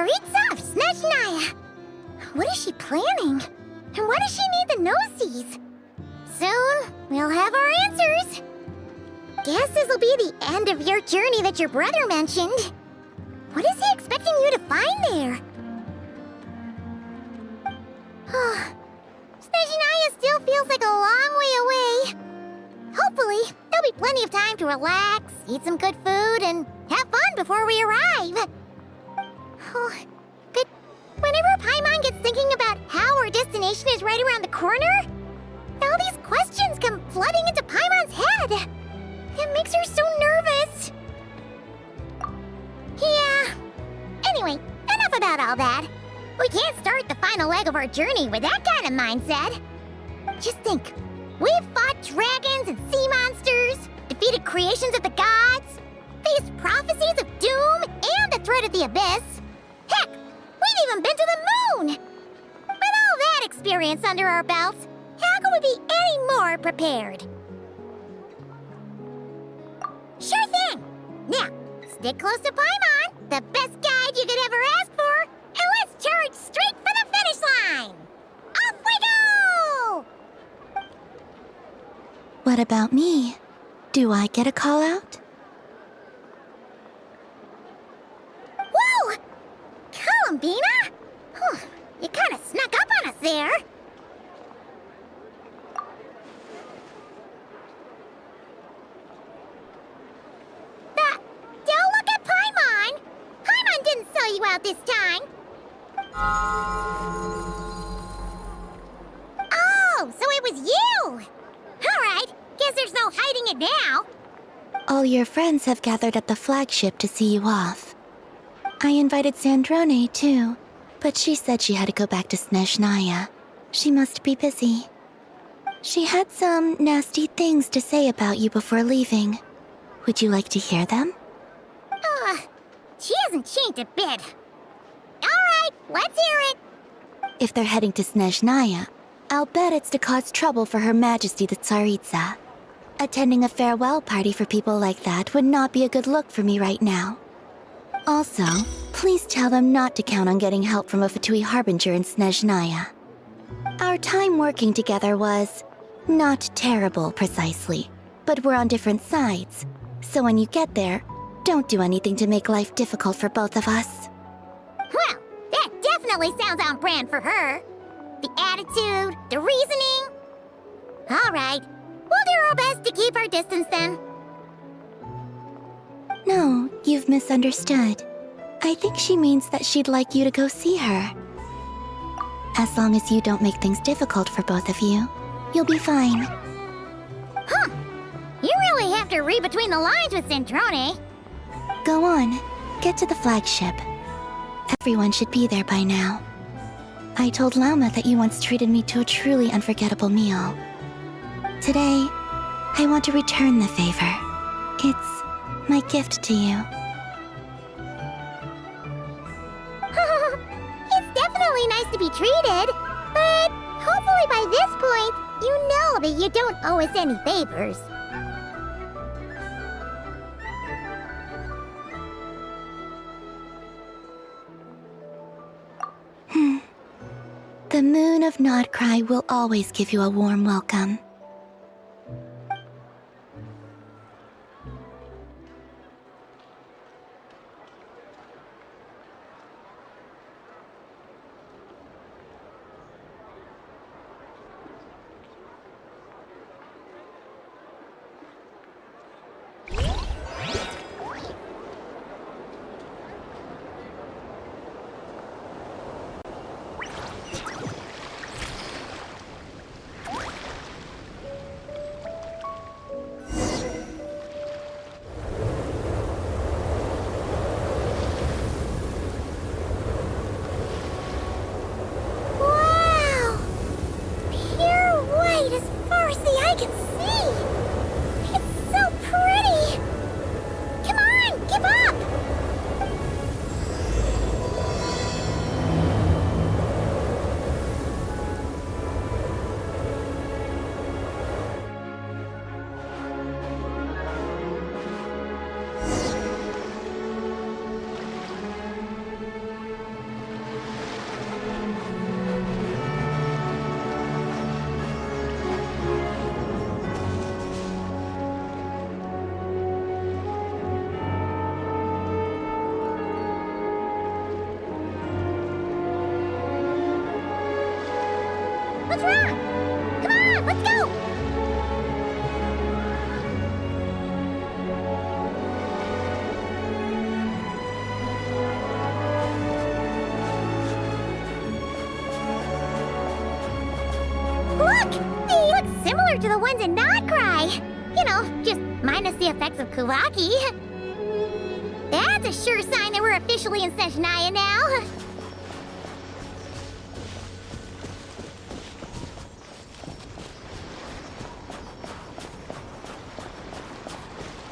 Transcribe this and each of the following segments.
Tsaritsa of Snezhnaya! What is she planning? And why does she need the gnosies? Soon, we'll have our answers. Guess this'll be the end of your journey that your brother mentioned. What is he expecting you to find there? Snezhnaya still feels like a long way away. Hopefully, there'll be plenty of time to relax, eat some good food, and have fun before we arrive. Oh, but whenever Paimon gets thinking about how our destination is right around the corner, all these questions come flooding into Paimon's head. It makes her so nervous. Yeah. Anyway, enough about all that. We can't start the final leg of our journey with that kind of mindset. Just think. We've fought dragons and sea monsters, defeated creations of the gods, faced prophecies of doom and the threat of the abyss. Heck, we've even been to the moon! With all that experience under our belts, how could we be any more prepared? Sure thing! Now, stick close to Paimon, the best guide you could ever ask for, and let's charge straight for the finish line! Off we go! What about me? Do I get a call out? Whoa! Columbina? You kind of snuck up on us there. Don't look at Paimon! Paimon didn't sell you out this time. Oh, so it was you! Alright, guess there's no hiding it now. All your friends have gathered at the flagship to see you off. I invited Sandrone, too, but she said she had to go back to Snezhnaya. She must be busy. She had some nasty things to say about you before leaving. Would you like to hear them? She hasn't changed a bit. Alright, let's hear it. If they're heading to Snezhnaya, I'll bet it's to cause trouble for Her Majesty the Tsaritsa. Attending a farewell party for people like that would not be a good look for me right now. Also, please tell them not to count on getting help from a Fatui Harbinger in Snezhnaya. Our time working together was not terrible, precisely, but we're on different sides. So when you get there, don't do anything to make life difficult for both of us. Well, that definitely sounds on brand for her. The attitude, the reasoning. Alright, we'll do our best to keep our distance then. No, you've misunderstood. I think she means that she'd like you to go see her. As long as you don't make things difficult for both of you, you'll be fine. Huh. You really have to read between the lines with Sandrone. Go on, get to the flagship. Everyone should be there by now. I told Lama that you once treated me to a truly unforgettable meal. Today, I want to return the favor. It's my gift to you. It's definitely nice to be treated, but hopefully by this point, you know that you don't owe us any favors. The moon of Nodcry will always give you a warm welcome. What's wrong? Come on, let's go! Look! They look similar to the ones in Notcry. You know, just minus the effects of Kuvaki. That's a sure sign that we're officially in Snezhnaya now.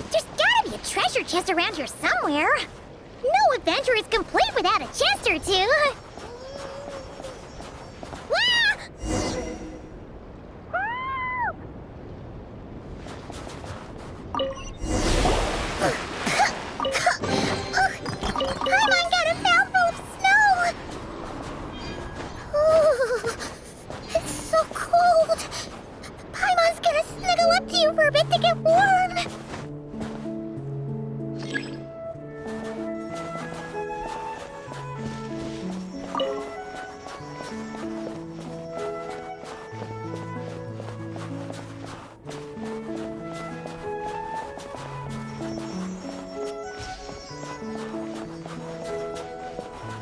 There's gotta be a treasure chest around here somewhere. No adventure is complete without a chest or two. Wah! Paimon got a mouthful of snow! Ooh, it's so cold. Paimon's gonna snuggle up to you for a bit to get warm.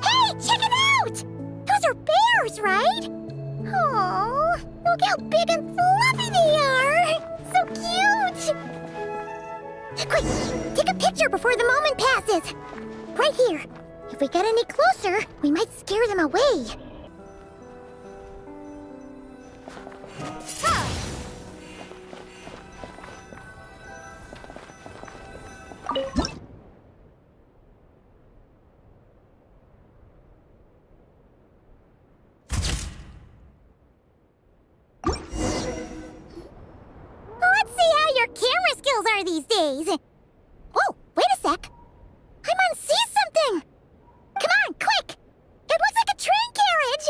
Hey, check it out! Those are bears, right? Oh, look how big and fluffy they are! So cute! Quick, take a picture before the moment passes. Right here. If we get any closer, we might scare them away. Let's see how your camera skills are these days. Whoa, wait a sec. Paimon sees something. Come on, quick. It looks like a train carriage.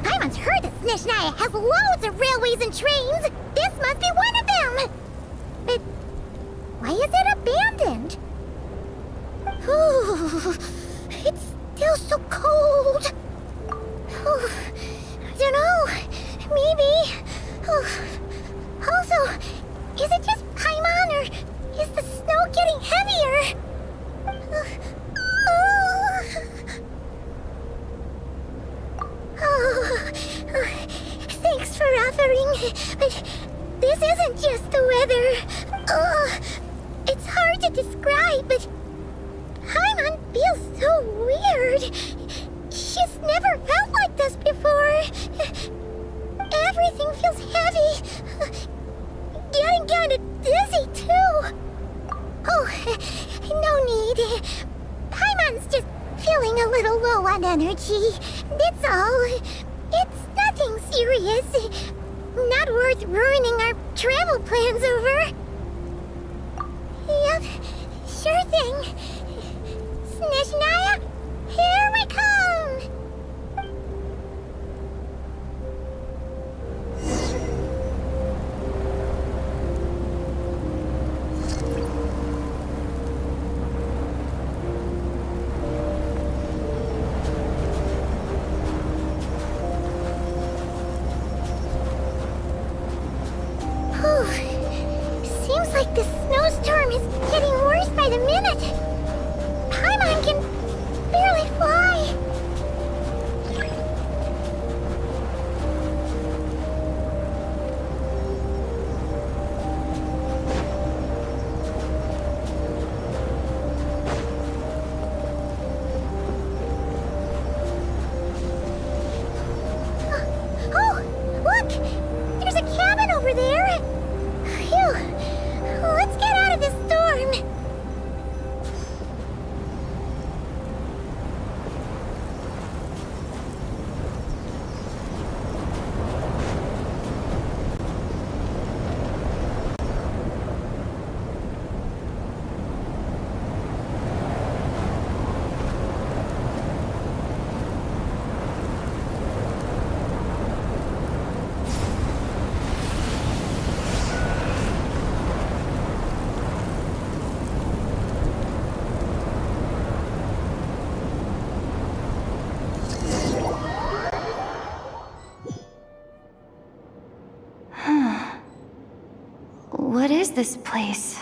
Paimon's heard that Snezhnaya has loads of railways and trains. This must be one of them. But why is it abandoned? Ooh, it's still so cold. Ooh, I don't know. Maybe. Also, is it just Paimon or is the snow getting heavier? Thanks for offering, but this isn't just the weather. It's hard to describe, but Paimon feels so weird. She's never felt like this before. Everything feels heavy. Getting kind of dizzy, too. Oh, no need. Paimon's just feeling a little low on energy. That's all. It's nothing serious. Not worth ruining our travel plans over. Yep, sure thing. Snezhnaya, here we come! Seems like the snowstorm is getting worse by the minute. Paimon can barely fly. Oh, look! There's a cabin over there. Phew. Let's get out of this storm. What is this place?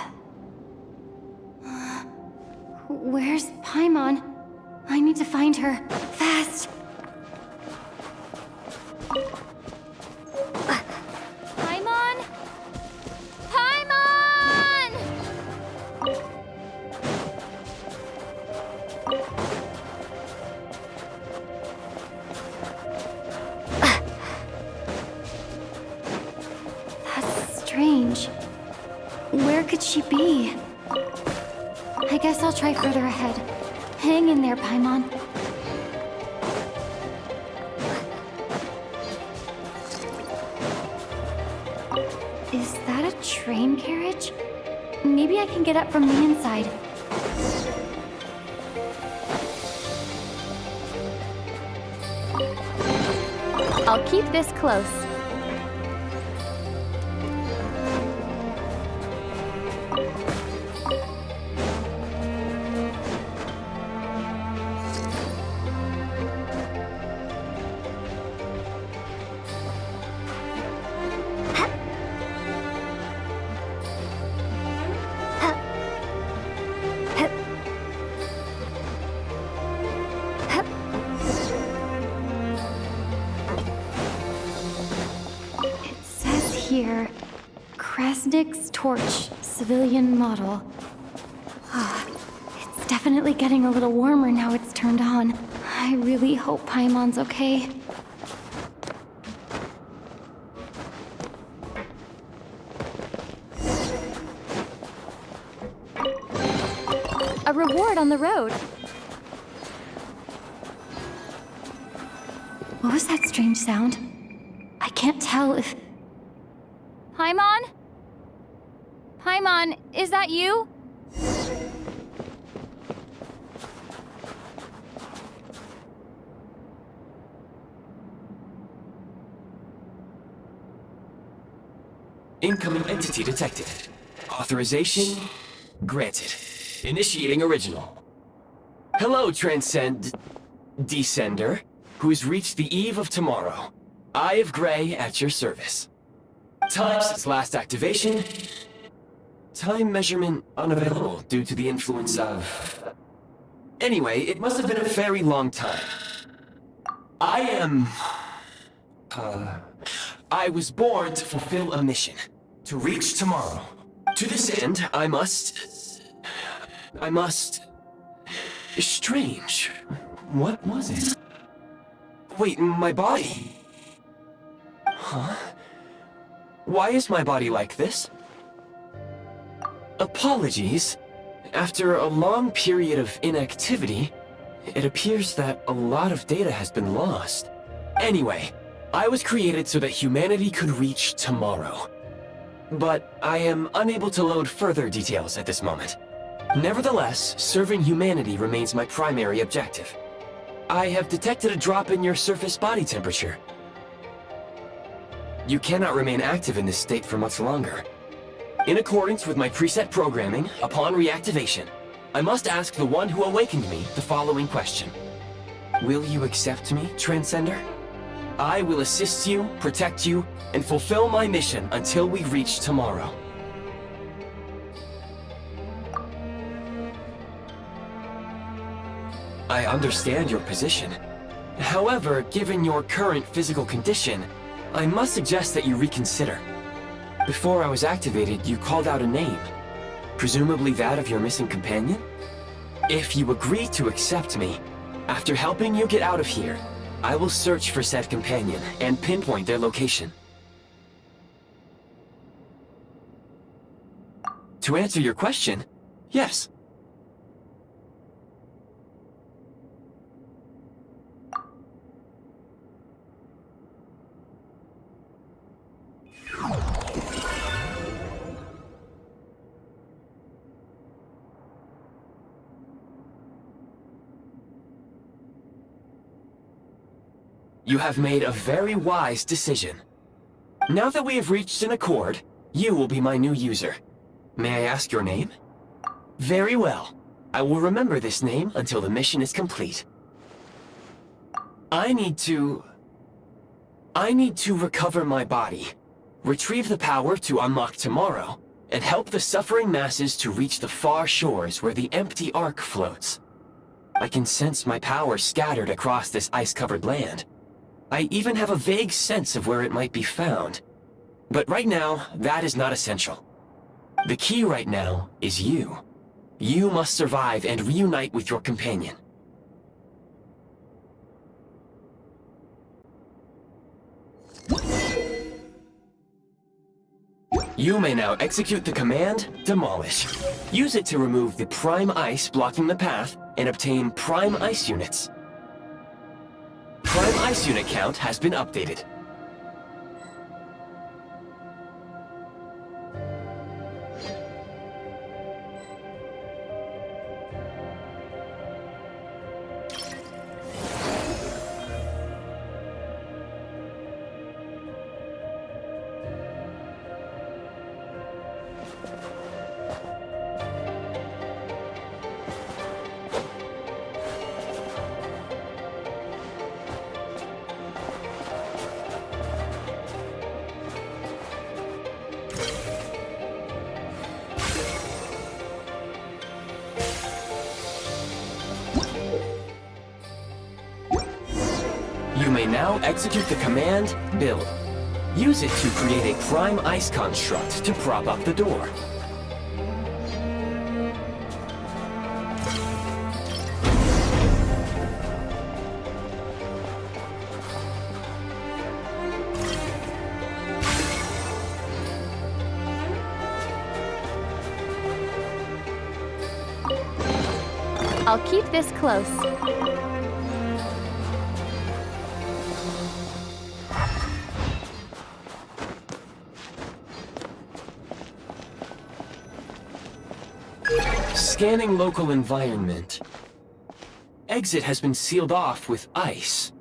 Where's Paimon? I need to find her. Fast! Paimon? Paimon! That's strange. Where could she be? I guess I'll try further ahead. Hang in there, Paimon. Is that a train carriage? Maybe I can get up from the inside. I'll keep this close. Here, Krasnik's torch, civilian model. It's definitely getting a little warmer now it's turned on. I really hope Paimon's okay. A reward on the road. What was that strange sound? I can't tell if... Paimon? Paimon, is that you? Incoming entity detected. Authorization granted. Initiating original. Hello, Descender, who's reached the eve of tomorrow. Eye of Grey at your service. Time since last activation. Time measurement unavailable due to the influence of... Anyway, it must have been a very long time. I was born to fulfill a mission. To reach tomorrow. To this end, I must... Strange. What was it? Wait, my body? Huh? Why is my body like this? Apologies. After a long period of inactivity, it appears that a lot of data has been lost. Anyway, I was created so that humanity could reach tomorrow. But I am unable to load further details at this moment. Nevertheless, serving humanity remains my primary objective. I have detected a drop in your surface body temperature. You cannot remain active in this state for much longer. In accordance with my preset programming, upon reactivation, I must ask the one who awakened me the following question. Will you accept me, Transcender? I will assist you, protect you, and fulfill my mission until we reach tomorrow. I understand your position. However, given your current physical condition, I must suggest that you reconsider. Before I was activated, you called out a name. Presumably that of your missing companion? If you agree to accept me, after helping you get out of here, I will search for said companion and pinpoint their location. To answer your question, yes. You have made a very wise decision. Now that we have reached an accord, you will be my new user. May I ask your name? Very well. I will remember this name until the mission is complete. I need to recover my body. Retrieve the power to unlock tomorrow, and help the suffering masses to reach the far shores where the empty Ark floats. I can sense my power scattered across this ice-covered land. I even have a vague sense of where it might be found. But right now, that is not essential. The key right now is you. You must survive and reunite with your companion. You may now execute the command, Demolish. Use it to remove the prime ice blocking the path and obtain prime ice units. Prime ice unit count has been updated. You may now execute the command, Build. Use it to create a prime ice construct to prop up the door. I'll keep this close. Scanning local environment. Exit has been sealed off with ice.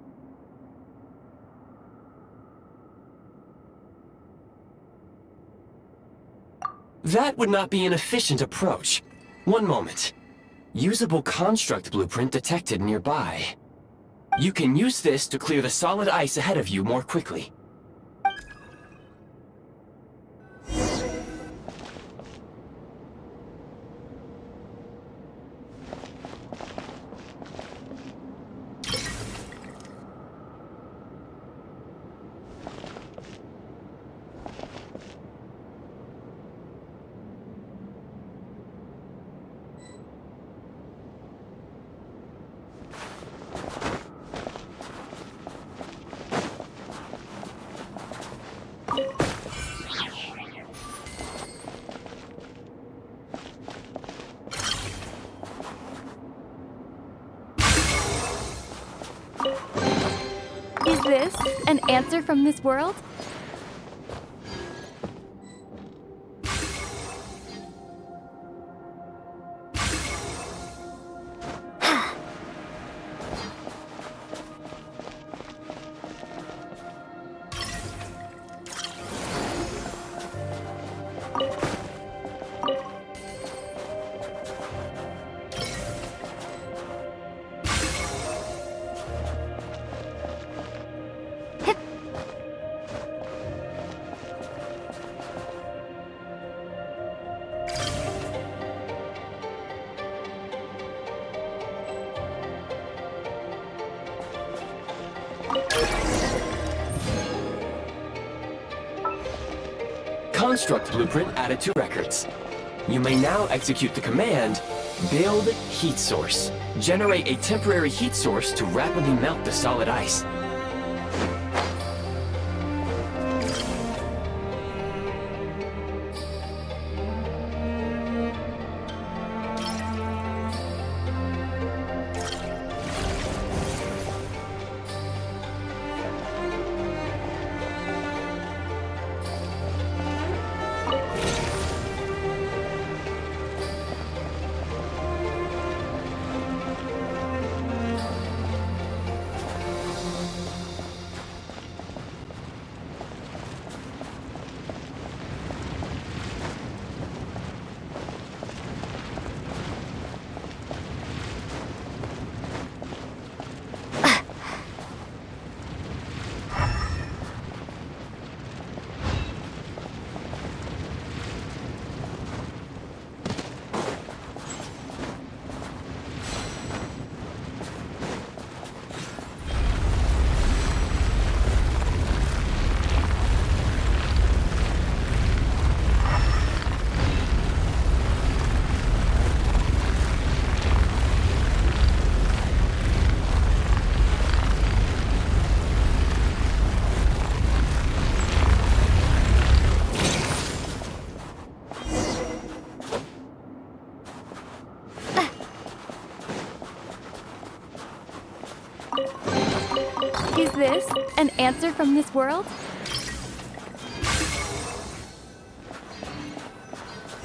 That would not be an efficient approach. One moment. Usable construct blueprint detected nearby. You can use this to clear the solid ice ahead of you more quickly. Is this an answer from this world? Construct blueprint added to records. You may now execute the command, Build Heat Source. Generate a temporary heat source to rapidly melt the solid ice. this an answer from this world?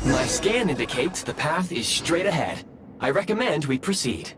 My scan indicates the path is straight ahead. I recommend we proceed.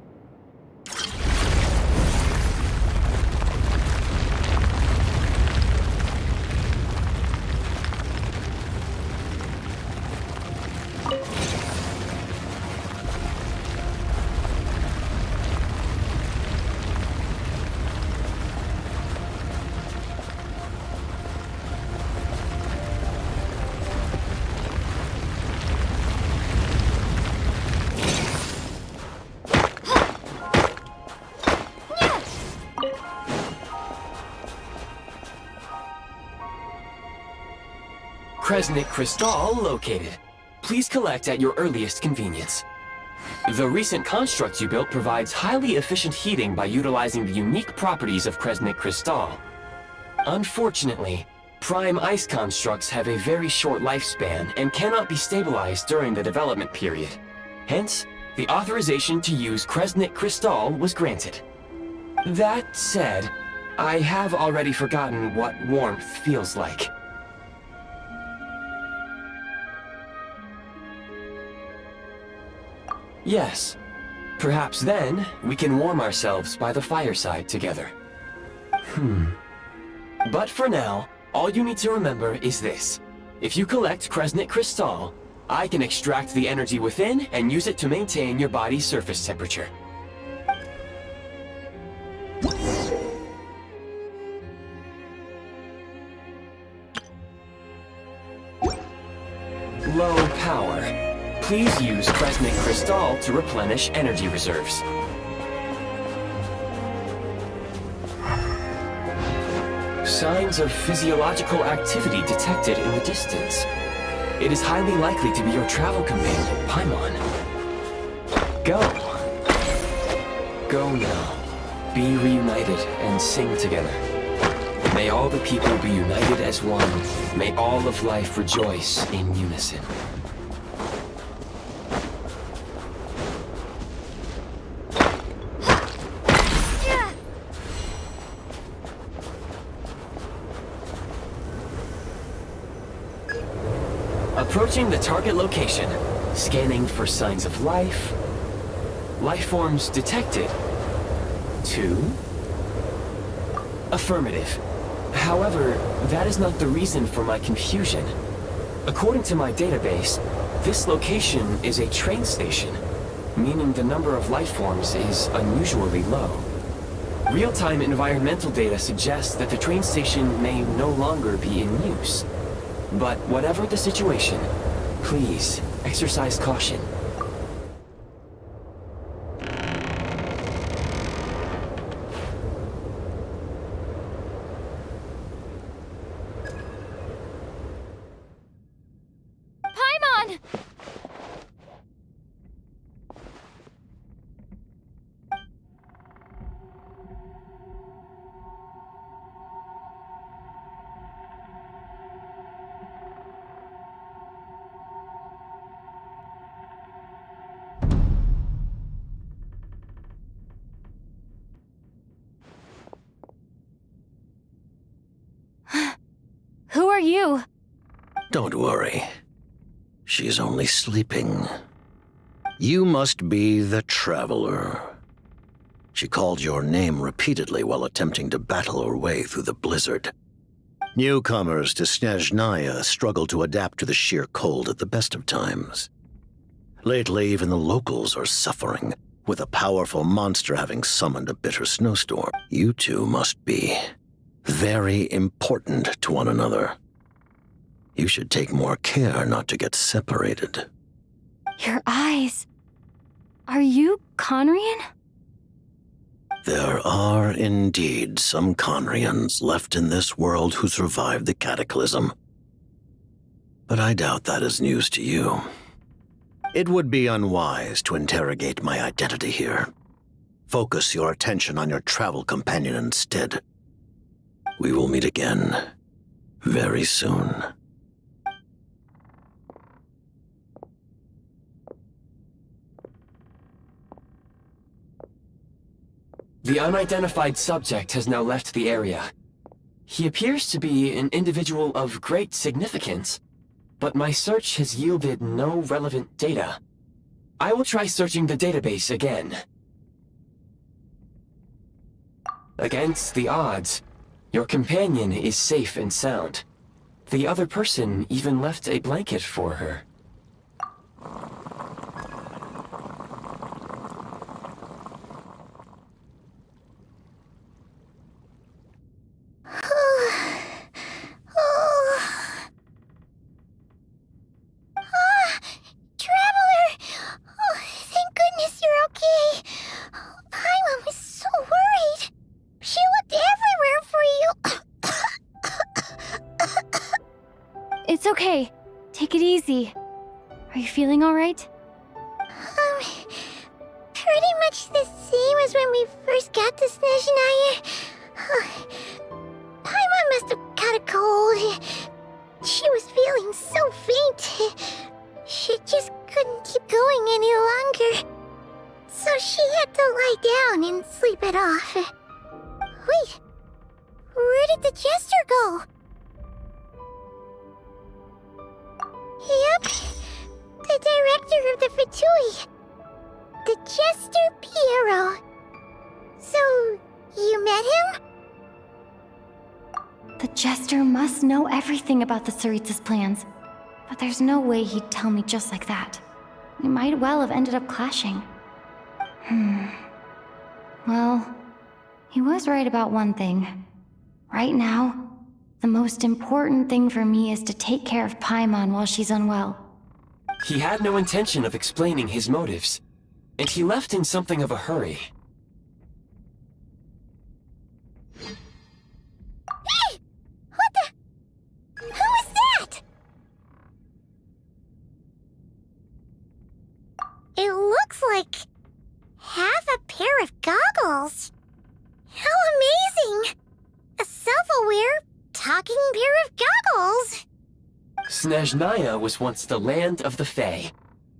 Kresnik Crystal located. Please collect at your earliest convenience. The recent construct you built provides highly efficient heating by utilizing the unique properties of Kresnik Crystal. Unfortunately, prime ice constructs have a very short lifespan and cannot be stabilized during the development period. Hence, the authorization to use Kresnik Crystal was granted. That said, I have already forgotten what warmth feels like. Yes. Perhaps then, we can warm ourselves by the fireside together. But for now, all you need to remember is this. If you collect Kresnik Crystal, I can extract the energy within and use it to maintain your body's surface temperature. Low power. Please use Kresnik Crystal to replenish energy reserves. Signs of physiological activity detected in the distance. It is highly likely to be your travel companion, Paimon. Go. Go now. Be reunited and sing together. May all the people be united as one. May all of life rejoice in unison. Approaching the target location, scanning for signs of life. Life forms detected. 2. Affirmative. However, that is not the reason for my confusion. According to my database, this location is a train station, meaning the number of life forms is unusually low. Real-time environmental data suggests that the train station may no longer be in use. But whatever the situation, please exercise caution. Paimon! Who are you? Don't worry. She's only sleeping. You must be the Traveler. She called your name repeatedly while attempting to battle her way through the blizzard. Newcomers to Snezhnaya struggle to adapt to the sheer cold at the best of times. Lately, even the locals are suffering, with a powerful monster having summoned a bitter snowstorm. You two must be very important to one another. You should take more care not to get separated. Your eyes. Are you Conrian? There are indeed some Conrians left in this world who survived the cataclysm. But I doubt that is news to you. It would be unwise to interrogate my identity here. Focus your attention on your travel companion instead. We will meet again very soon. The unidentified subject has now left the area. He appears to be an individual of great significance, but my search has yielded no relevant data. I will try searching the database again. Against the odds, your companion is safe and sound. The other person even left a blanket for her. Traveler! Oh, thank goodness you're okay. Paimon was so worried. She looked everywhere for you. It's okay. Take it easy. Are you feeling alright? Pretty much the same as when we first got to Snezhnaya. Paimon must have caught a cold. She was feeling so faint. She just couldn't keep going any longer. So she had to lie down and sleep it off. Wait, where did the jester go? Yep, the director of the VII. The Jester Piero. So, you met him? The Jester must know everything about the Tsaritsa's plans. But there's no way he'd tell me just like that. We might well have ended up clashing. Well, he was right about one thing. Right now, the most important thing for me is to take care of Paimon while she's unwell. He had no intention of explaining his motives, and he left in something of a hurry. Hey! What the? Who is that? It looks like half a pair of goggles. How amazing! A self-aware, talking pair of goggles. Snezhnaya was once the land of the Fae.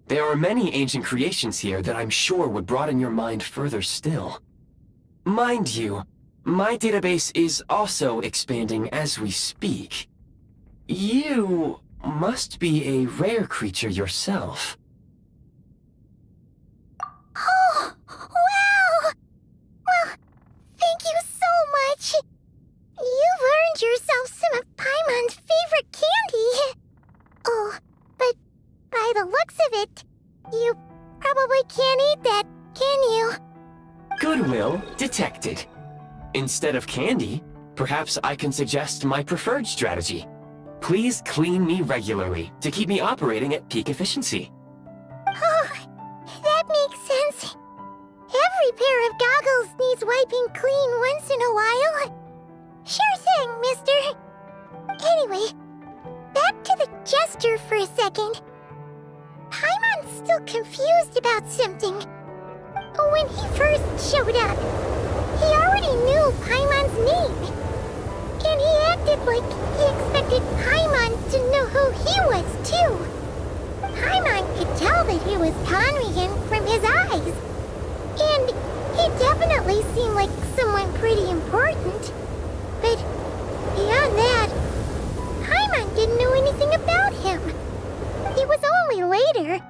There are many ancient creations here that I'm sure would broaden your mind further still. Mind you, my database is also expanding as we speak. You must be a rare creature yourself. Oh, wow! Well, thank you so much. You've earned yourself some of Paimon's favorite candy. Oh, but by the looks of it, you probably can't eat that, can you? Goodwill detected. Instead of candy, perhaps I can suggest my preferred strategy. Please clean me regularly to keep me operating at peak efficiency. Oh, that makes sense. Every pair of goggles needs wiping clean once in a while. Sure thing, mister. Anyway, back to the Jester for a second. Paimon's still confused about something. When he first showed up, he already knew Paimon's name. And he acted like he expected Paimon to know who he was, too. Paimon could tell that he was Conrigan from his eyes. And he definitely seemed like someone pretty important. But beyond that, Paimon didn't know anything about him. It was only later,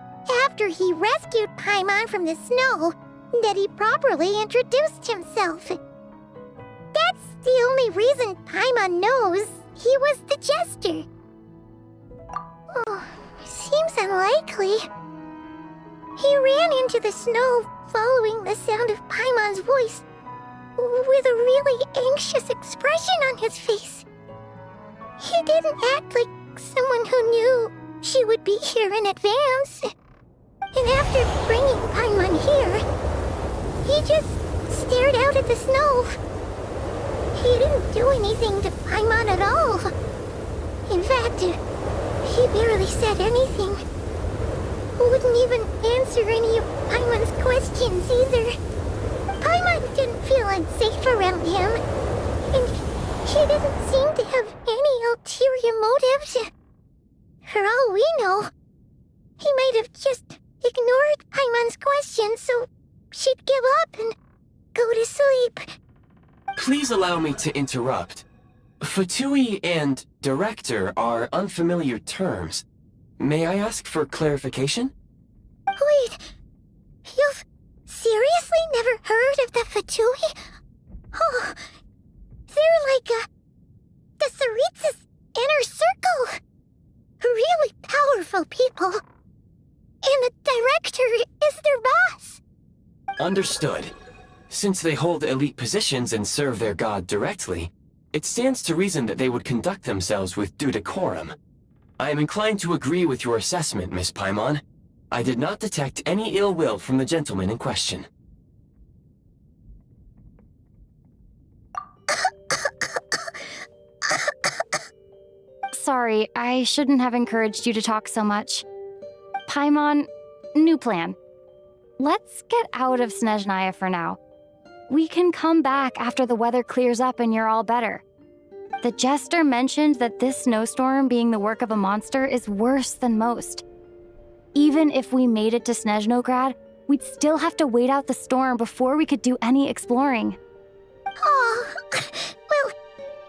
after he rescued Paimon from the snow, that he properly introduced himself. That's the only reason Paimon knows he was the Jester. Oh, seems unlikely. He ran into the snow following the sound of Paimon's voice, with a really anxious expression on his face. He didn't act like someone who knew she would be here in advance. And after bringing Paimon here, he just stared out at the snow. He didn't do anything to Paimon at all. In fact, he barely said anything. Wouldn't even answer any of Paimon's questions either. Paimon didn't feel unsafe around him, and he didn't seem to have any ulterior motives. For all we know, he might have just ignored Paimon's questions so she'd give up and go to sleep. Please allow me to interrupt. Fatui and director are unfamiliar terms. May I ask for clarification? Wait, you've seriously never heard of the Fatui? Oh, they're like the Tsaritsa's inner circle. Really powerful people. And the director is their boss. Understood. Since they hold elite positions and serve their god directly, it stands to reason that they would conduct themselves with due decorum. I am inclined to agree with your assessment, Miss Paimon. I did not detect any ill will from the gentleman in question. Sorry, I shouldn't have encouraged you to talk so much. Paimon, new plan. Let's get out of Snezhnaya for now. We can come back after the weather clears up and you're all better. The jester mentioned that this snowstorm being the work of a monster is worse than most. Even if we made it to Snezhnograd, we'd still have to wait out the storm before we could do any exploring. Oh, well,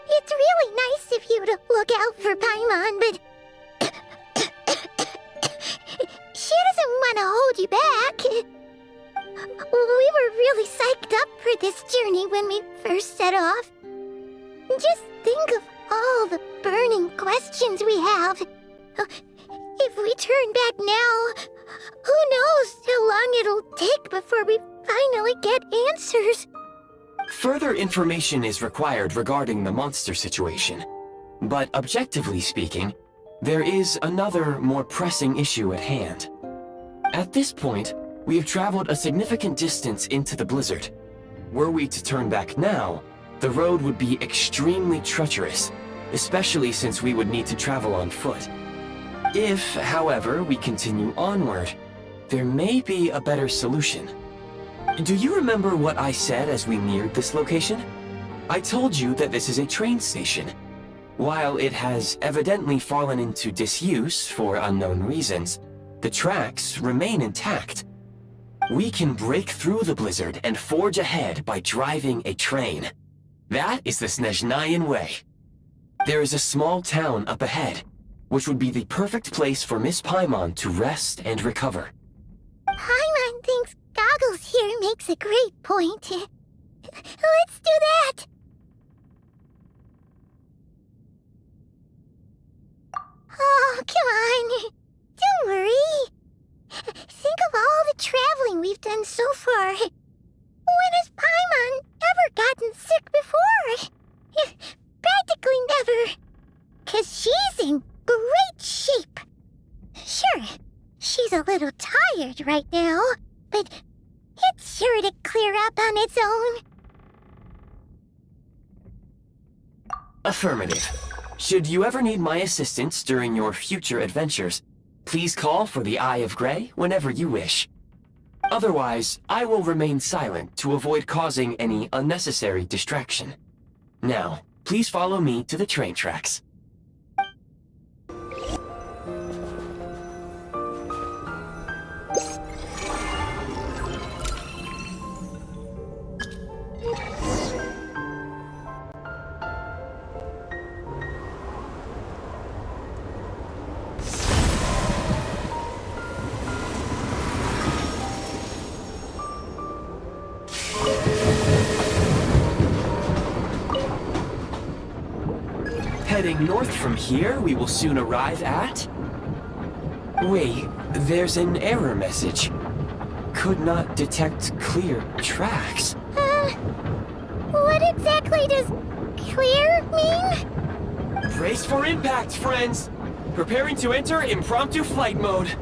it's really nice of you to look out for Paimon, but she doesn't want to hold you back. We were really psyched up for this journey when we first set off. Just think of all the burning questions we have. If we turn back now, who knows how long it'll take before we finally get answers. Further information is required regarding the monster situation. But objectively speaking, there is another, more pressing issue at hand. At this point, we have traveled a significant distance into the blizzard. Were we to turn back now, the road would be extremely treacherous, especially since we would need to travel on foot. If, however, we continue onward, there may be a better solution. Do you remember what I said as we neared this location? I told you that this is a train station. While it has evidently fallen into disuse for unknown reasons, the tracks remain intact. We can break through the blizzard and forge ahead by driving a train. That is the Snezhnayan way. There is a small town up ahead, which would be the perfect place for Miss Paimon to rest and recover. Paimon thinks Goggles here makes a great point. Let's do that! Oh, come on. Don't worry. Think of all the traveling we've done so far. When has Paimon ever gotten sick before? Practically never. 'Cause she's in great shape. Sure, she's a little tired right now, but it's sure to clear up on its own. Affirmative. Should you ever need my assistance during your future adventures, please call for the Eye of Grey whenever you wish. Otherwise, I will remain silent to avoid causing any unnecessary distraction. Now, please follow me to the train tracks. Heading north from here, we will soon arrive at... Wait, there's an error message. Could not detect clear tracks. What exactly does clear mean? Brace for impact, friends! Preparing to enter impromptu flight mode.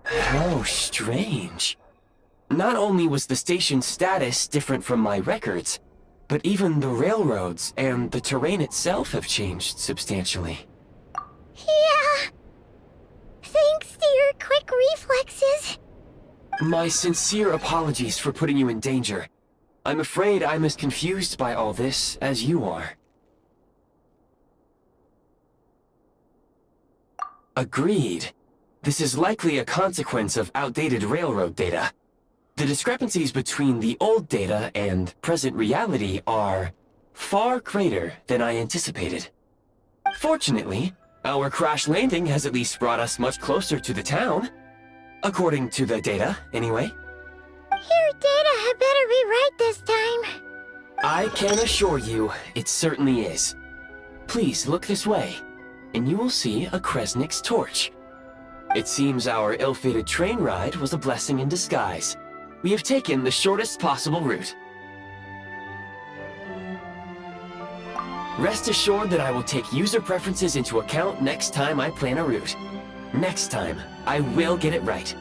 How strange. Not only was the station's status different from my records, But even the railroads and the terrain itself have changed substantially. Yeah. Thanks to your quick reflexes. My sincere apologies for putting you in danger. I'm afraid I'm as confused by all this as you are. Agreed. This is likely a consequence of outdated railroad data. The discrepancies between the old data and present reality are far greater than I anticipated. Fortunately, our crash landing has at least brought us much closer to the town. According to the data, anyway. Your data had better be right this time. I can assure you, it certainly is. Please look this way, and you will see a Kresnik's torch. It seems our ill-fated train ride was a blessing in disguise. We have taken the shortest possible route. Rest assured that I will take user preferences into account next time I plan a route. Next time, I will get it right.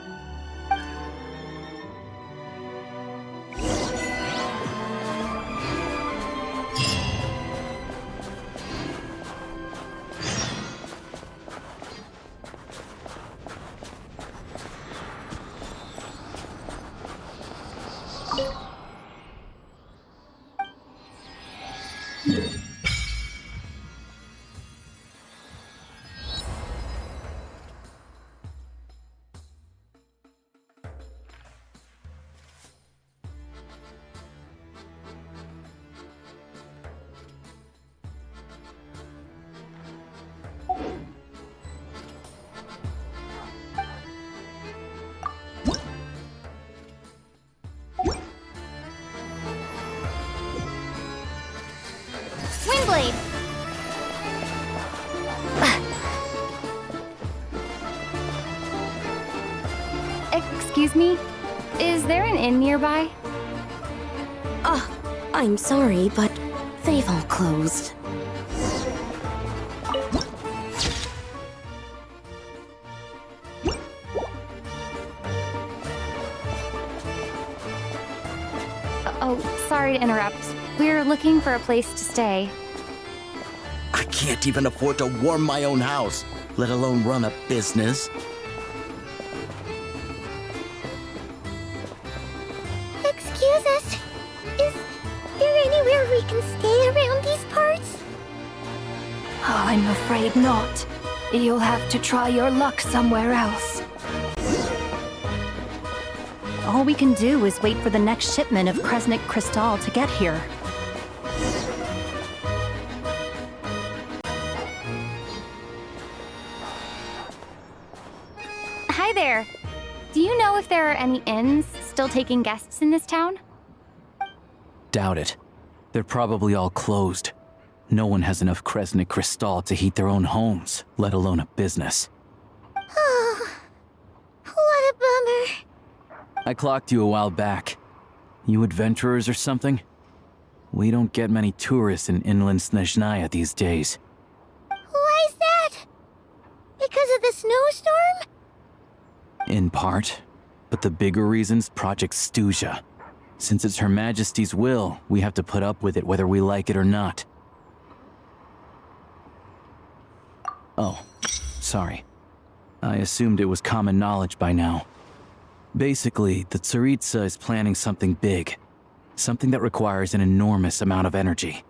Windblade! Excuse me? Is there an inn nearby? I'm sorry, but they've all closed. Oh, sorry to interrupt. We're looking for a place to stay. I can't even afford to warm my own house, let alone run a business. Excuse us. Is there anywhere we can stay around these parts? I'm afraid not. You'll have to try your luck somewhere else. All we can do is wait for the next shipment of Kresnik Crystal to get here. Hi there. Do you know if there are any inns still taking guests in this town? Doubt it. They're probably all closed. No one has enough Kresnik Crystal to heat their own homes, let alone a business. Oh, what a bummer. I clocked you a while back. You adventurers or something? We don't get many tourists in inland Snezhnaya these days. Why is that? Because of the snowstorm? In part. But the bigger reason's Project Stuja. Since it's Her Majesty's will, we have to put up with it whether we like it or not. Oh, sorry. I assumed it was common knowledge by now. Basically, the Tsaritsa is planning something big. Something that requires an enormous amount of energy.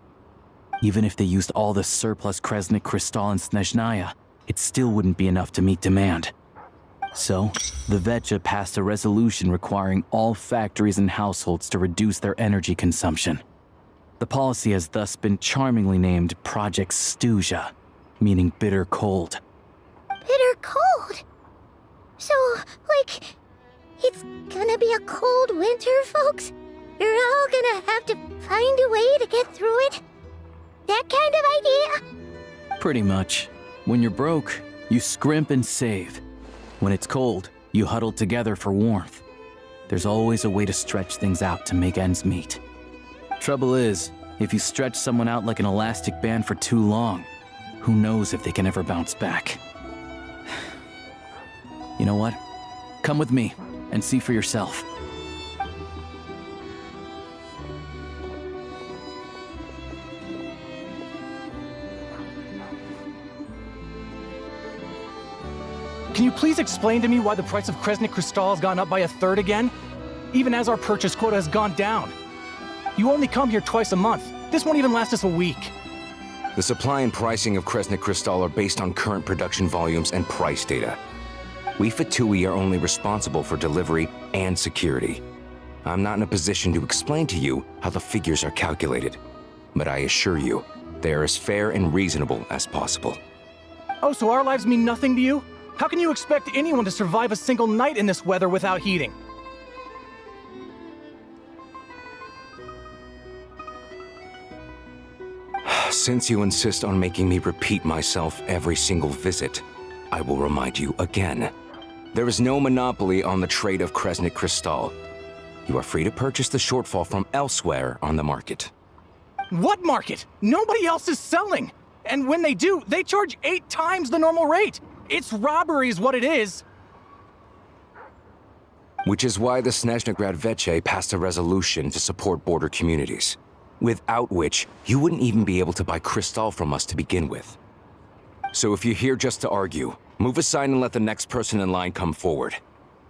Even if they used all the surplus Kresnik Crystal in Snezhnaya, it still wouldn't be enough to meet demand. So, the VII passed a resolution requiring all factories and households to reduce their energy consumption. The policy has thus been charmingly named Project Stuja, meaning bitter cold. Bitter cold? So, like, it's gonna be a cold winter, folks? You're all gonna have to find a way to get through it? That kind of idea? Pretty much. When you're broke, you scrimp and save. When it's cold, you huddle together for warmth. There's always a way to stretch things out to make ends meet. Trouble is, if you stretch someone out like an elastic band for too long, who knows if they can ever bounce back. You know what? Come with me and see for yourself. please explain to me why the price of Kresnik Crystal has gone up by 1/3 again? Even as our purchase quota has gone down. You only come here twice a month. This won't even last us a week. The supply and pricing of Kresnik Crystal are based on current production volumes and price data. We VII are only responsible for delivery and security. I'm not in a position to explain to you how the figures are calculated, but I assure you, they are as fair and reasonable as possible. Oh, so our lives mean nothing to you? How can you expect anyone to survive a single night in this weather without heating? Since you insist on making me repeat myself every single visit, I will remind you again. There is no monopoly on the trade of Kresnik Crystal. You are free to purchase the shortfall from elsewhere on the market. What market? Nobody else is selling! And when they do, they charge 8 times the normal rate! It's robbery is what it is! Which is why the Snezhnegrad VII passed a resolution to support border communities, without which you wouldn't even be able to buy Crystal from us to begin with. So if you're here just to argue, move aside and let the next person in line come forward.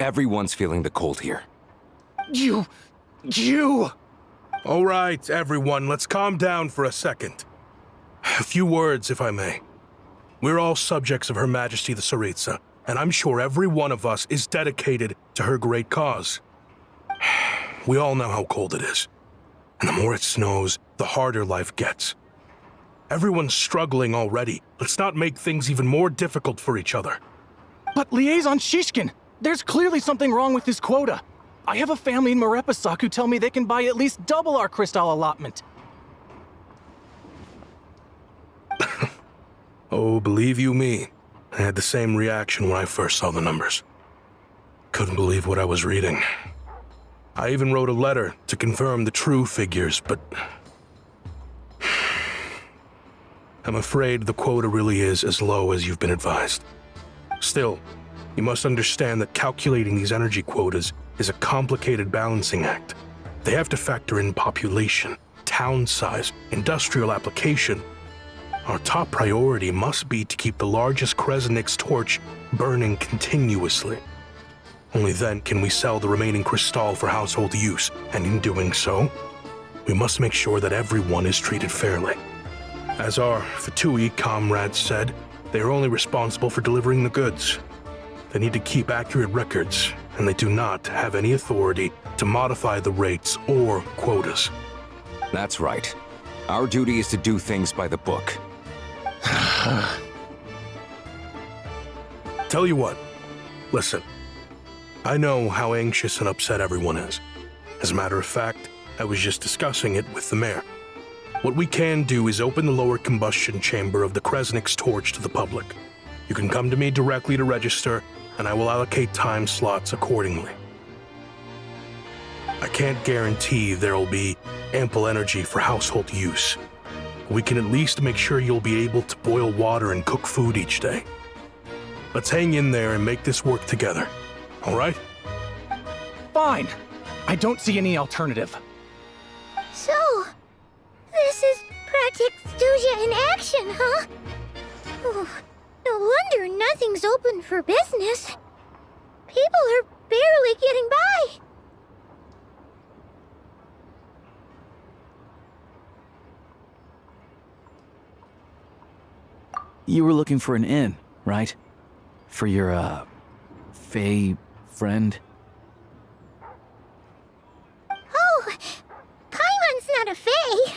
Everyone's feeling the cold here. You... All right, everyone, let's calm down for a second. A few words, if I may. We're all subjects of Her Majesty the Tsaritsa, and I'm sure every one of us is dedicated to her great cause. We all know how cold it is. And the more it snows, the harder life gets. Everyone's struggling already. Let's not make things even more difficult for each other. But Liaison Shishkin, there's clearly something wrong with this quota. I have a family in Marepasak who tell me they can buy at least double our Crystal allotment. Oh, believe you me, I had the same reaction when I first saw the numbers. Couldn't believe what I was reading. I even wrote a letter to confirm the true figures, but... I'm afraid the quota really is as low as you've been advised. Still, you must understand that calculating these energy quotas is a complicated balancing act. They have to factor in population, town size, industrial application. Our top priority must be to keep the largest Kresnik's torch burning continuously. Only then can we sell the remaining Crystal for household use, and in doing so, we must make sure that everyone is treated fairly. As our VII comrades said, they are only responsible for delivering the goods. They need to keep accurate records, and they do not have any authority to modify the rates or quotas. That's right. Our duty is to do things by the book. Tell you what, listen. I know how anxious and upset everyone is. As a matter of fact, I was just discussing it with the mayor. What we can do is open the lower combustion chamber of the Kresnik's torch to the public. You can come to me directly to register, and I will allocate time slots accordingly. I can't guarantee there will be ample energy for household use. We can at least make sure you'll be able to boil water and cook food each day. Let's hang in there and make this work together, all right? Fine. I don't see any alternative. So, this is Project Studia in action, huh? Oh, no wonder nothing's open for business. People are barely getting by. You were looking for an inn, right? For your, Fae friend? Oh, Paimon's not a fae.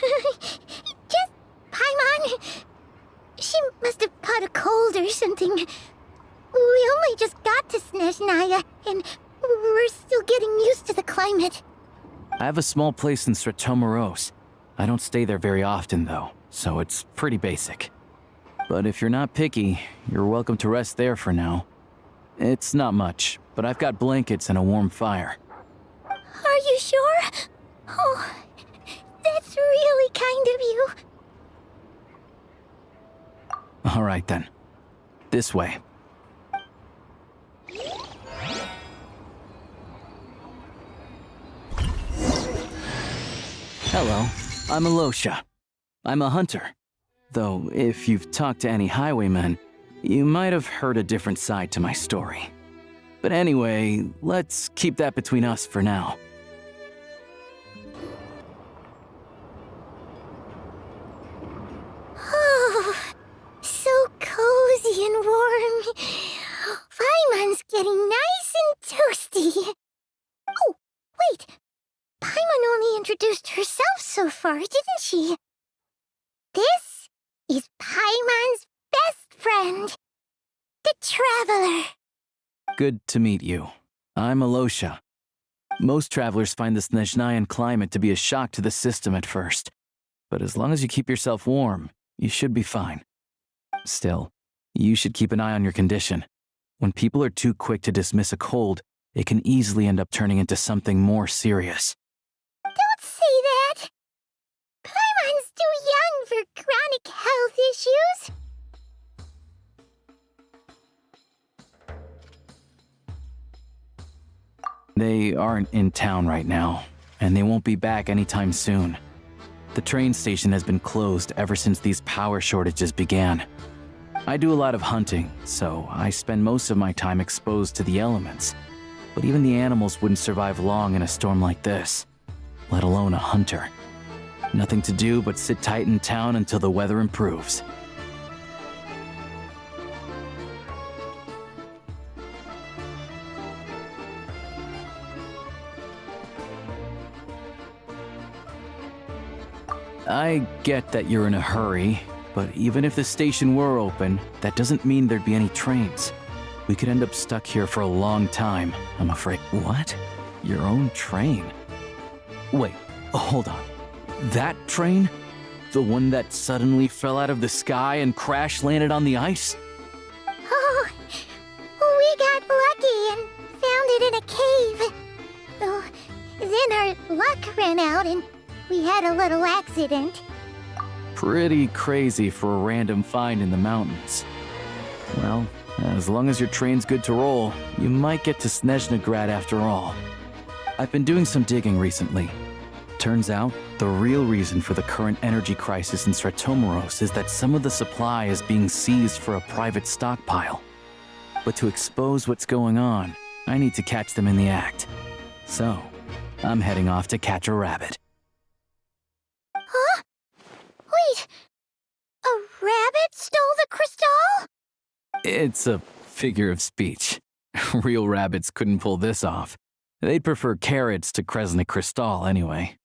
Just Paimon. She must have caught a cold or something. We only just got to Snezhnaya, and we're still getting used to the climate. I have a small place in Stratomoros. I don't stay there very often, though, so it's pretty basic. But if you're not picky, you're welcome to rest there for now. It's not much, but I've got blankets and a warm fire. Are you sure? Oh, that's really kind of you. All right, then. This way. Hello, I'm Alosha. I'm a hunter. Though, if you've talked to any highwaymen, You might have heard a different side to my story. But anyway, let's keep that between us for now. Oh, so cozy and warm. Paimon's getting nice and toasty. Oh, wait. Paimon only introduced herself so far, didn't she? This is Paimon's best friend, the Traveler. Good to meet you. I'm Alosha. Most travelers find the Snezhnayan climate to be a shock to the system at first. But as long as you keep yourself warm, you should be fine. Still, you should keep an eye on your condition. When people are too quick to dismiss a cold, it can easily end up turning into something more serious. Don't say that! Paimon's too young for chronic health issues. They aren't in town right now, and they won't be back anytime soon. The train station has been closed ever since these power shortages began. I do a lot of hunting, so I spend most of my time exposed to the elements. But even the animals wouldn't survive long in a storm like this, let alone a hunter. Nothing to do but sit tight in town until the weather improves. I get that you're in a hurry, but even if the station were open, that doesn't mean there'd be any trains. We could end up stuck here for a long time, I'm afraid. What? Your own train? Wait, hold on. That train? The one that suddenly fell out of the sky and crash-landed on the ice? Oh, we got lucky and found it in a cave. Oh, then our luck ran out and we had a little accident. Pretty crazy for a random find in the mountains. Well, as long as your train's good to roll, you might get to Snezhnagrad after all. I've been doing some digging recently. Turns out, the real reason for the current energy crisis in Stratomeros is that some of the supply is being seized for a private stockpile. But to expose what's going on, I need to catch them in the act. So, I'm heading off to catch a rabbit. Huh? Wait, a rabbit stole the crystal? It's a figure of speech. Real rabbits couldn't pull this off. They'd prefer carrots to Kresnik Crystal anyway.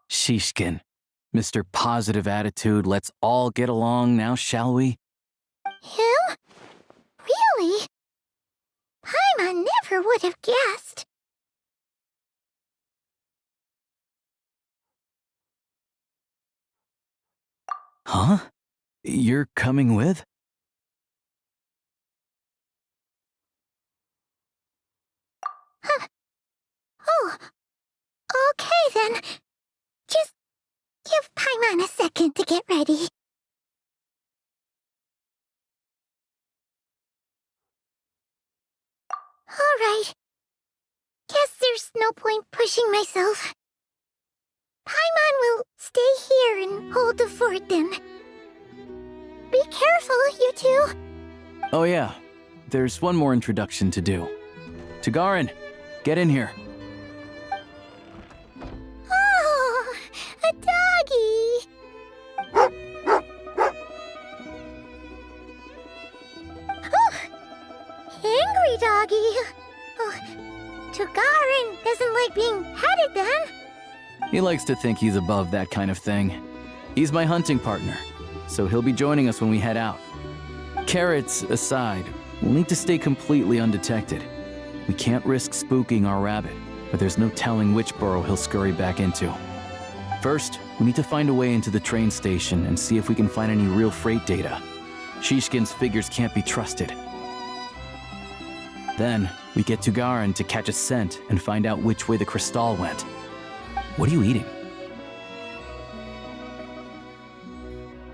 Shishkin, Mr. Positive Attitude, let's all get along now, shall we? Him? Really? Paimon never would have guessed. Huh? You're coming with? Huh. Oh, okay then. Just give Paimon a second to get ready. Alright. Guess there's no point pushing myself. Paimon will stay here and hold the fort then. Be careful, you two. Oh yeah, there's one more introduction to do. Tagarin, get in here. Oh, a doggy. Oh, angry doggy. Oh, Tagarin doesn't like being petted then. He likes to think he's above that kind of thing. He's my hunting partner, so he'll be joining us when we head out. Carrots aside, we'll need to stay completely undetected. We can't risk spooking our rabbit, but there's no telling which burrow he'll scurry back into. First, we need to find a way into the train station and see if we can find any real freight data. Shishkin's figures can't be trusted. Then, we get Tugarin to catch a scent and find out which way the crystal went. What are you eating?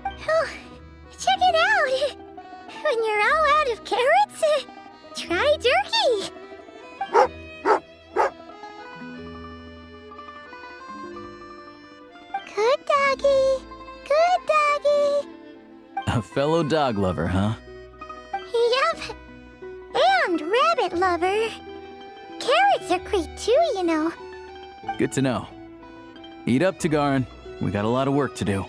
Oh, check it out! When you're all out of carrots, try jerky! Good doggy. Good doggy. A fellow dog lover, huh? Yup. And rabbit lover. Carrots are great too, you know. Good to know. Eat up, Tagarin. We got a lot of work to do.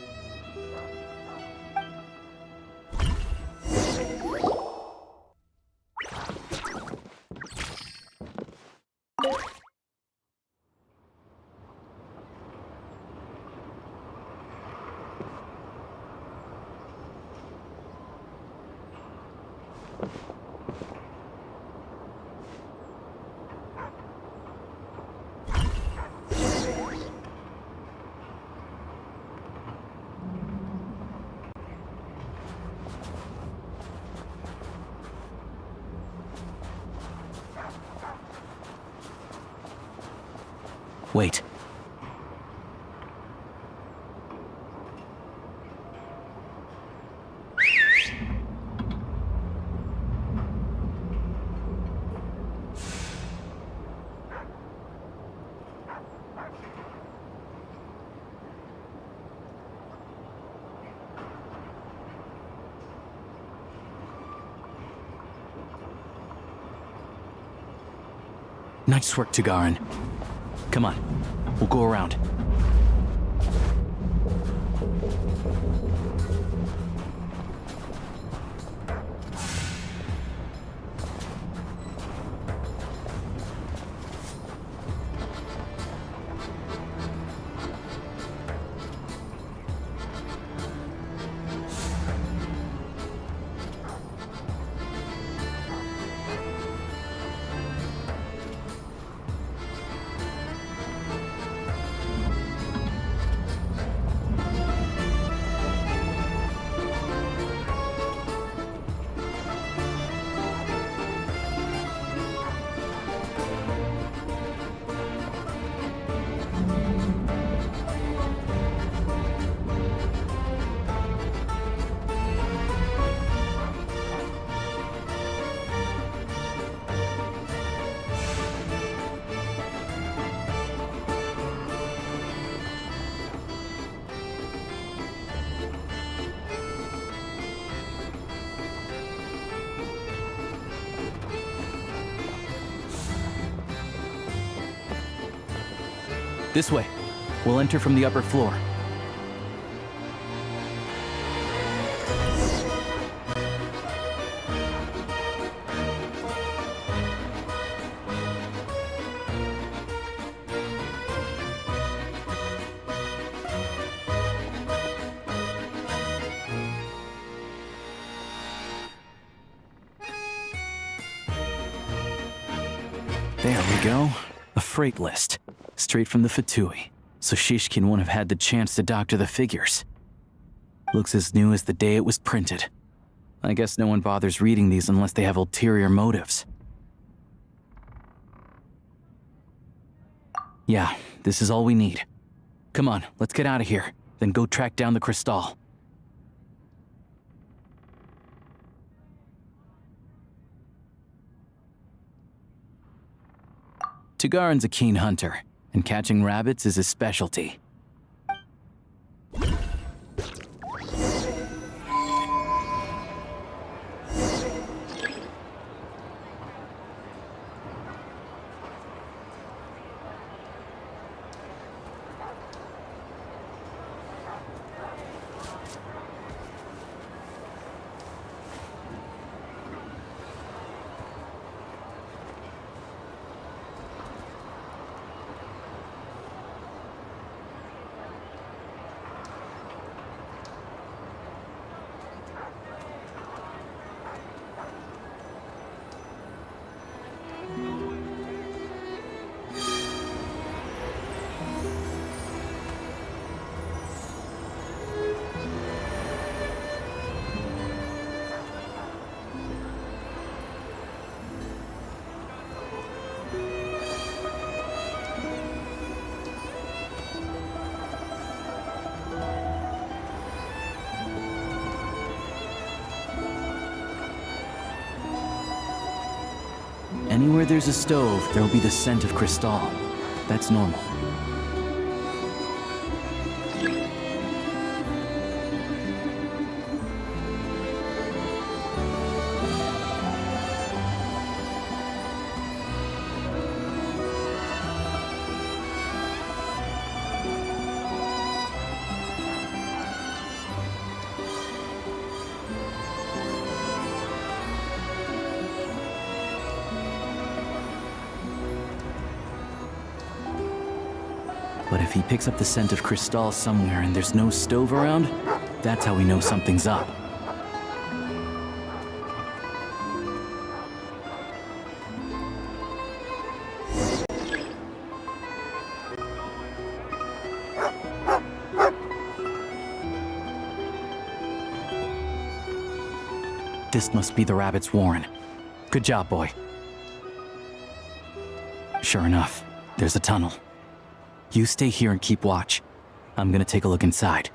Wait. Nice work, Tagarin. Come on, we'll go around. This way. We'll enter from the upper floor. There we go. A freight list. Straight from the VII, so Shishkin won't have had the chance to doctor the figures. Looks as new as the day it was printed. I guess no one bothers reading these unless they have ulterior motives. Yeah, this is all we need. Come on, let's get out of here, then go track down the crystal. Tagarin's a keen hunter, and catching rabbits is his specialty. Anywhere there's a stove, there'll be the scent of crystal. That's normal. But if he picks up the scent of Cristal somewhere and there's no stove around, that's how we know something's up. This must be the rabbit's warren. Good job, boy. Sure enough, there's a tunnel. You stay here and keep watch. I'm gonna take a look inside.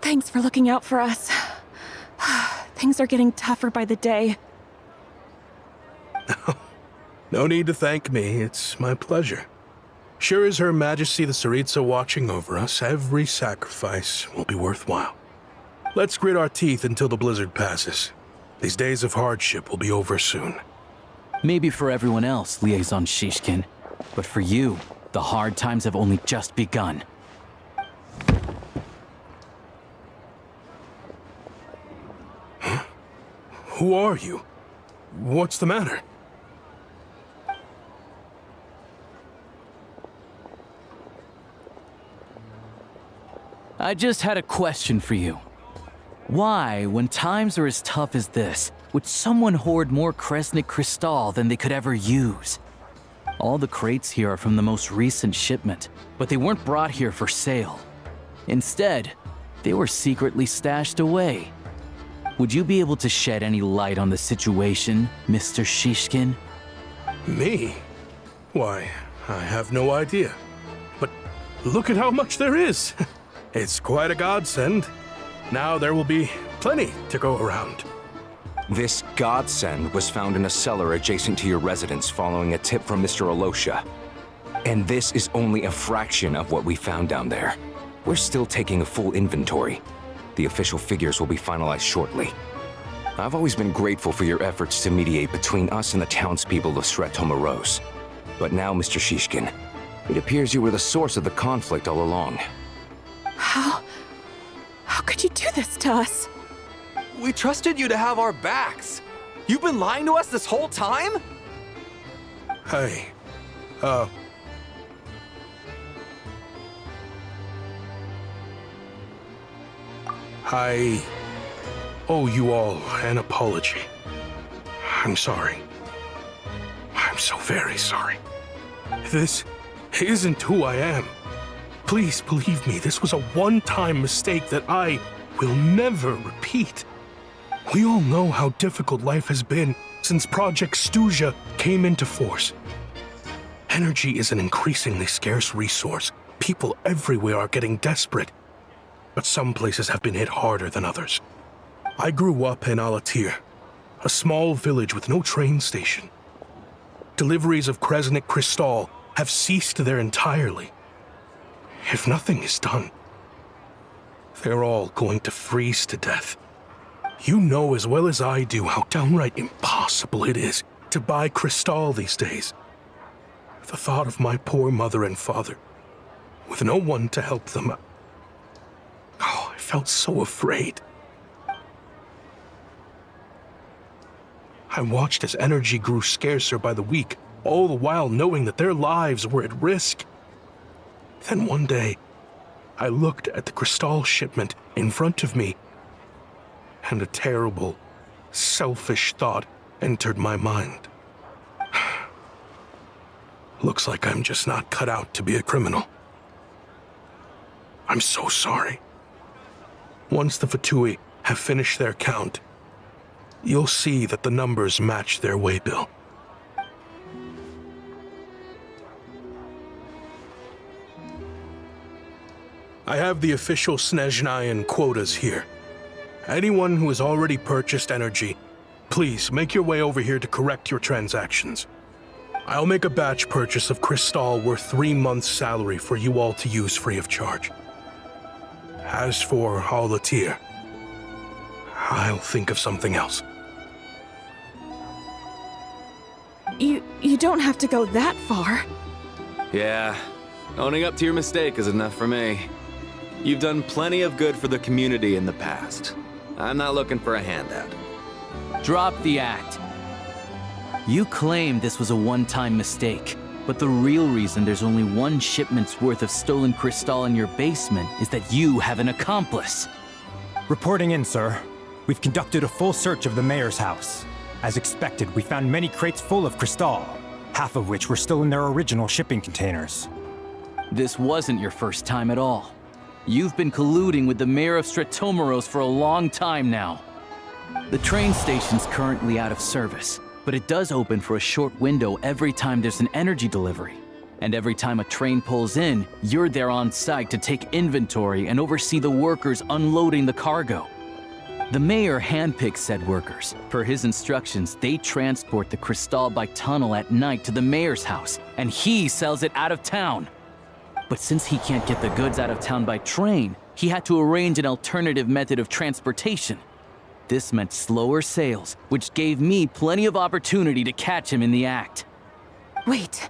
Thanks for looking out for us. Things are getting tougher by the day. No need to thank me. It's my pleasure. Sure as Her Majesty the Tsaritsa watching over us, every sacrifice will be worthwhile. Let's grit our teeth until the blizzard passes. These days of hardship will be over soon. Maybe for everyone else, Liaison Shishkin. But for you, the hard times have only just begun. Who are you? What's the matter? I just had a question for you. Why, when times are as tough as this, would someone hoard more Kresnik Crystal than they could ever use? All the crates here are from the most recent shipment, but they weren't brought here for sale. Instead, they were secretly stashed away. Would you be able to shed any light on the situation, Mr. Shishkin? Me? Why, I have no idea. But look at how much there is. It's quite a godsend. Now there will be plenty to go around. This godsend was found in a cellar adjacent to your residence following a tip from Mr. Alosha. And this is only a fraction of what we found down there. We're still taking a full inventory. The official figures will be finalized shortly. I've always been grateful for your efforts to mediate between us and the townspeople of Sret-Tomaros. But now, Mr. Shishkin, it appears you were the source of the conflict all along. How could you do this to us? We trusted you to have our backs. You've been lying to us this whole time? Hey, I owe you all an apology. I'm sorry. I'm so very sorry. This isn't who I am. Please believe me, this was a one-time mistake that I will never repeat. We all know how difficult life has been since Project Stuja came into force. Energy is an increasingly scarce resource. People everywhere are getting desperate. But some places have been hit harder than others. I grew up in Alatir, a small village with no train station. Deliveries of Kresnik Crystal have ceased there entirely. If nothing is done, they're all going to freeze to death. You know as well as I do how downright impossible it is to buy Crystal these days. The thought of my poor mother and father, with no one to help them, I felt so afraid. I watched as energy grew scarcer by the week, all the while knowing that their lives were at risk. Then one day, I looked at the Crystal shipment in front of me, and a terrible, selfish thought entered my mind. Looks like I'm just not cut out to be a criminal. I'm so sorry. Once the Fatui have finished their count, you'll see that the numbers match their waybill. I have the official Snezhnayan quotas here. Anyone who has already purchased energy, please make your way over here to correct your transactions. I'll make a batch purchase of Crystal worth 3 months' salary for you all to use free of charge. As for Alatir, I'll think of something else. You don't have to go that far. Yeah, owning up to your mistake is enough for me. You've done plenty of good for the community in the past. I'm not looking for a handout. Drop the act. You claim this was a one-time mistake, but the real reason there's only one shipment's worth of stolen crystal in your basement is that you have an accomplice. Reporting in, sir. We've conducted a full search of the mayor's house. As expected, we found many crates full of crystal, half of which were still in their original shipping containers. This wasn't your first time at all. You've been colluding with the mayor of Stratomeros for a long time now. The train station's currently out of service, but it does open for a short window every time there's an energy delivery. And every time a train pulls in, you're there on site to take inventory and oversee the workers unloading the cargo. The mayor handpicks said workers. Per his instructions, they transport the crystal by tunnel at night to the mayor's house, and he sells it out of town. But since he can't get the goods out of town by train, he had to arrange an alternative method of transportation. This meant slower sales, which gave me plenty of opportunity to catch him in the act. Wait,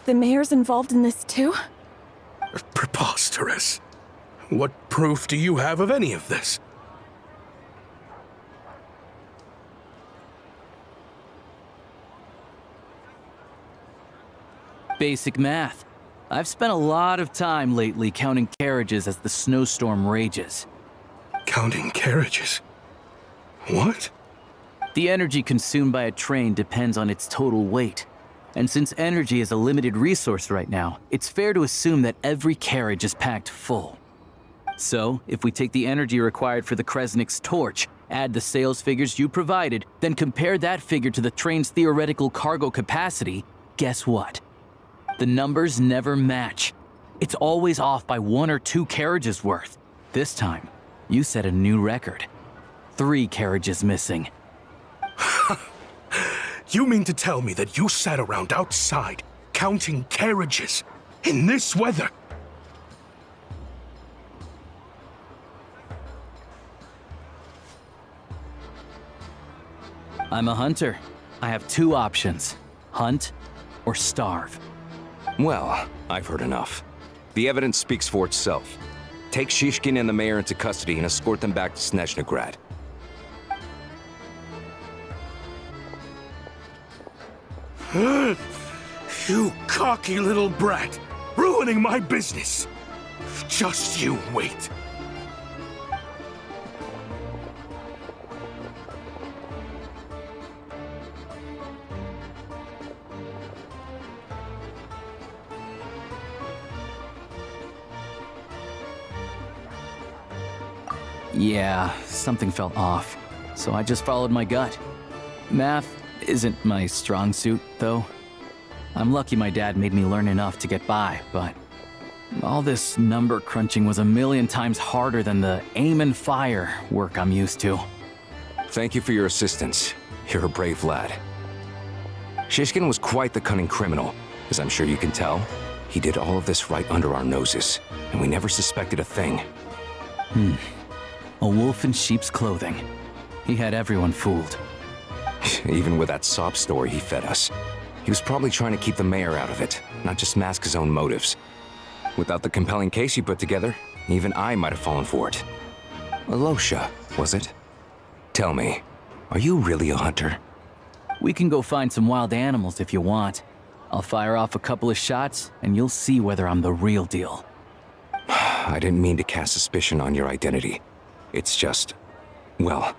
the mayor's involved in this too? Preposterous. What proof do you have of any of this? Basic math. I've spent a lot of time lately counting carriages as the snowstorm rages. Counting carriages? What? The energy consumed by a train depends on its total weight. And since energy is a limited resource right now, it's fair to assume that every carriage is packed full. So, if we take the energy required for the Kresnik's torch, add the sales figures you provided, then compare that figure to the train's theoretical cargo capacity, guess what? The numbers never match. It's always off by 1 or 2 carriages worth. This time, you set a new record. 3 carriages missing. You mean to tell me that you sat around outside, counting carriages, in this weather? I'm a hunter. I have 2 options. Hunt or starve. Well, I've heard enough. The evidence speaks for itself. Take Shishkin and the mayor into custody and escort them back to Snezhnograd. You cocky little brat! Ruining my business! Just you wait. Yeah, something felt off, so I just followed my gut. Math isn't my strong suit, though. I'm lucky my dad made me learn enough to get by, but all this number crunching was a million times harder than the aim and fire work I'm used to. Thank you for your assistance. You're a brave lad. Shishkin was quite the cunning criminal, as I'm sure you can tell. He did all of this right under our noses, and we never suspected a thing. A wolf in sheep's clothing. He had everyone fooled. Even with that sob story he fed us. He was probably trying to keep the mayor out of it, not just mask his own motives. Without the compelling case you put together, even I might have fallen for it. Alosha, was it? Tell me, are you really a hunter? We can go find some wild animals if you want. I'll fire off a couple of shots, and you'll see whether I'm the real deal. I didn't mean to cast suspicion on your identity. It's just... well,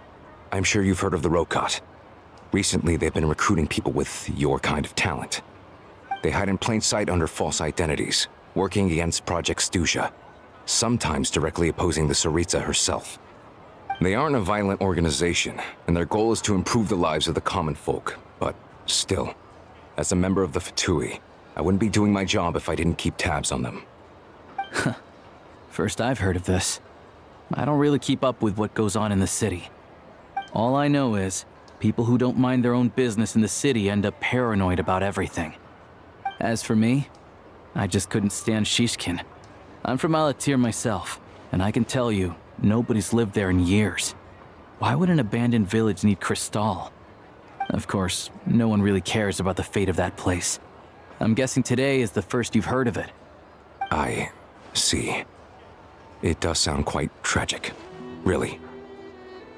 I'm sure you've heard of the Rokot. Recently, they've been recruiting people with your kind of talent. They hide in plain sight under false identities, working against Project Stusha, sometimes directly opposing the Tsaritsa herself. They aren't a violent organization, and their goal is to improve the lives of the common folk, but still, as a member of the Fatui, I wouldn't be doing my job if I didn't keep tabs on them. First I've heard of this. I don't really keep up with what goes on in the city. All I know is, people who don't mind their own business in the city end up paranoid about everything. As for me, I just couldn't stand Shishkin. I'm from Alatir myself, and I can tell you, nobody's lived there in years. Why would an abandoned village need crystal? Of course, no one really cares about the fate of that place. I'm guessing today is the first you've heard of it. I see. It does sound quite tragic. Really.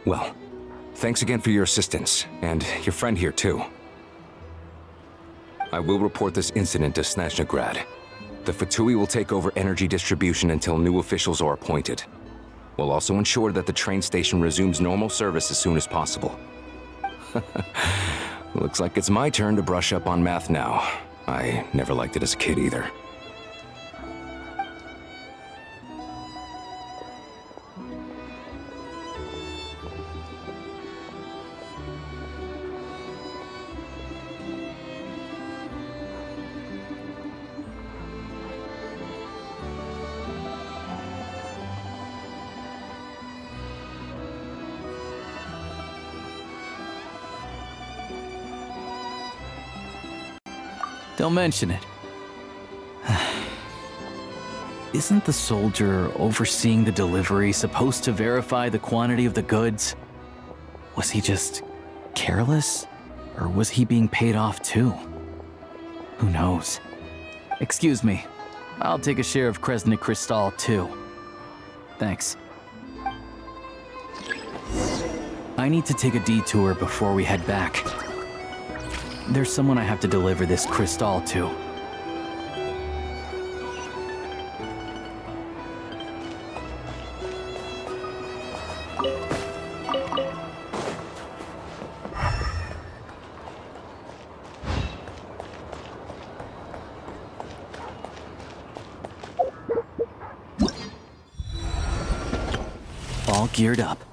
Well, thanks again for your assistance, and your friend here too. I will report this incident to Snezhnegrad. The Fatui will take over energy distribution until new officials are appointed. We'll also ensure that the train station resumes normal service as soon as possible. Looks like it's my turn to brush up on math now. I never liked it as a kid either. Don't mention it. Isn't the soldier overseeing the delivery supposed to verify the quantity of the goods? Was he just careless? Or was he being paid off too? Who knows? Excuse me. I'll take a share of Kresnik Crystal too. Thanks. I need to take a detour before we head back. There's someone I have to deliver this crystal to. All geared up.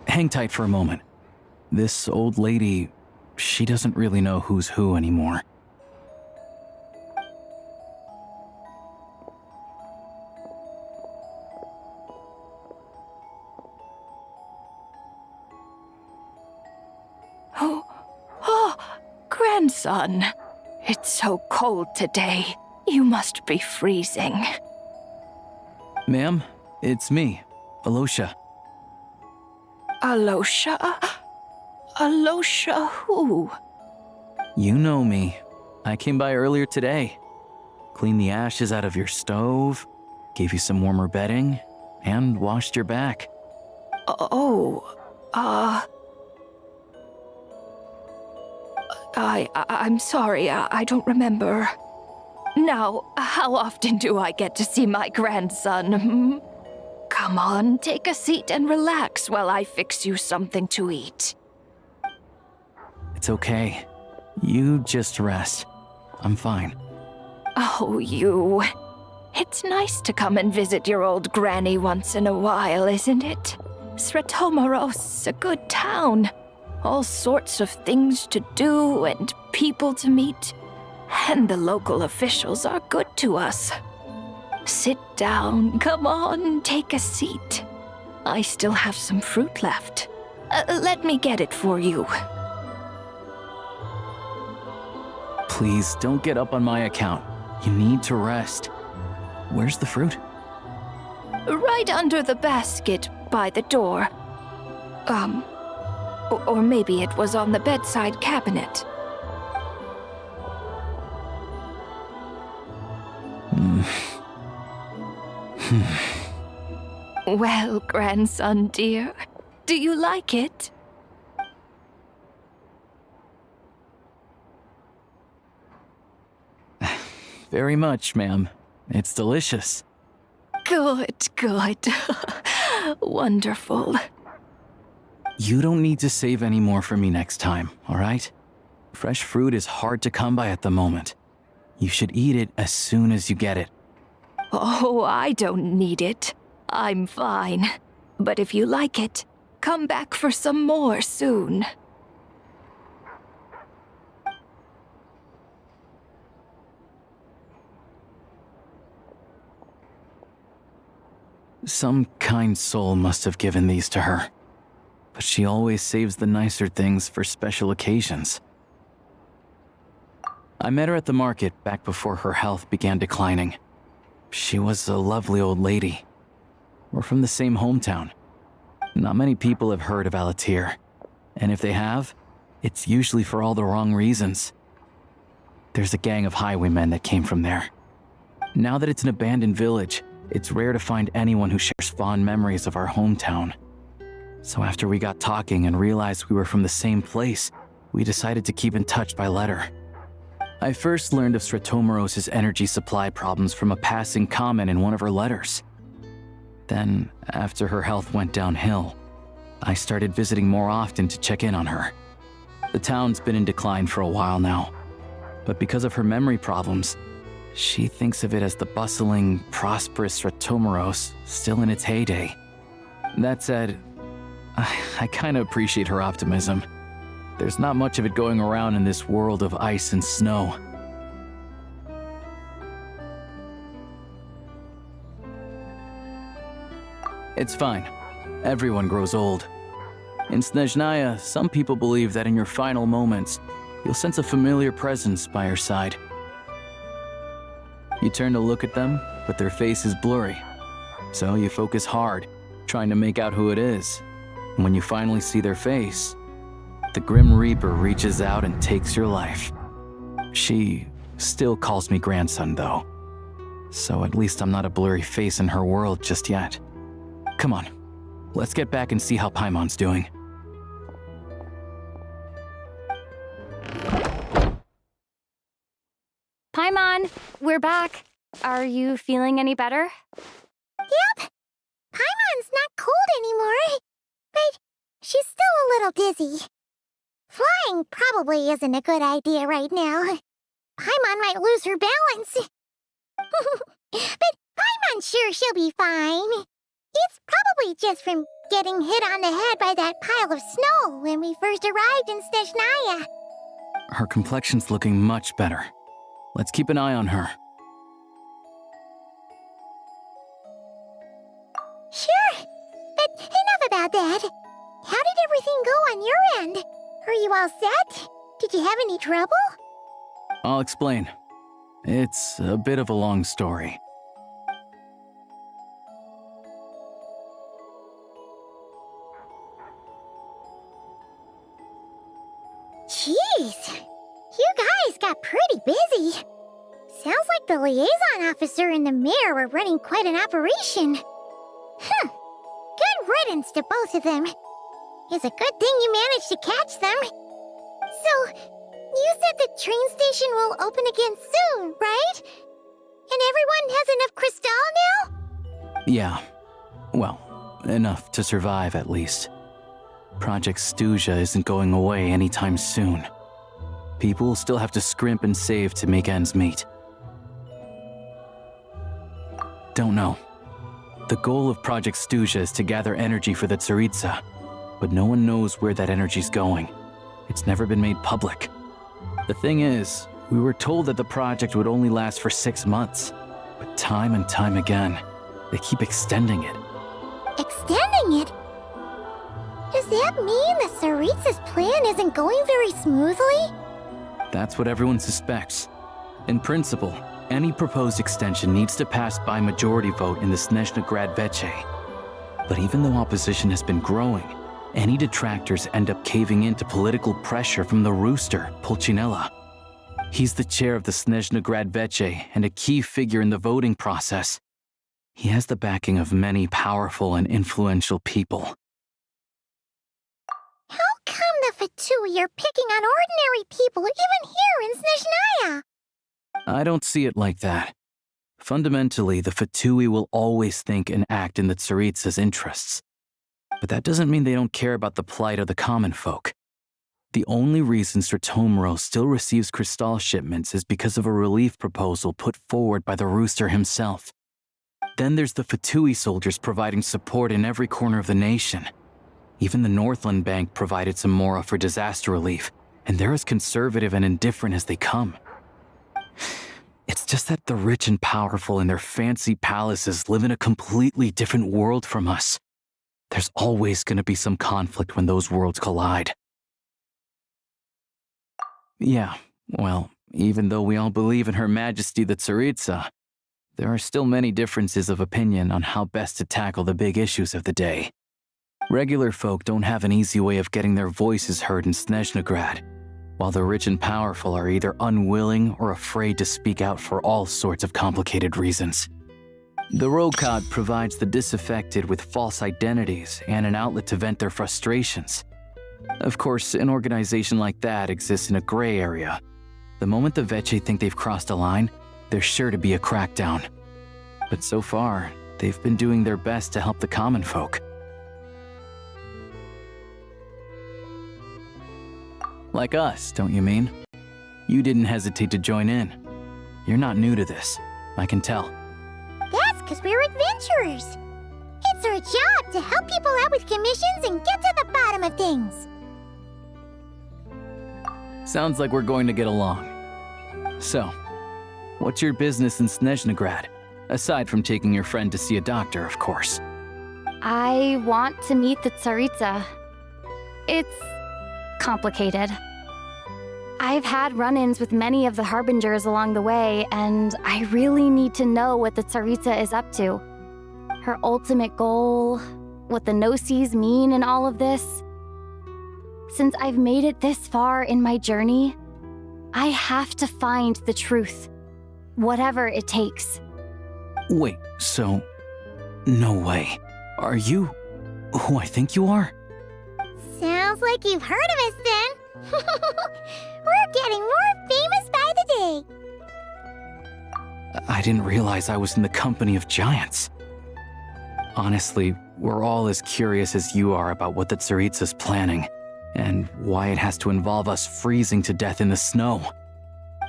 Hang tight for a moment. This old lady, she doesn't really know who's who anymore. Oh, grandson. It's so cold today. You must be freezing. Ma'am, it's me, Alosha. Alosha? Alosha who? You know me. I came by earlier today. Cleaned the ashes out of your stove, gave you some warmer bedding, and washed your back. I'm sorry, I don't remember. Now, how often do I get to see my grandson? Come on, take a seat and relax while I fix you something to eat. It's okay. You just rest. I'm fine. Oh, you. It's nice to come and visit your old granny once in a while, isn't it? Sretomaros, a good town. All sorts of things to do and people to meet. And the local officials are good to us. Sit down, come on, take a seat. I still have some fruit left. Let me get it for you. Please, don't get up on my account. You need to rest. Where's the fruit? Right under the basket by the door. Or maybe it was on the bedside cabinet. Well, grandson dear, do you like it? very much, ma'am. It's delicious. Good, good. Wonderful. You don't need to save any more for me next time, all right? Fresh fruit is hard to come by at the moment. You should eat it as soon as you get it. Oh, I don't need it. I'm fine. But if you like it, come back for some more soon. Some kind soul must have given these to her. But she always saves the nicer things for special occasions. I met her at the market back before her health began declining. She was a lovely old lady. We're from the same hometown. Not many people have heard of Alatir. And if they have, it's usually for all the wrong reasons. There's a gang of highwaymen that came from there. Now that it's an abandoned village, it's rare to find anyone who shares fond memories of our hometown. So after we got talking and realized we were from the same place, we decided to keep in touch by letter. I first learned of Stratomoros's energy supply problems from a passing comment in one of her letters. Then, after her health went downhill, I started visiting more often to check in on her. The town's been in decline for a while now, but because of her memory problems, she thinks of it as the bustling, prosperous Stratomoros still in its heyday. That said, I kinda appreciate her optimism. There's not much of it going around in this world of ice and snow. It's fine. Everyone grows old. In Snezhnaya, some people believe that in your final moments, you'll sense a familiar presence by your side. You turn to look at them, but their face is blurry. So you focus hard, trying to make out who it is. And when you finally see their face, the Grim Reaper reaches out and takes your life. She still calls me grandson, though. So at least I'm not a blurry face in her world just yet. Come on, let's get back and see how Paimon's doing. Paimon, we're back. Are you feeling any better? Yep. Paimon's not cold anymore, but she's still a little dizzy. Flying probably isn't a good idea right now. Paimon might lose her balance. But Paimon's sure she'll be fine. It's probably just from getting hit on the head by that pile of snow when we first arrived in Snezhnaya. Her complexion's looking much better. Let's keep an eye on her. Sure, but enough about that. How did everything go on your end? Are you all set? Did you have any trouble? I'll explain. It's a bit of a long story. Jeez, you guys got pretty busy. Sounds like the liaison officer and the mayor were running quite an operation. Good riddance to both of them. It's a good thing you managed to catch them. So, you said the train station will open again soon, right? And everyone has enough crystal now? Yeah. Well, enough to survive at least. Project Stuja isn't going away anytime soon. People will still have to scrimp and save to make ends meet. Don't know. The goal of Project Stuja is to gather energy for the Tsaritsa, but no one knows where that energy's going. It's never been made public. The thing is, we were told that the project would only last for 6 months, but time and time again, they keep extending it. Extending it? Does that mean the Tsaritsa's plan isn't going very smoothly? That's what everyone suspects. In principle, any proposed extension needs to pass by majority vote in the Snezhna Grad Veche. But even though opposition has been growing, any detractors end up caving in to political pressure from the rooster, Pulcinella. He's the chair of the Snezhna Grad Veche and a key figure in the voting process. He has the backing of many powerful and influential people. How come the Fatui are picking on ordinary people even here in Snezhnaya? I don't see it like that. Fundamentally, the Fatui will always think and act in the Tsaritsa's interests. But that doesn't mean they don't care about the plight of the common folk. The only reason Stratomiro still receives Crystal shipments is because of a relief proposal put forward by the Rooster himself. Then there's the Fatui soldiers providing support in every corner of the nation. Even the Northland Bank provided some mora for disaster relief, and they're as conservative and indifferent as they come. It's just that the rich and powerful in their fancy palaces live in a completely different world from us. There's always going to be some conflict when those worlds collide. Yeah, well, even though we all believe in Her Majesty the Tsaritsa, there are still many differences of opinion on how best to tackle the big issues of the day. Regular folk don't have an easy way of getting their voices heard in Snezhnegrad, while the rich and powerful are either unwilling or afraid to speak out for all sorts of complicated reasons. The Rokad provides the disaffected with false identities and an outlet to vent their frustrations. Of course, an organization like that exists in a gray area. The moment the VII think they've crossed a line, there's sure to be a crackdown. But so far, they've been doing their best to help the common folk. Like us, don't you mean? You didn't hesitate to join in. You're not new to this, I can tell. That's because we're adventurers. It's our job to help people out with commissions and get to the bottom of things. Sounds like we're going to get along. So, what's your business in Snezhnegrad? Aside from taking your friend to see a doctor, of course. I want to meet the Tsaritsa. It's complicated. I've had run-ins with many of the Harbingers along the way, and I really need to know what the Tsaritsa is up to. Her ultimate goal, what the Gnosis mean in all of this. Since I've made it this far in my journey, I have to find the truth, whatever it takes. Wait, so... no way. Are you who I think you are? Sounds like you've heard of us then. We're getting more famous by the day. I didn't realize I was in the company of giants. Honestly, we're all as curious as you are about what the Tsaritsa's planning, and why it has to involve us freezing to death in the snow.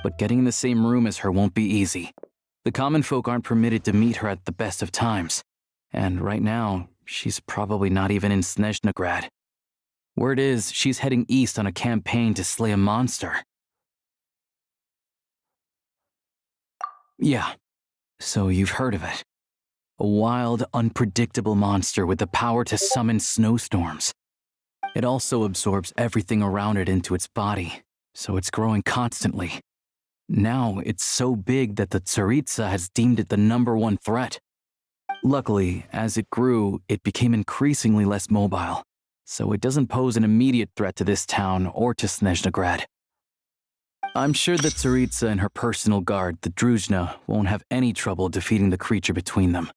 But getting in the same room as her won't be easy. The common folk aren't permitted to meet her at the best of times, and right now, she's probably not even in Snezhnegrad. Word is, she's heading east on a campaign to slay a monster. Yeah, so you've heard of it. A wild, unpredictable monster with the power to summon snowstorms. It also absorbs everything around it into its body, so it's growing constantly. Now it's so big that the Tsaritsa has deemed it the #1 threat. Luckily, as it grew, it became increasingly less mobile, so it doesn't pose an immediate threat to this town or to Snezhnegrad. I'm sure that Tsaritsa and her personal guard, the Druzhna, won't have any trouble defeating the creature between them.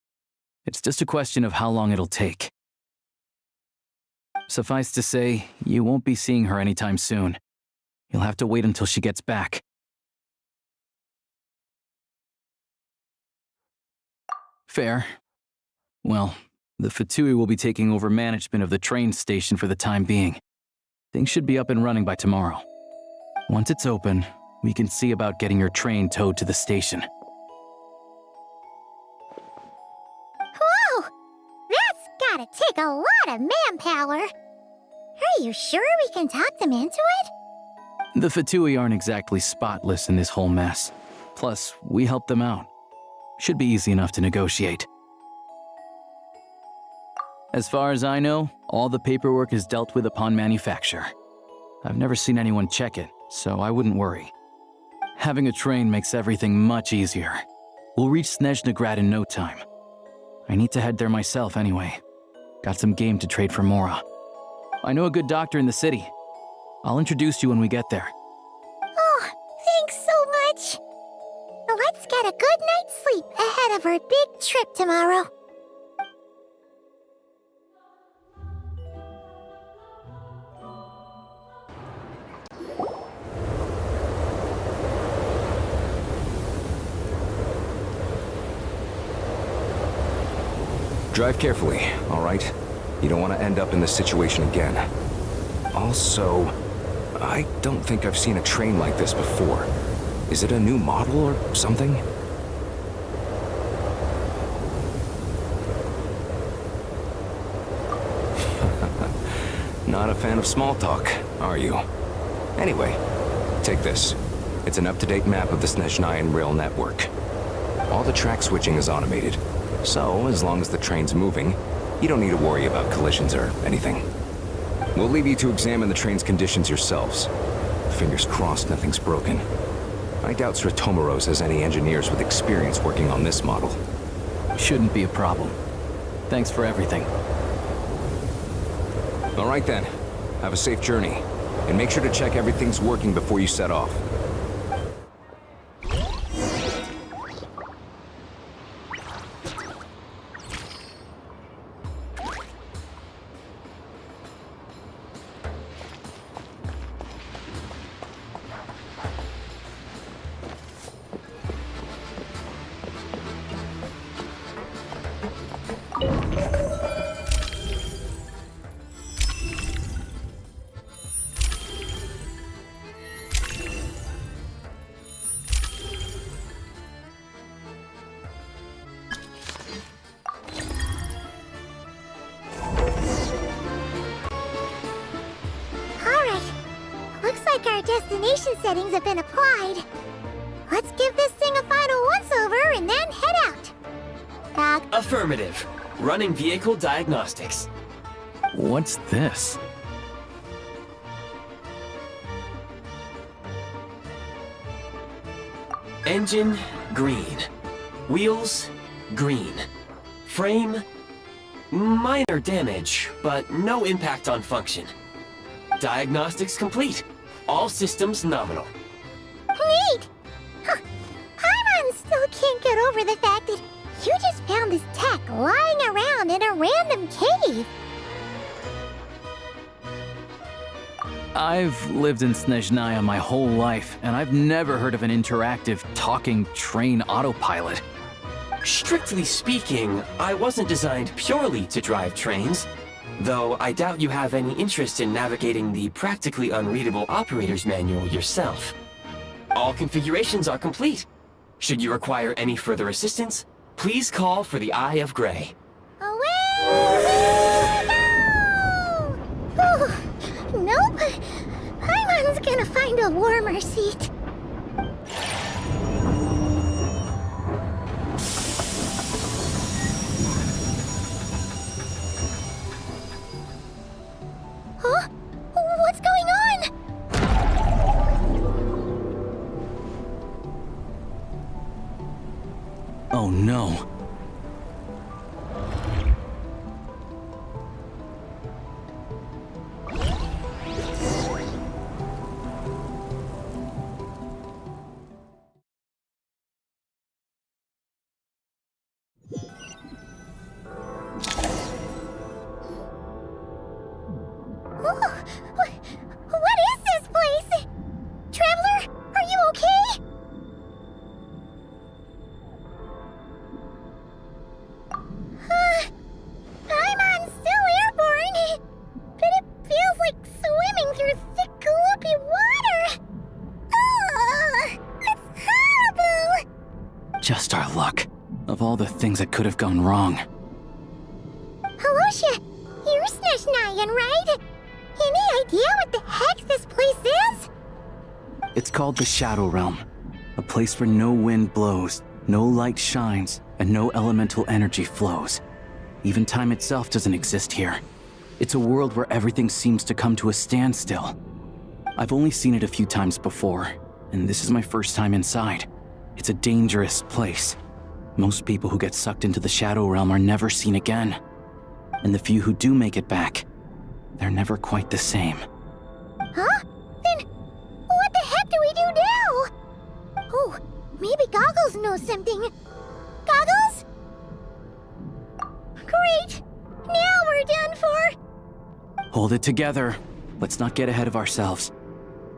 It's just a question of how long it'll take. Suffice to say, you won't be seeing her anytime soon. You'll have to wait until she gets back. Fair. Well, the Fatui will be taking over management of the train station for the time being. Things should be up and running by tomorrow. Once it's open, we can see about getting your train towed to the station. Whoa! That's gotta take a lot of manpower. Are you sure we can talk them into it? The Fatui aren't exactly spotless in this whole mess. Plus, we helped them out. Should be easy enough to negotiate. As far as I know, all the paperwork is dealt with upon manufacture. I've never seen anyone check it, so I wouldn't worry. Having a train makes everything much easier. We'll reach Snezhnegrad in no time. I need to head there myself anyway. Got some game to trade for Mora. I know a good doctor in the city. I'll introduce you when we get there. Oh, thanks so much. Let's get a good night's sleep ahead of our big trip tomorrow. Drive carefully, all right? You don't want to end up in this situation again. Also, I don't think I've seen a train like this before. Is it a new model or something? Not a fan of small talk, are you? Anyway, take this. It's an up-to-date map of the Snezhnayan rail network. All the track switching is automated, so as long as the train's moving, you don't need to worry about collisions or anything. We'll leave you to examine the train's conditions yourselves. Fingers crossed nothing's broken. I doubt Sritomoros has any engineers with experience working on this model. Shouldn't be a problem. Thanks for everything. All right then. Have a safe journey. And make sure to check everything's working before you set off. Our destination settings have been applied. Let's give this thing a final once-over and then head out. Dog. Affirmative. Running vehicle diagnostics. What's this? Engine, green. Wheels, green. Frame, minor damage, but no impact on function. Diagnostics complete. All systems nominal. Neat! Huh. Paimon still can't get over the fact that you just found this tech lying around in a random cave. I've lived in Snezhnaya my whole life, and I've never heard of an interactive, talking train autopilot. Strictly speaking, I wasn't designed purely to drive trains. Though I doubt you have any interest in navigating the practically unreadable operator's manual yourself. All configurations are complete. Should you require any further assistance, please call for the Eye of Grey. Away we go! Oh, nope. Paimon's gonna find a warmer seat. Huh? What's going on? Oh no. What is this place? Traveler, are you okay? I'm still airborne, but it feels like swimming through thick, gloopy water. Ugh, it's horrible. Just our luck. Of all the things that could have gone wrong. Halosha, you're Snezhnayan, right? Any idea what the heck this place is? It's called the Shadow Realm. A place where no wind blows, no light shines, and no elemental energy flows. Even time itself doesn't exist here. It's a world where everything seems to come to a standstill. I've only seen it a few times before, and this is my first time inside. It's a dangerous place. Most people who get sucked into the Shadow Realm are never seen again. And the few who do make it back, they're never quite the same. Huh? Then what the heck do we do now? Oh, maybe Goggles knows something. Goggles? Great! Now we're done for! Hold it together. Let's not get ahead of ourselves.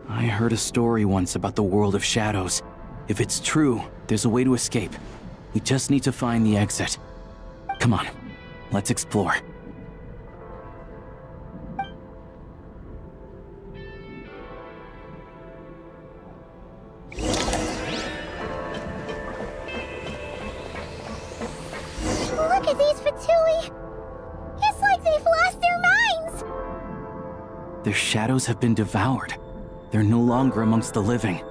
I heard a story once about the world of shadows. If it's true, there's a way to escape. We just need to find the exit. Come on. Let's explore. Look at these Fatui! It's like they've lost their minds! Their shadows have been devoured. They're no longer amongst the living.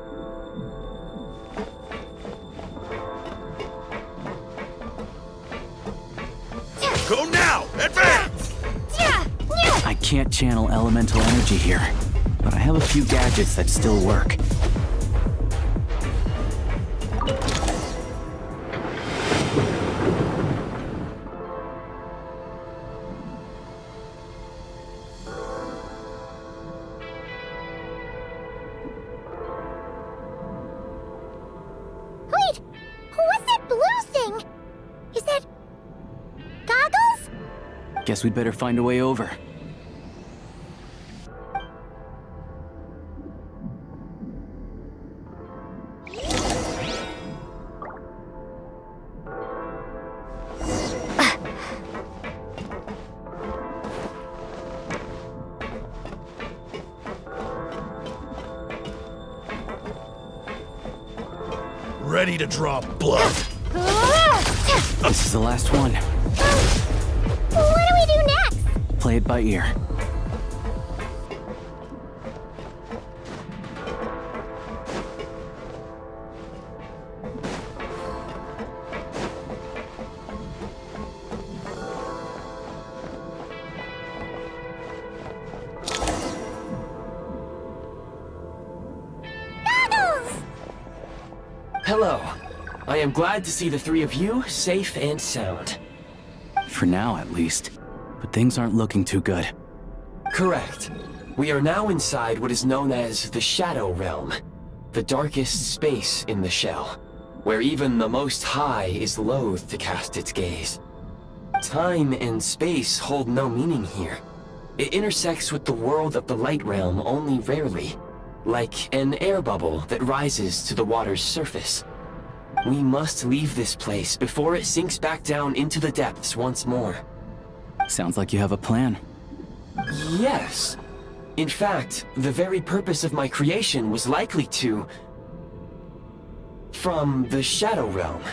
Go now! Advance! I can't channel elemental energy here, but I have a few gadgets that still work. Wait! What's that blue thing? Is that... goggles? Guess we'd better find a way over. Ready to draw blood. This is the last one. What do we do next? Play it by ear. Goggles! Hello. I am glad to see the three of you safe and sound. For now, at least. But things aren't looking too good. Correct. We are now inside what is known as the Shadow Realm, the darkest space in the shell, where even the Most High is loath to cast its gaze. Time and space hold no meaning here. It intersects with the world of the Light Realm only rarely, like an air bubble that rises to the water's surface. We must leave this place before it sinks back down into the depths once more. Sounds like you have a plan. Yes. In fact, the very purpose of my creation was likely to... from the Shadow Realm.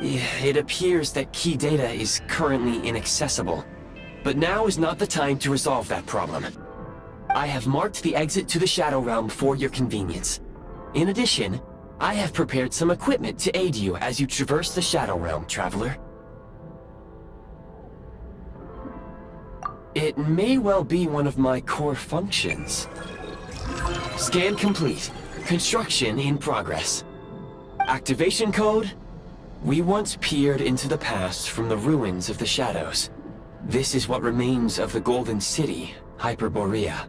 It appears that key data is currently inaccessible, but now is not the time to resolve that problem. I have marked the exit to the Shadow Realm for your convenience. In addition, I have prepared some equipment to aid you as you traverse the Shadow Realm, traveler. It may well be one of my core functions. Scan complete. Construction in progress. Activation code? We once peered into the past from the ruins of the shadows. This is what remains of the Golden City, Hyperborea.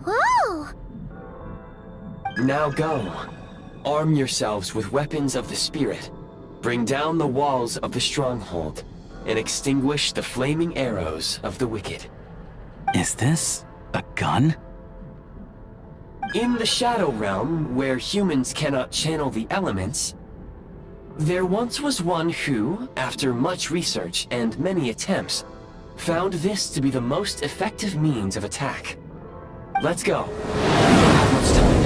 Whoa! Now go. Arm yourselves with weapons of the spirit. Bring down the walls of the stronghold, and extinguish the flaming arrows of the wicked. Is this a gun? In the Shadow Realm, where humans cannot channel the elements, there once was one who, after much research and many attempts, found this to be the most effective means of attack. Let's go. We don't have much time.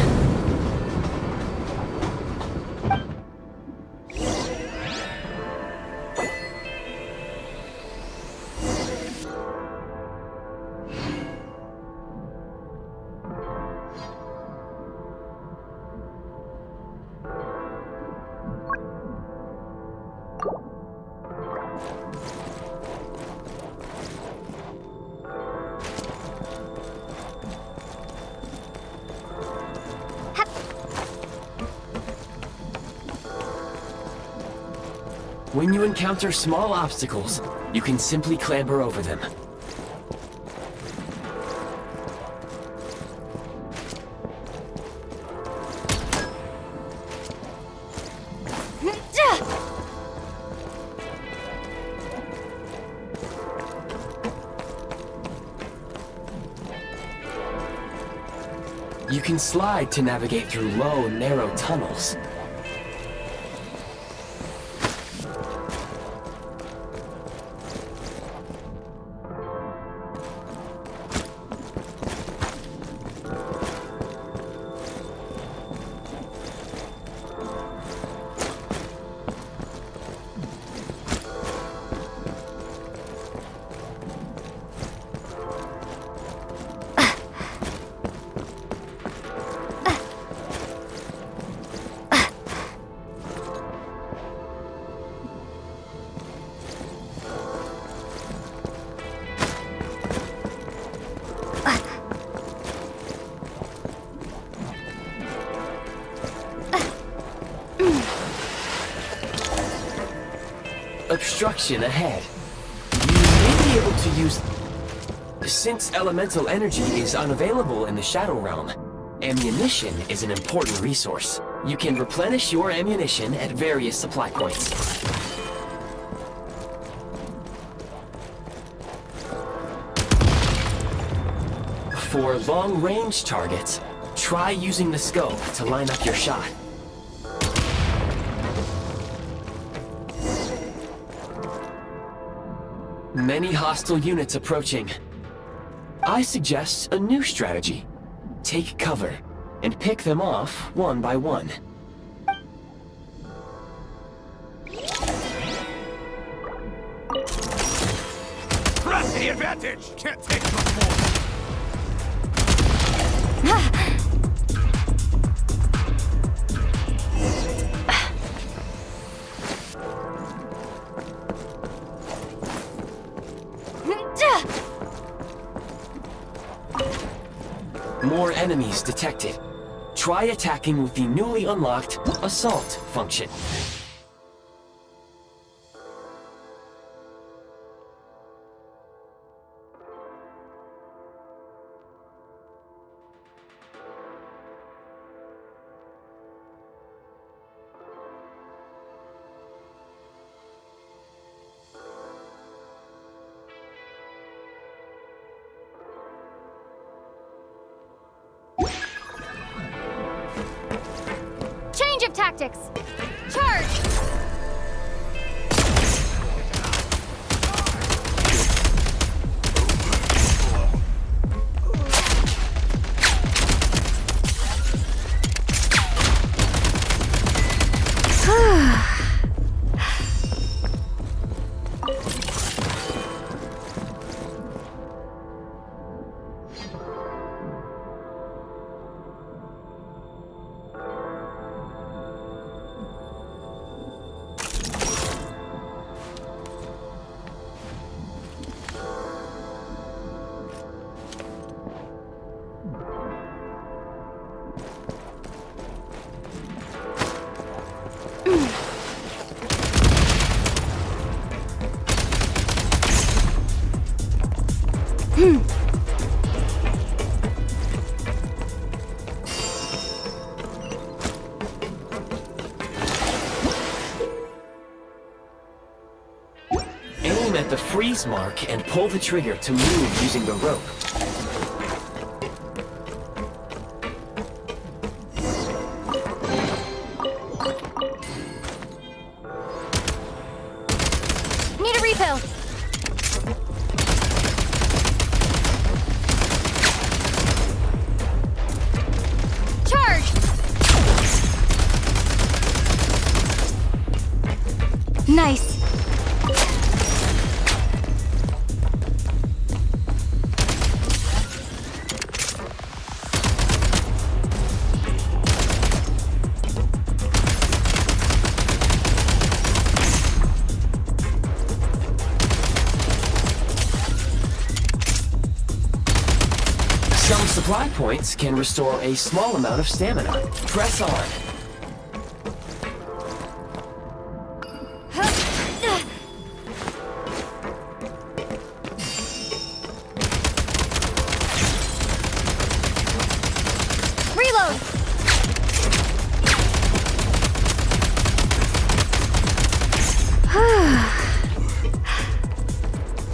When you encounter small obstacles, you can simply clamber over them. You can slide to navigate through low, narrow tunnels. Obstruction ahead. You may be able to use... Since elemental energy is unavailable in the Shadow Realm, ammunition is an important resource. You can replenish your ammunition at various supply points. For long-range targets, try using the scope to line up your shot. Many hostile units approaching. I suggest a new strategy. Take cover, and pick them off one by one. Press the advantage! Can't take much more! More enemies detected. Try attacking with the newly unlocked Assault function. Change of tactics! Charge! Aim at the freeze mark and pull the trigger to move using the rope. Need a refill! Charge! Nice. Some supply points can restore a small amount of stamina. Press on. Reload!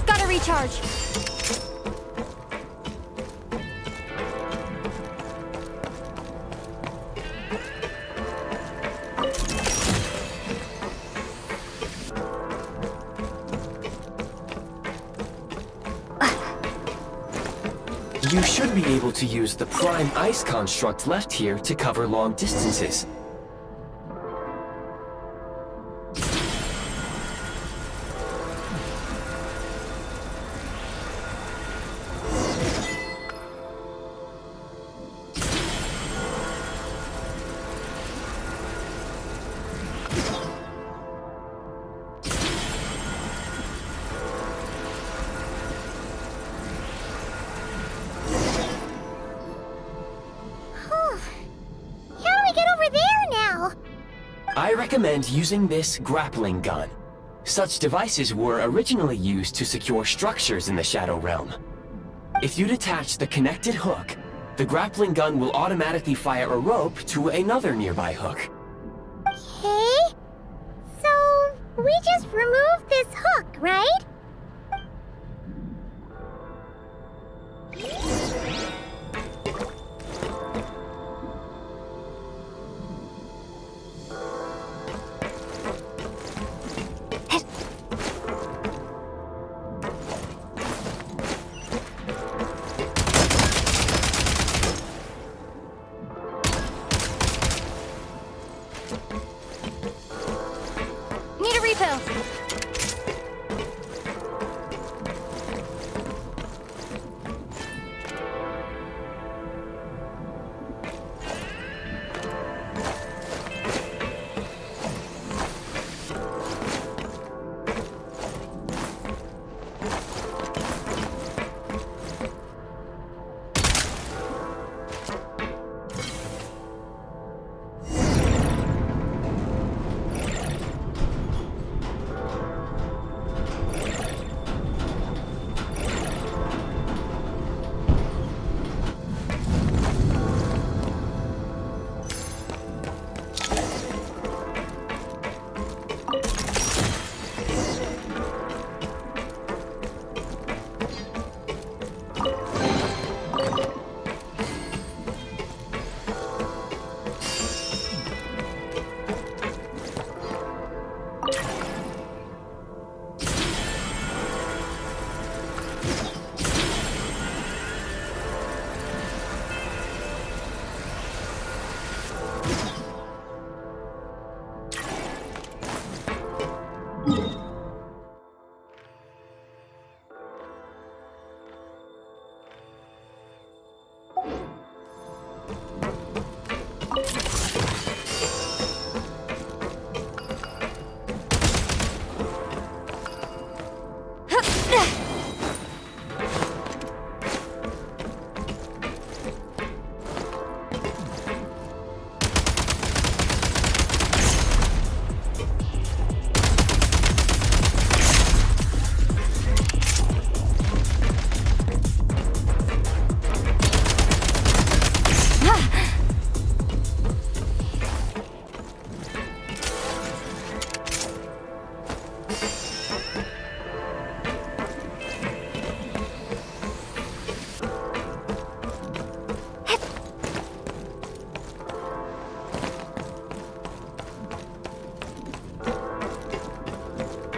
Gotta recharge. You should be able to use the prime ice construct left here to cover long distances. I recommend using this grappling gun. Such devices were originally used to secure structures in the Shadow Realm. If you detach the connected hook, the grappling gun will automatically fire a rope to another nearby hook. Okay. So, we just remove this hook, right? Need a refill.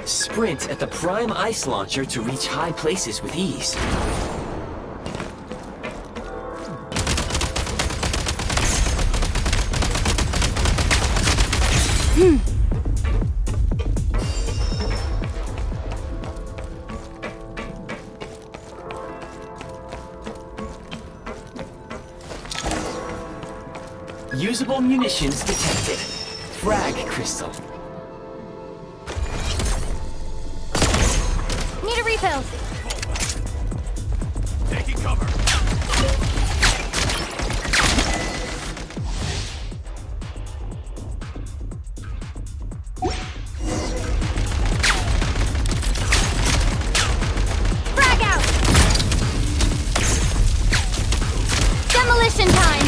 Sprint at the prime ice launcher to reach high places with ease. Usable munitions detected. Frag crystal. Need a refill. Taking cover. Frag out! Demolition time!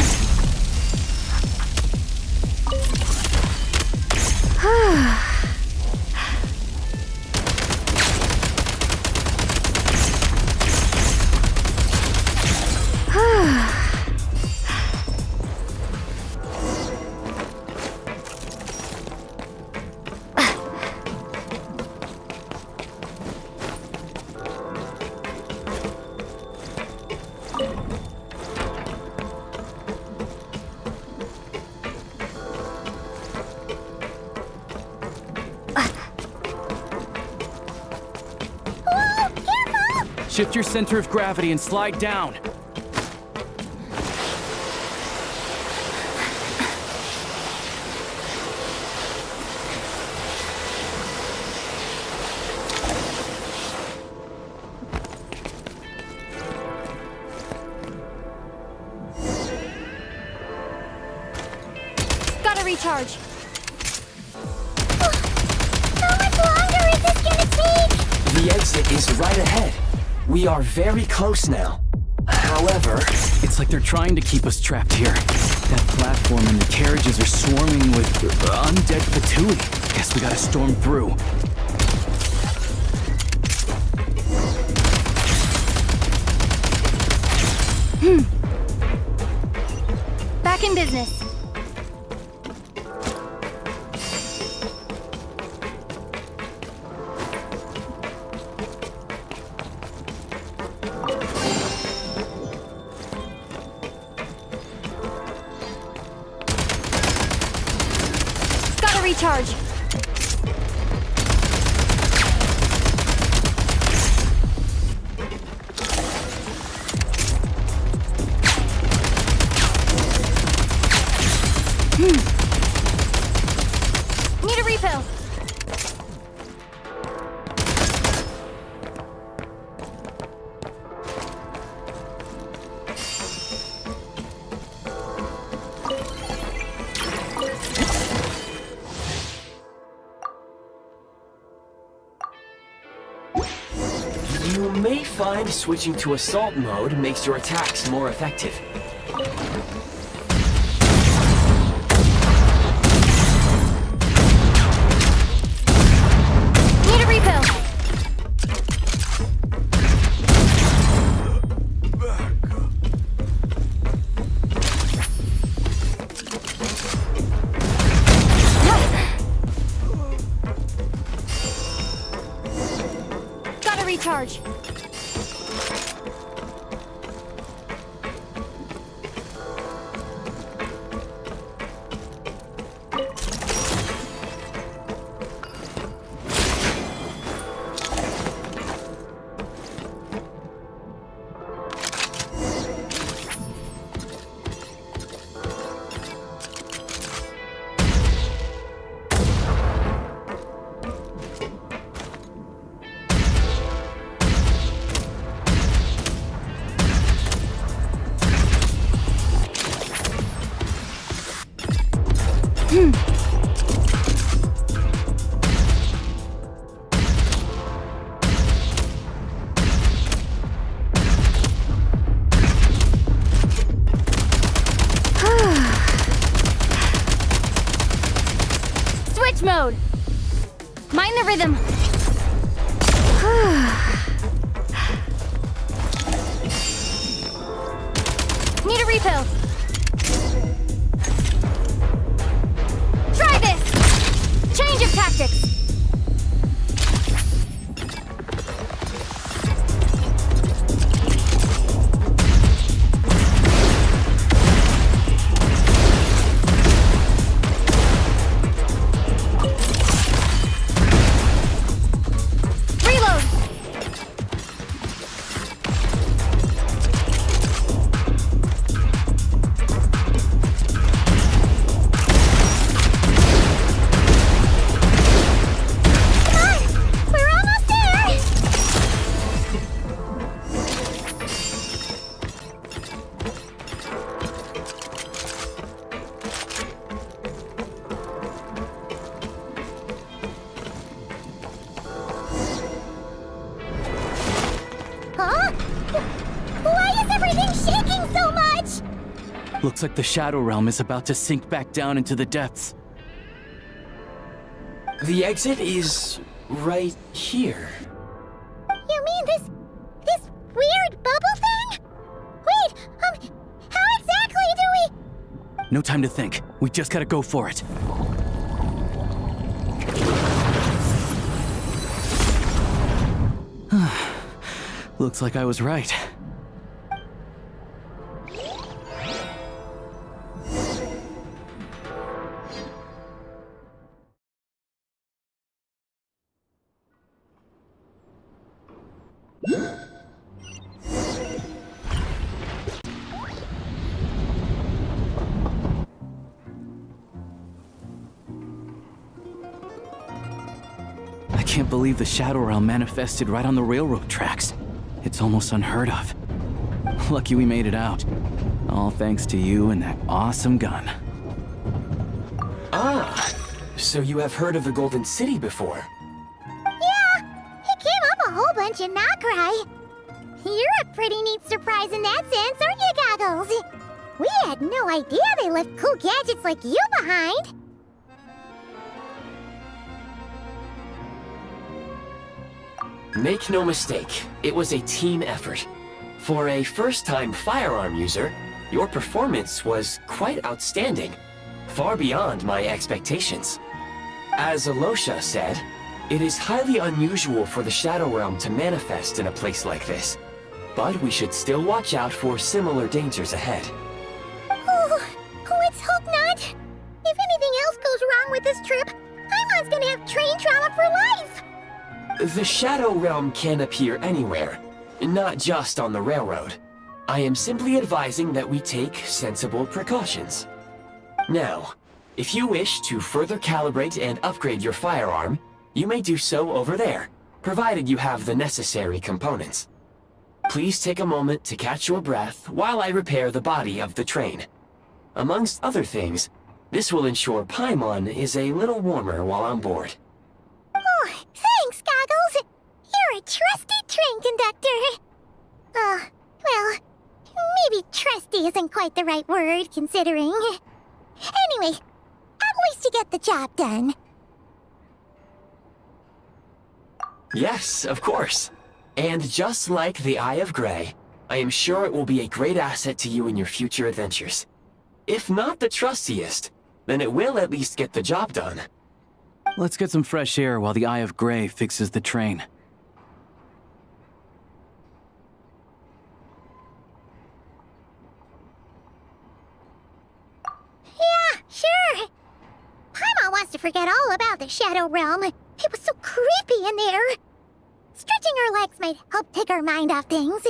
Shift your center of gravity and slide down. Gotta recharge. How much longer is this gonna take? The exit is right ahead. We are very close now. However, It's like they're trying to keep us trapped here. That platform and the carriages are swarming with undead Fatui. Guess we gotta storm through. Back in business. Gotta recharge. Need a refill. you may find switching to assault mode makes your attacks more effective. Need a refill. Gotta recharge. Switch mode. Mind the rhythm. Need a refill. Try this. Change of tactics. Reload. We're almost there! Huh? Why is everything shaking so much? Looks like the Shadow Realm is about to sink back down into the depths. The exit is right here. You mean this weird bubble thing? Wait, how exactly do we... No time to think. We just gotta go for it. Looks like I was right. can't believe the Shadow Realm manifested right on the railroad tracks. It's almost unheard of. Lucky we made it out. All thanks to you and that awesome gun. Ah, so you have heard of the Golden City before? Yeah, it came up a whole bunch in Nokrai. You're a pretty neat surprise in that sense, aren't you, Goggles? We had no idea they left cool gadgets like you behind. Make no mistake, it was a team effort. For a first-time firearm user, your performance was quite outstanding, far beyond my expectations. As Alosha said, it is highly unusual for the Shadow Realm to manifest in a place like this, but we should still watch out for similar dangers ahead. Oh, let's hope not. If anything else goes wrong with this trip, Paimon's gonna have train trauma for life. The Shadow Realm can appear anywhere, not just on the railroad. I am simply advising that we take sensible precautions. Now, if you wish to further calibrate and upgrade your firearm, you may do so over there, provided you have the necessary components. Please take a moment to catch your breath while I repair the body of the train. Amongst other things, this will ensure Paimon is a little warmer while on board. Oh, thanks, Goggles. You're a trusty train conductor. Well, maybe trusty isn't quite the right word, considering. Anyway, at least you get the job done. Yes, of course. And just like the Eye of Grey, I am sure it will be a great asset to you in your future adventures. If not the trustiest, then it will at least get the job done. Let's get some fresh air while the Eye of Grey fixes the train. Yeah, sure. Paimon wants to forget all about the Shadow Realm. It was so creepy in there. Stretching our legs might help take our mind off things.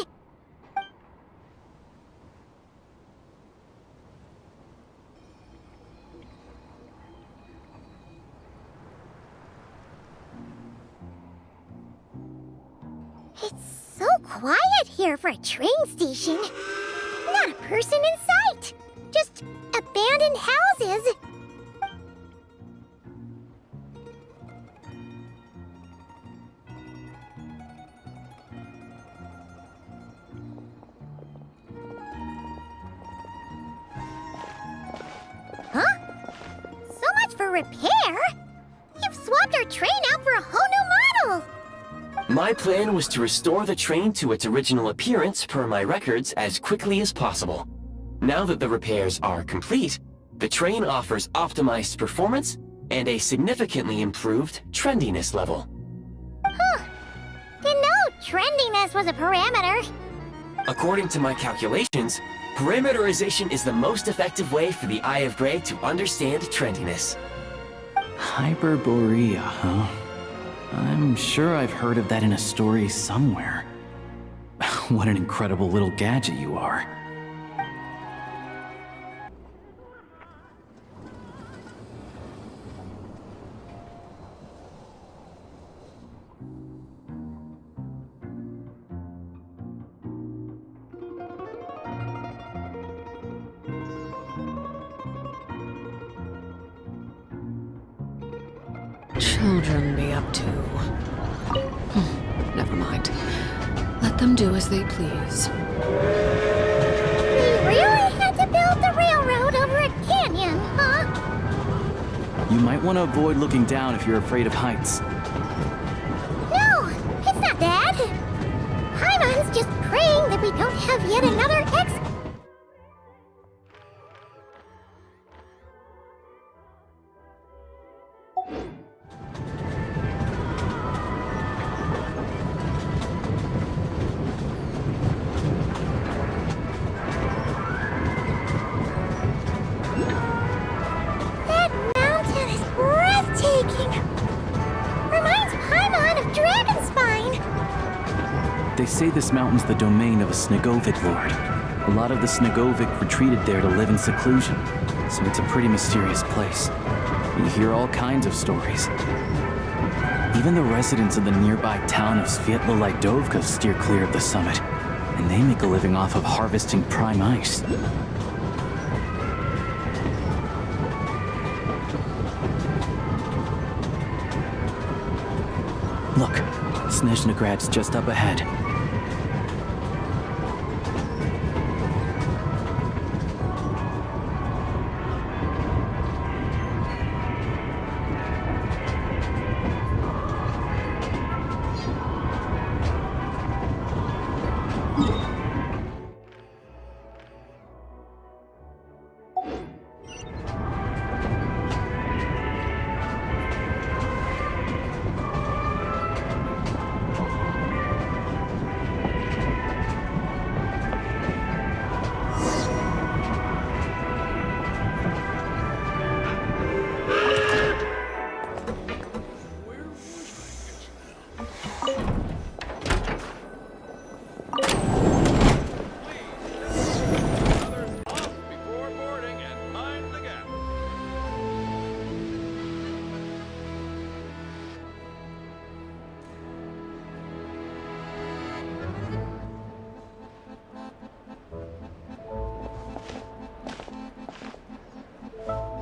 It's so quiet here for a train station. Not a person in sight. Just abandoned houses. Huh? So much for repair? You've swapped our train out for a whole new model! My plan was to restore the train to its original appearance per my records as quickly as possible. Now that the repairs are complete, the train offers optimized performance and a significantly improved trendiness level. Huh. Didn't know trendiness was a parameter. According to my calculations, parameterization is the most effective way for the Eye of Grey to understand trendiness. Hyperborea, huh? I'm sure I've heard of that in a story somewhere. What an incredible little gadget you are. Children be up to. Never mind. Let them do as they please. We really had to build the railroad over a canyon, huh? You might want to avoid looking down if you're afraid of heights. No, it's not that. Paimon's just praying that we don't have yet another That mountain is breathtaking. Reminds Paimon of Dragonspine. They say this mountain's the domain of a Snegovic lord. A lot of the Snegovic retreated there to live in seclusion, so it's a pretty mysterious place. You hear all kinds of stories. Even the residents of the nearby town of Svietla-Lidovka steer clear of the summit, and they make a living off of harvesting prime ice. Look, Snezhnograd's just up ahead.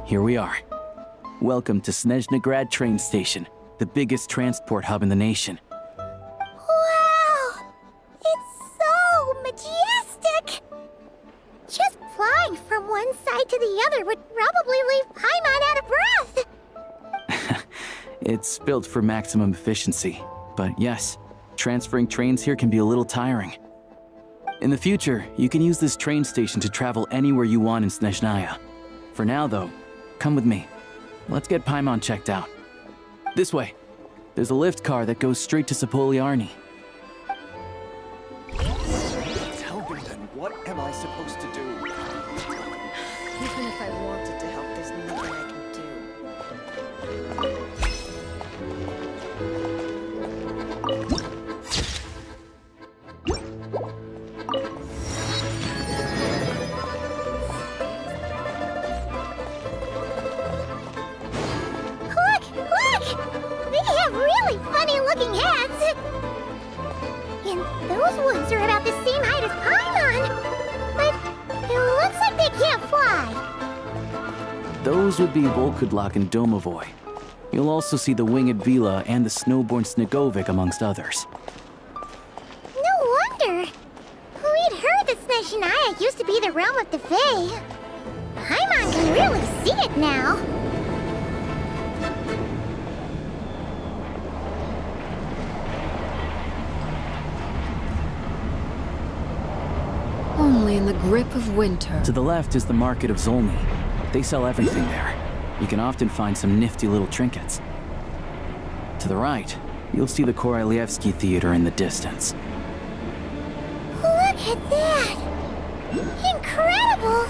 Here we are. Welcome to Snezhnograd train station, the biggest transport hub in the nation. Wow! It's so majestic! Just flying from one side to the other would probably leave Paimon out of breath! It's built for maximum efficiency, but yes, transferring trains here can be a little tiring. In the future, you can use this train station to travel anywhere you want in Snezhnaya. For now, though, come with me. Let's get Paimon checked out. This way. There's a lift car that goes straight to Sapoliarny. Tell me then, what am I supposed to do? Even if I wanted to help, there's nothing I can do. Funny-looking hats! And those ones are about the same height as Paimon! But it looks like they can't fly! Those would be Volkudlak and Domovoy. You'll also see the winged Vila and the snowborn Snegovic amongst others. No wonder! We'd heard that Snezhnaya used to be the realm of the Fae. Paimon can really see it now! Only in the grip of winter. To the left is the market of Zolny. They sell everything there. You can often find some nifty little trinkets. To the right, you'll see the Korolyevsky Theater in the distance. Look at that! Incredible!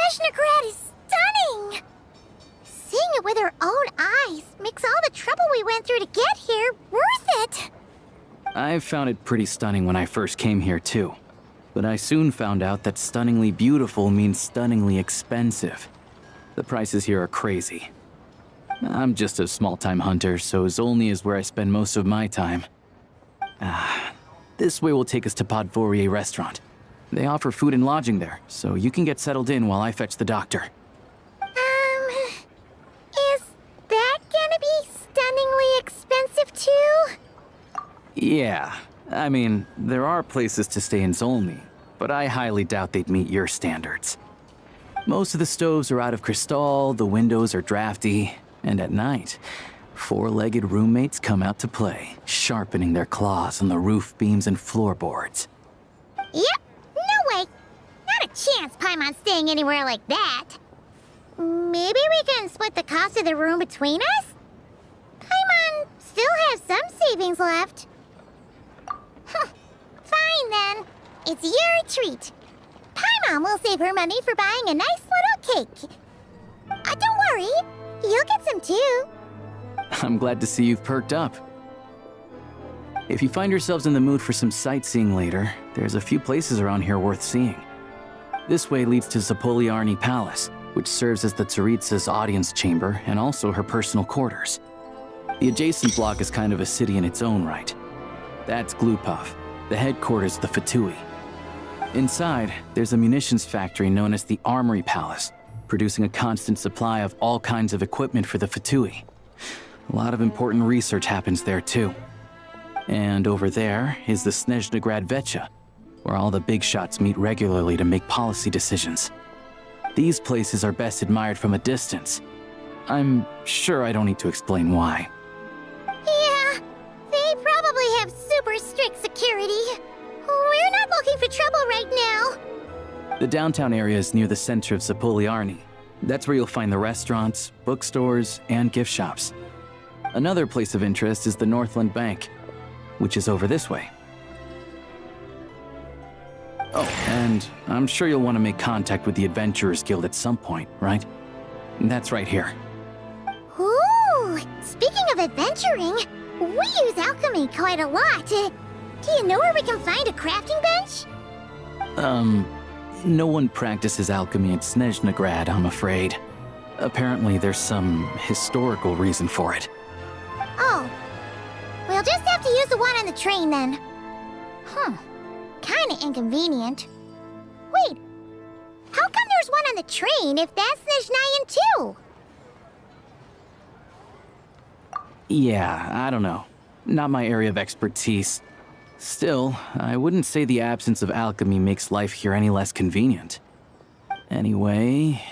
Snezhnograd is stunning! Seeing it with our own eyes makes all the trouble we went through to get here worth it! I found it pretty stunning when I first came here too. But I soon found out that stunningly beautiful means stunningly expensive. The prices here are crazy. I'm just a small-time hunter, so Zolny is where I spend most of my time. This way will take us to Podvorier restaurant. They offer food and lodging there, so you can get settled in while I fetch the doctor. Is that gonna be stunningly expensive too? Yeah, I mean, there are places to stay in Zolny, but I highly doubt they'd meet your standards. Most of the stoves are out of crystal, the windows are drafty, And at night, four-legged roommates come out to play, sharpening their claws on the roof beams and floorboards. Yep, no way. Not a chance Paimon's staying anywhere like that. Maybe we can split the cost of the room between us? Paimon still has some savings left. Fine then. It's your treat. Paimon will save her money for buying a nice little cake. Don't worry, you'll get some too. I'm glad to see you've perked up. If you find yourselves in the mood for some sightseeing later, there's a few places around here worth seeing. This way leads to Zapoliarny Palace, which serves as the Tsaritsa's audience chamber and also her personal quarters. The adjacent block is kind of a city in its own right. That's Glupov, the headquarters of the Fatui. Inside, there's a munitions factory known as the Armory Palace, producing a constant supply of all kinds of equipment for the Fatui. A lot of important research happens there too. And over there is the Snezhnegrad Vecha, where all the big shots meet regularly to make policy decisions. These places are best admired from a distance. I'm sure I don't need to explain why. Yeah, they probably have super strict security. We're not looking for trouble right now. The downtown area is near the center of Zapoliarny. That's where you'll find the restaurants, bookstores, and gift shops. Another place of interest is the Northland Bank, which is over this way. Oh, and I'm sure you'll want to make contact with the Adventurers Guild at some point, right? That's right here. Ooh, speaking of adventuring, we use alchemy quite a lot. Do you know where we can find a crafting bench? No one practices alchemy at Snezhnegrad, I'm afraid. Apparently there's some historical reason for it. Oh, we'll just have to use the one on the train then. Kinda inconvenient. Wait, how come there's one on the train if that's Snezhnayan too? Yeah, I don't know. Not my area of expertise. Still, I wouldn't say the absence of alchemy makes life here any less convenient. Anyway...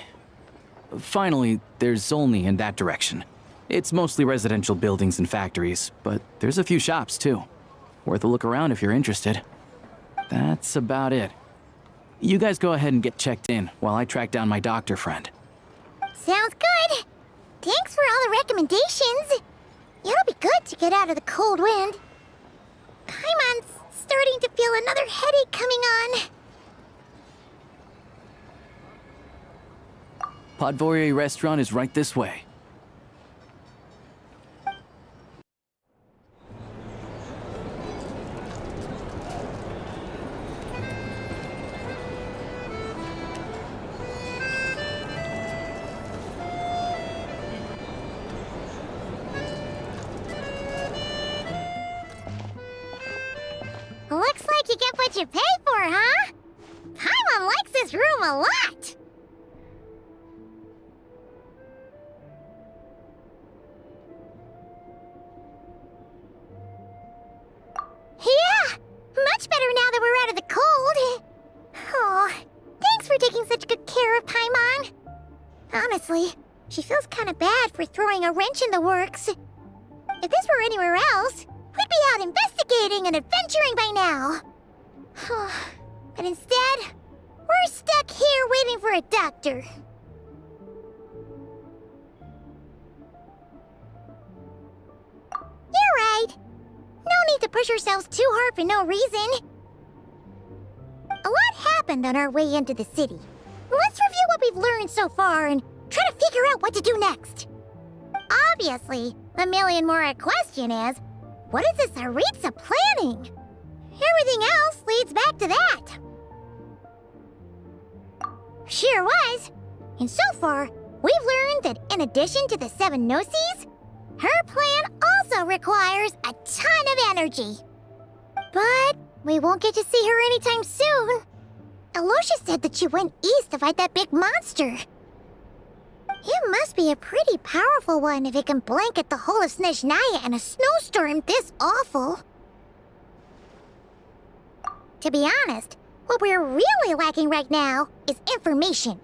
Finally, there's Zolny in that direction. It's mostly residential buildings and factories, but there's a few shops too. Worth a look around if you're interested. That's about it. You guys go ahead and get checked in while I track down my doctor friend. Sounds good. Thanks for all the recommendations. It'll be good to get out of the cold wind. Paimon's starting to feel another headache coming on. Podvorye restaurant is right this way. Looks like you get what you pay for, huh? Paimon likes this room a lot. Yeah, much better now that we're out of the cold. Oh, thanks for taking such good care of Paimon. Honestly, she feels kind of bad for throwing a wrench in the works. If this were anywhere else, we'd be out investigating and adventuring by now. But instead, we're stuck here waiting for a doctor. You're right. No need to push ourselves too hard for no reason. A lot happened on our way into the city. Let's review what we've learned so far and try to figure out what to do next. Obviously, the million-more question is, what is the Tsaritsa planning? Everything else leads back to that. Sure was. And so far, we've learned that in addition to the 7 Gnosis, her plan also requires a ton of energy. But we won't get to see her anytime soon. Aloysia said that she went east to fight that big monster. It must be a pretty powerful one if it can blanket the whole of Snezhnaya in a snowstorm this awful. To be honest, what we're really lacking right now is information.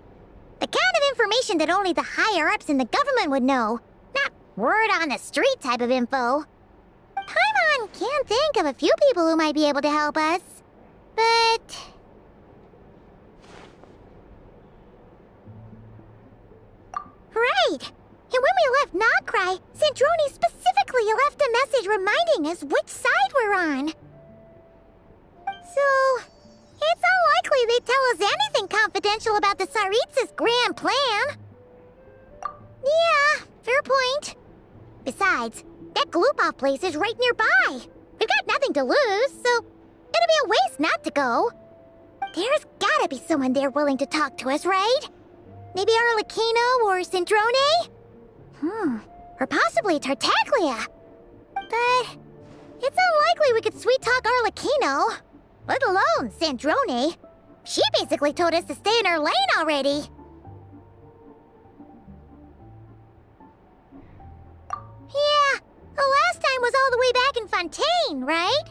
The kind of information that only the higher-ups in the government would know, not word on the street type of info. Paimon can't think of a few people who might be able to help us, but... Right! And when we left Nogcry, Sandrone specifically left a message reminding us which side we're on. So, it's unlikely they'd tell us anything confidential about the Tsaritsa's grand plan. Yeah, fair point. Besides, that Gloop-Off place is right nearby. We've got nothing to lose, so it'll be a waste not to go. There's gotta be someone there willing to talk to us, right? Maybe Arlecchino or Sandrone? Or possibly Tartaglia. But it's unlikely we could sweet-talk Arlecchino, let alone Sandrone. She basically told us to stay in her lane already. Yeah, the last time was all the way back in Fontaine, right?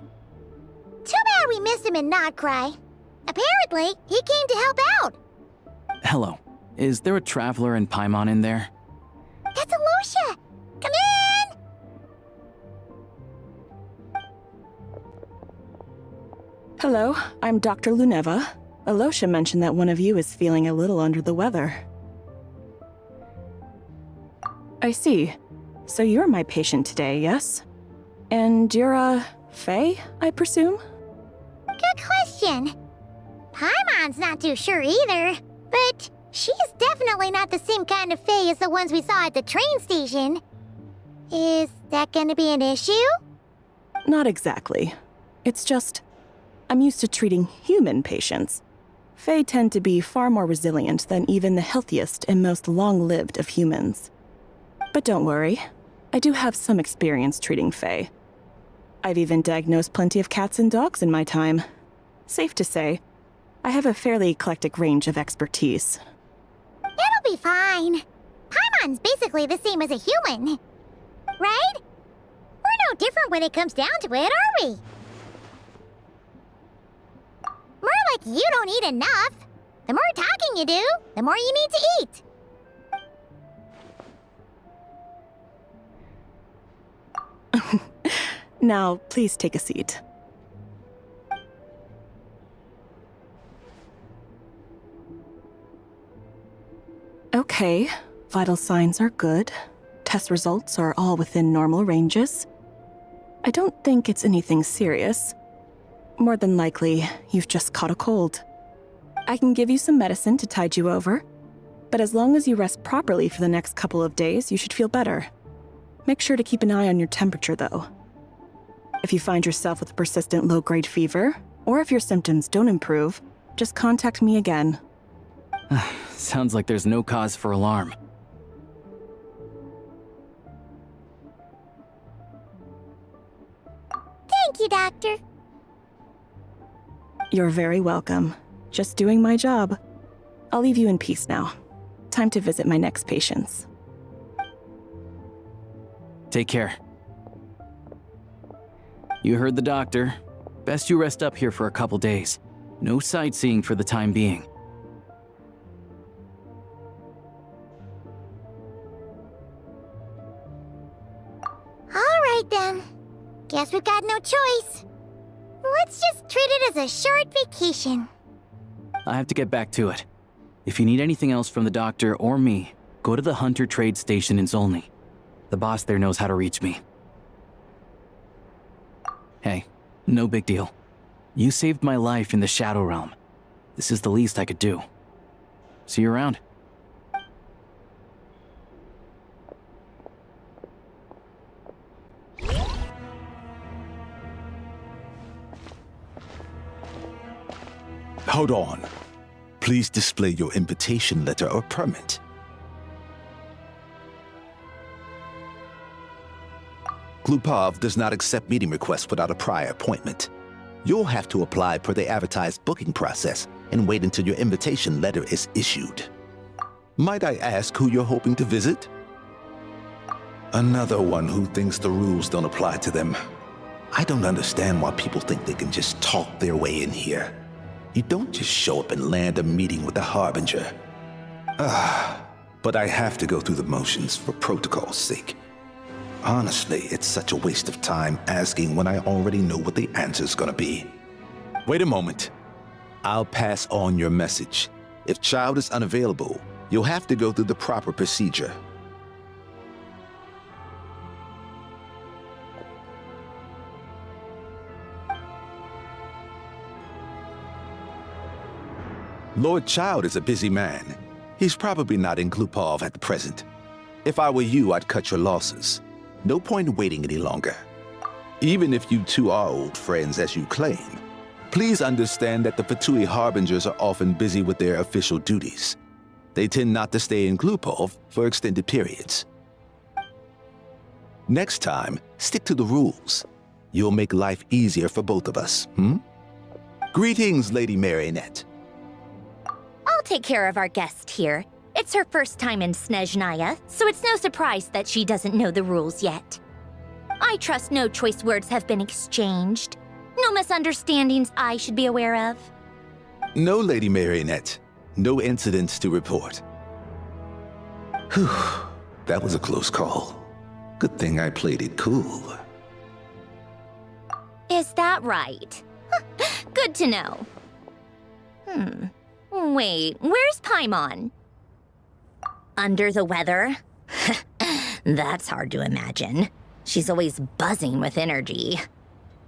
Too bad we missed him in Nogcry. Apparently, he came to help out. Hello. Is there a traveler in Paimon in there? That's Alosha! Come in! Hello, I'm Dr. Luneva. Alosha mentioned that one of you is feeling a little under the weather. I see. So you're my patient today, yes? And you're, Faye, I presume? Good question. Paimon's not too sure either, but she's definitely not the same kind of Faye as the ones we saw at the train station. Is that gonna be an issue? Not exactly. It's just, I'm used to treating human patients. Fae tend to be far more resilient than even the healthiest and most long-lived of humans. But don't worry, I do have some experience treating Fae. I've even diagnosed plenty of cats and dogs in my time. Safe to say, I have a fairly eclectic range of expertise. It'll be fine. Paimon's basically the same as a human. Right? We're no different when it comes down to it, are we? More like you don't eat enough. The more talking you do, the more you need to eat. Now, please take a seat. Okay, vital signs are good. Test results are all within normal ranges. I don't think it's anything serious. More than likely, you've just caught a cold. I can give you some medicine to tide you over, but as long as you rest properly for the next couple of days, you should feel better. Make sure to keep an eye on your temperature, though. If you find yourself with a persistent low-grade fever, or if your symptoms don't improve, just contact me again. Sounds like there's no cause for alarm. Thank you, Doctor. You're very welcome. Just doing my job. I'll leave you in peace now. Time to visit my next patients. Take care. You heard the doctor. Best you rest up here for a couple days. No sightseeing for the time being. All right then. Guess we've got no choice. Let's just treat it as a short vacation. I have to get back to it. If you need anything else from the doctor or me, go to the Hunter Trade Station in Zolny. The boss there knows how to reach me. Hey, no big deal. You saved my life in the Shadow Realm. This is the least I could do. See you around. Hold on. Please display your invitation letter or permit. Glupov does not accept meeting requests without a prior appointment. You'll have to apply per the advertised booking process and wait until your invitation letter is issued. Might I ask who you're hoping to visit? Another one who thinks the rules don't apply to them. I don't understand why people think they can just talk their way in here. You don't just show up and land a meeting with the Harbinger. But I have to go through the motions for protocol's sake. Honestly, it's such a waste of time asking when I already know what the answer's gonna be. Wait a moment. I'll pass on your message. If child is unavailable, you'll have to go through the proper procedure. Lord Child is a busy man. He's probably not in Glupov at the present. If I were you, I'd cut your losses. No point in waiting any longer. Even if you two are old friends as you claim, please understand that the Fatui Harbingers are often busy with their official duties. They tend not to stay in Glupov for extended periods. Next time, stick to the rules. You'll make life easier for both of us, Greetings, Lady Marionette. I'll take care of our guest here. It's her first time in Snezhnaya, so it's no surprise that she doesn't know the rules yet. I trust no choice words have been exchanged. No misunderstandings I should be aware of. No, Lady Marionette. No incidents to report. Whew, that was a close call. Good thing I played it cool. Is that right? Good to know. Wait, where's Paimon? Under the weather? That's hard to imagine. She's always buzzing with energy.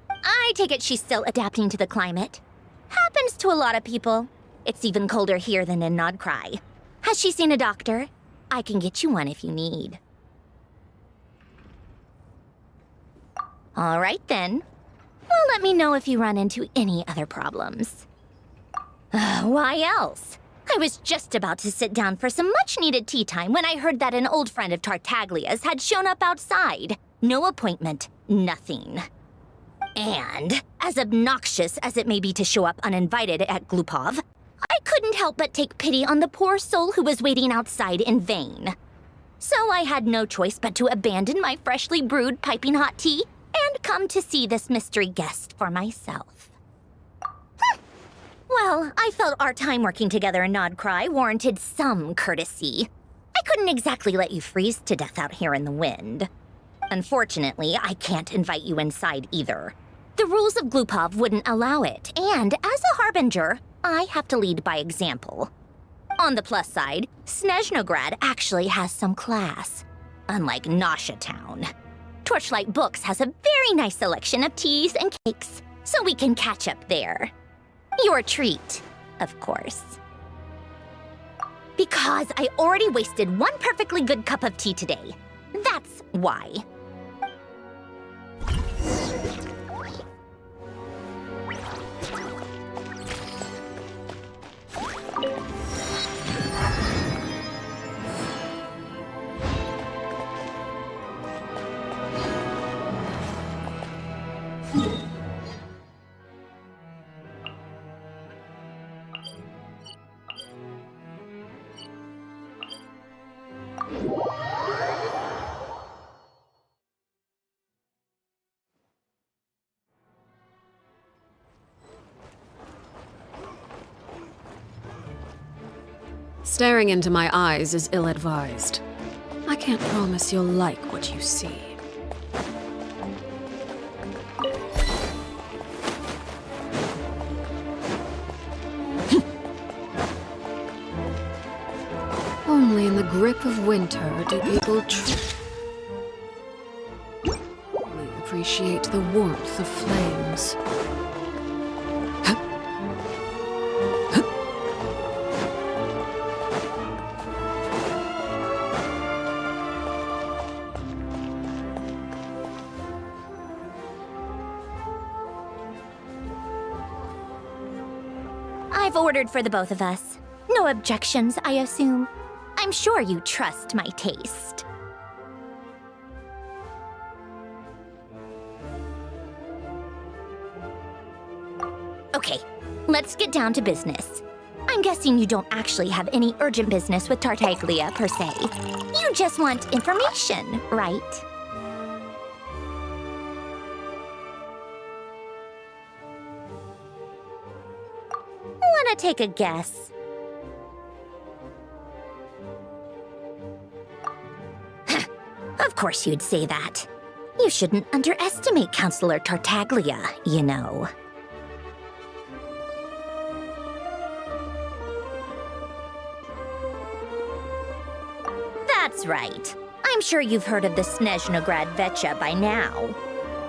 I take it she's still adapting to the climate. Happens to a lot of people. It's even colder here than in Nodcry. Has she seen a doctor? I can get you one if you need. All right then. Well, let me know if you run into any other problems. Why else? I was just about to sit down for some much-needed tea time when I heard that an old friend of Tartaglia's had shown up outside. No appointment, nothing. And, as obnoxious as it may be to show up uninvited at Glupov, I couldn't help but take pity on the poor soul who was waiting outside in vain. So I had no choice but to abandon my freshly brewed piping hot tea and come to see this mystery guest for myself. Well, I felt our time working together in Nodcry warranted some courtesy. I couldn't exactly let you freeze to death out here in the wind. Unfortunately, I can't invite you inside either. The rules of Glupov wouldn't allow it, and as a harbinger, I have to lead by example. On the plus side, Snezhnograd actually has some class, unlike Nasha Town. Torchlight Books has a very nice selection of teas and cakes, so we can catch up there. Your treat, of course. Because I already wasted one perfectly good cup of tea today. That's why. Staring into my eyes is ill-advised. I can't promise you'll like what you see. Only in the grip of winter do people truly appreciate the warmth of flames. I've ordered for the both of us. No objections, I assume. I'm sure you trust my taste. Okay, let's get down to business. I'm guessing you don't actually have any urgent business with Tartaglia, per se. You just want information, right? Wanna take a guess? Of course you'd say that. You shouldn't underestimate Counselor Tartaglia, you know. That's right. I'm sure you've heard of the Snezhnograd Vecha by now.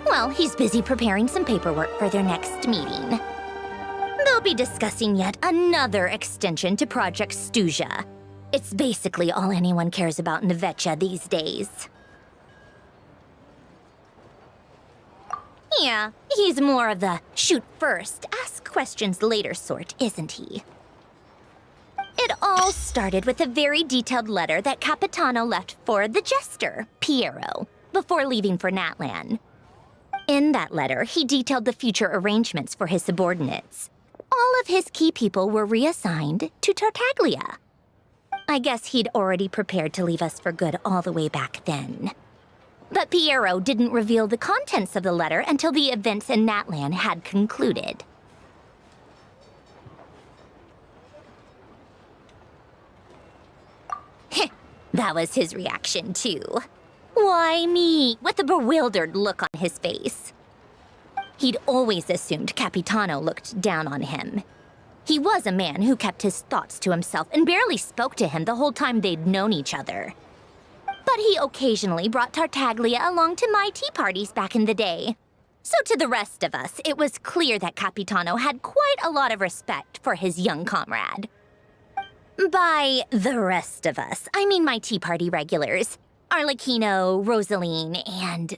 Well, he's busy preparing some paperwork for their next meeting. They'll be discussing yet another extension to Project Stuja. It's basically all anyone cares about in the Vecha these days. Yeah, he's more of the shoot first, ask questions later sort, isn't he? It all started with a very detailed letter that Capitano left for the jester, Piero, before leaving for Natlan. In that letter, he detailed the future arrangements for his subordinates. All of his key people were reassigned to Tartaglia. I guess he'd already prepared to leave us for good all the way back then. But Piero didn't reveal the contents of the letter until the events in Natlan had concluded. That was his reaction, too. Why me? With a bewildered look on his face. He'd always assumed Capitano looked down on him. He was a man who kept his thoughts to himself and barely spoke to him the whole time they'd known each other. But he occasionally brought Tartaglia along to my tea parties back in the day. So to the rest of us, it was clear that Capitano had quite a lot of respect for his young comrade. By the rest of us, I mean my tea party regulars. Arlecchino, Rosaline, and...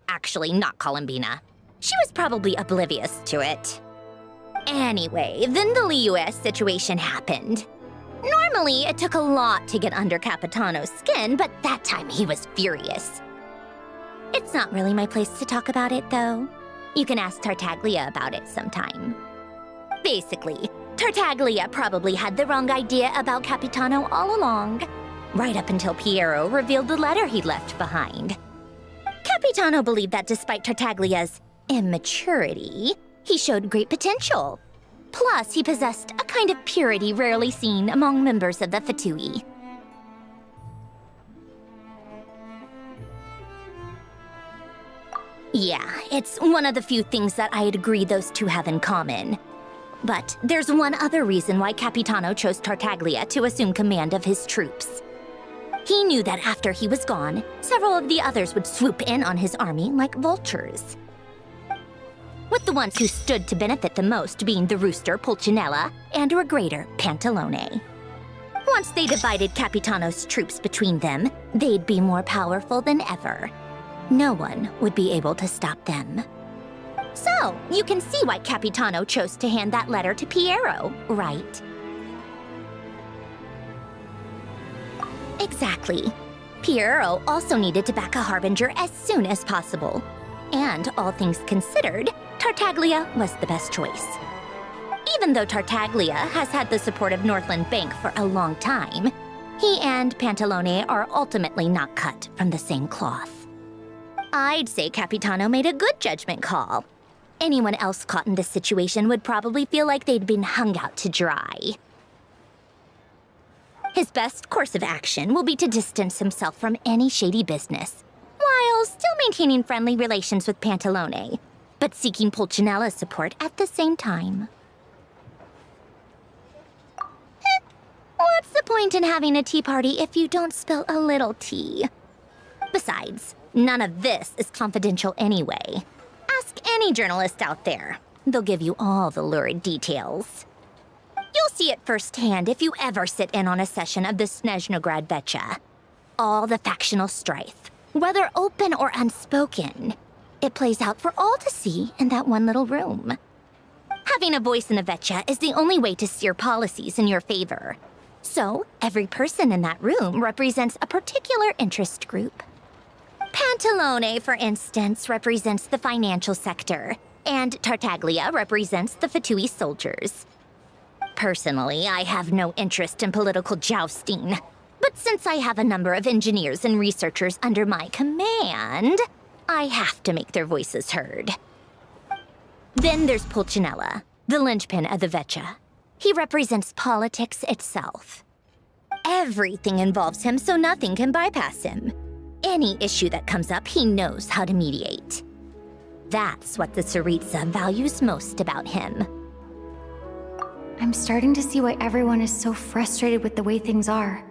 actually, not Columbina. She was probably oblivious to it. Anyway, then the Liu-S situation happened. Normally, it took a lot to get under Capitano's skin, but that time he was furious. It's not really my place to talk about it, though. You can ask Tartaglia about it sometime. Basically, Tartaglia probably had the wrong idea about Capitano all along, right up until Piero revealed the letter he'd left behind. Capitano believed that despite Tartaglia's immaturity, he showed great potential. Plus, he possessed a kind of purity rarely seen among members of the Fatui. Yeah, it's one of the few things that I'd agree those two have in common. But there's one other reason why Capitano chose Tartaglia to assume command of his troops. He knew that after he was gone, several of the others would swoop in on his army like vultures. With the ones who stood to benefit the most being the rooster Pulcinella and Regrator Pantalone. Once they divided Capitano's troops between them, they'd be more powerful than ever. No one would be able to stop them. So, you can see why Capitano chose to hand that letter to Piero, right? Exactly. Piero also needed to back a harbinger as soon as possible. And all things considered, Tartaglia was the best choice. Even though Tartaglia has had the support of Northland Bank for a long time, he and Pantalone are ultimately not cut from the same cloth. I'd say Capitano made a good judgment call. Anyone else caught in this situation would probably feel like they'd been hung out to dry. His best course of action will be to distance himself from any shady business, while still maintaining friendly relations with Pantalone, but seeking Pulcinella's support at the same time. What's the point in having a tea party if you don't spill a little tea? Besides, none of this is confidential anyway. Ask any journalist out there. They'll give you all the lurid details. You'll see it firsthand if you ever sit in on a session of the Snezhnograd Vecha. All the factional strife, whether open or unspoken, it plays out for all to see in that one little room. Having a voice in the Vecha is the only way to steer policies in your favor. So, every person in that room represents a particular interest group. Pantalone, for instance, represents the financial sector, and Tartaglia represents the Fatui soldiers. Personally, I have no interest in political jousting, but since I have a number of engineers and researchers under my command, I have to make their voices heard. Then there's Pulcinella, the linchpin of the Vecha. He represents politics itself. Everything involves him, so nothing can bypass him. any issue that comes up, he knows how to mediate. That's what the Tsaritsa values most about him. I'm starting to see why everyone is so frustrated with the way things are,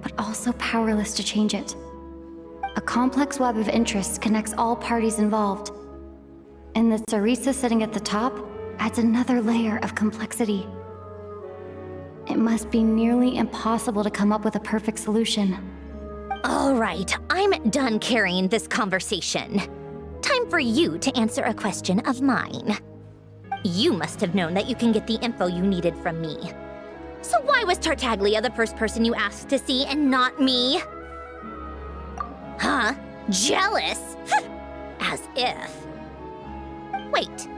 but also powerless to change it. A complex web of interests connects all parties involved, and the Tsaritsa sitting at the top adds another layer of complexity. It must be nearly impossible to come up with a perfect solution. All right, I'm done carrying this conversation. Time for you to answer a question of mine. You must have known that you can get the info you needed from me. So why was Tartaglia the first person you asked to see and not me? Huh? Jealous? As if. Wait.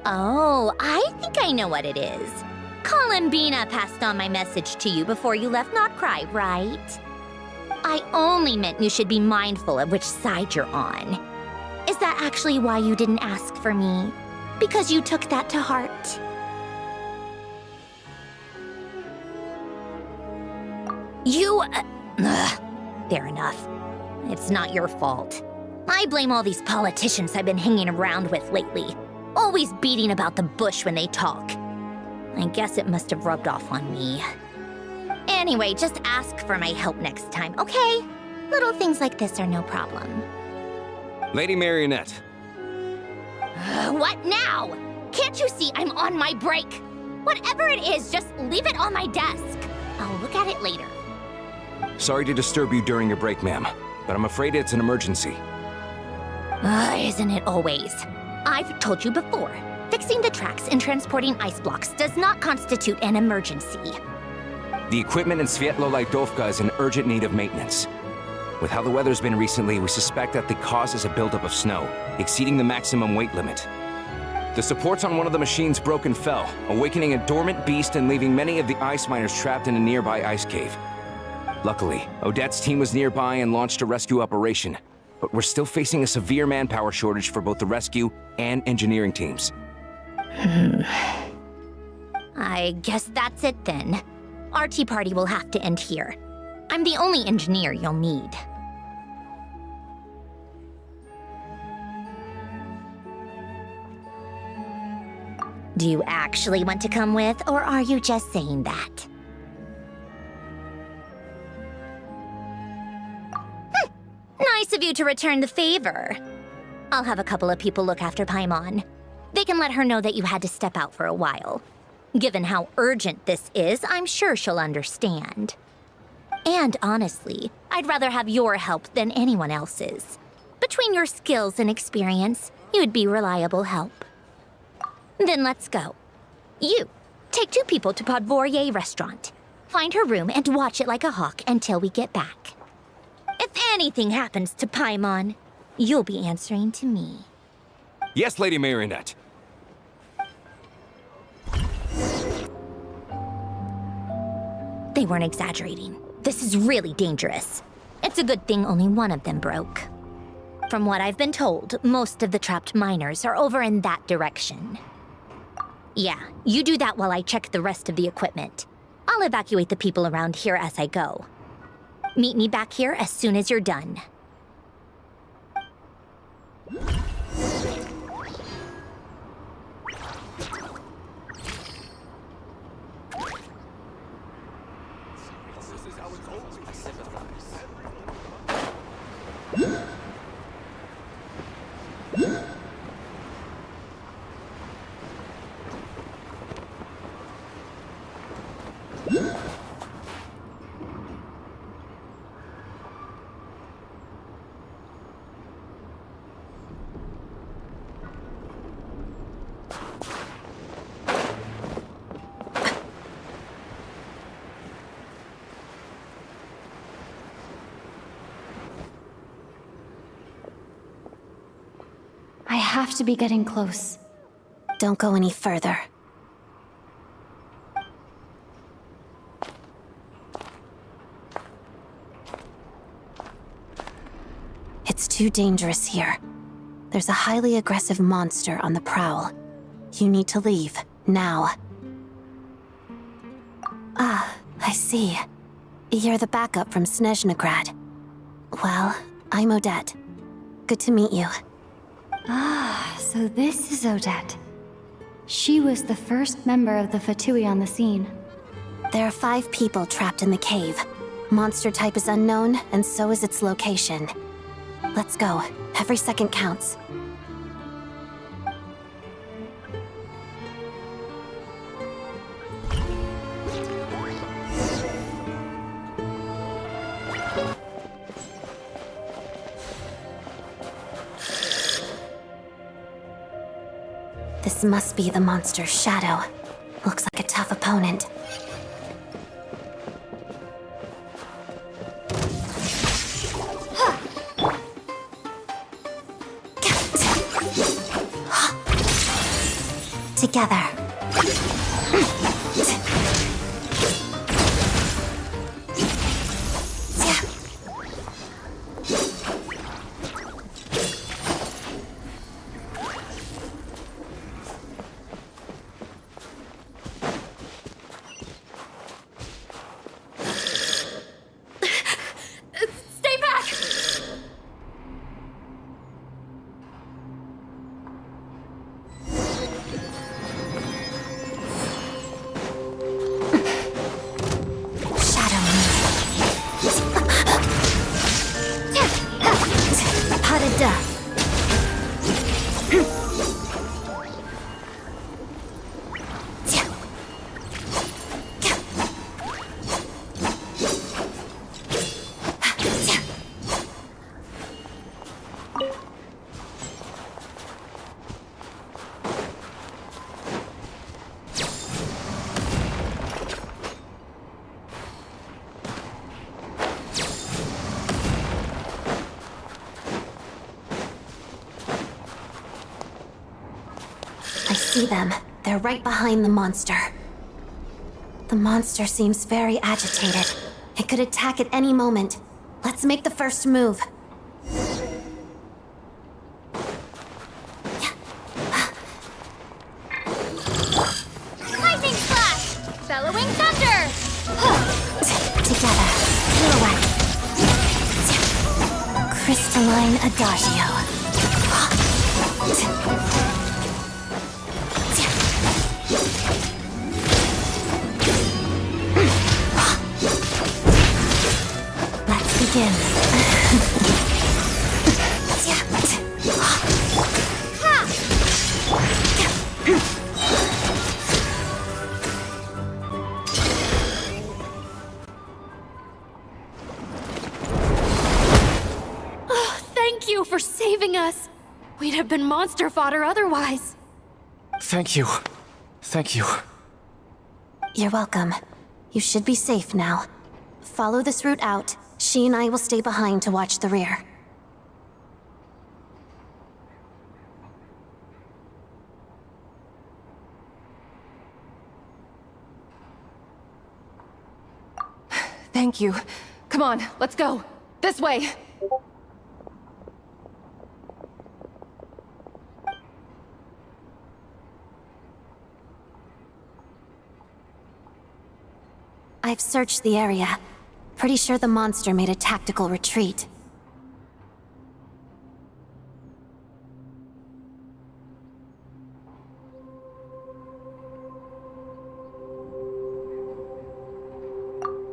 Oh, I think I know what it is. Columbina passed on my message to you before you left Notcry, right? I only meant you should be mindful of which side you're on. Is that actually why you didn't ask for me? Because you took that to heart? You... fair enough. It's not your fault. I blame all these politicians I've been hanging around with lately. Always beating about the bush when they talk. I guess it must have rubbed off on me. Anyway, just ask for my help next time, okay? Little things like this are no problem. Lady Marionette. What now? Can't you see I'm on my break? Whatever it is, just leave it on my desk. I'll look at it later. Sorry to disturb you during your break, ma'am, but I'm afraid it's an emergency. Isn't it always? I've told you before, fixing the tracks and transporting ice blocks does not constitute an emergency. The equipment in Svietlo-Laidovka is in urgent need of maintenance. With how the weather's been recently, we suspect that the cause is a buildup of snow, exceeding the maximum weight limit. The supports on one of the machines broke and fell, awakening a dormant beast and leaving many of the ice miners trapped in a nearby ice cave. Luckily, Odette's team was nearby and launched a rescue operation, but we're still facing a severe manpower shortage for both the rescue and engineering teams. I guess that's it then. Our tea party will have to end here. I'm the only engineer you'll need. Do you actually want to come with, or are you just saying that? Nice of you to return the favor. I'll have a couple of people look after Paimon. They can let her know that you had to step out for a while. Given how urgent this is, I'm sure she'll understand. And honestly, I'd rather have your help than anyone else's. Between your skills and experience, you'd be reliable help. Then let's go. You, take 2 people to Podvorye restaurant. Find her room and watch it like a hawk until we get back. If anything happens to Paimon, you'll be answering to me. Yes, Lady Marionette. They weren't exaggerating. This is really dangerous. It's a good thing only one of them broke. From what I've been told, most of the trapped miners are over in that direction. Yeah, you do that while I check the rest of the equipment. I'll evacuate the people around here as I go. Meet me back here as soon as you're done. I have to be getting close. Don't go any further. It's too dangerous here. There's a highly aggressive monster on the prowl. You need to leave, now. Ah, I see. You're the backup from Snezhnegrad. Well, I'm Odette. Good to meet you. Ah, so this is Odette. She was the first member of the Fatui on the scene. There are 5 people trapped in the cave. Monster type is unknown, and so is its location. Let's go. Every second counts. This must be the monster's shadow. Looks like a tough opponent. Together. Stay back! I see them. They're right behind the monster. The monster seems very agitated. It could attack at any moment. Let's make the first move. Lightning Slash! Bellowing Thunder! Together. Pirouette. Crystalline Adagio. Let's begin. Oh, thank you for saving us. We'd have been monster fodder otherwise. Thank you. Thank you. You're welcome. You should be safe now. Follow this route out. She and I will stay behind to watch the rear. Thank you. Come on, let's go. This way. I've searched the area. Pretty sure the monster made a tactical retreat.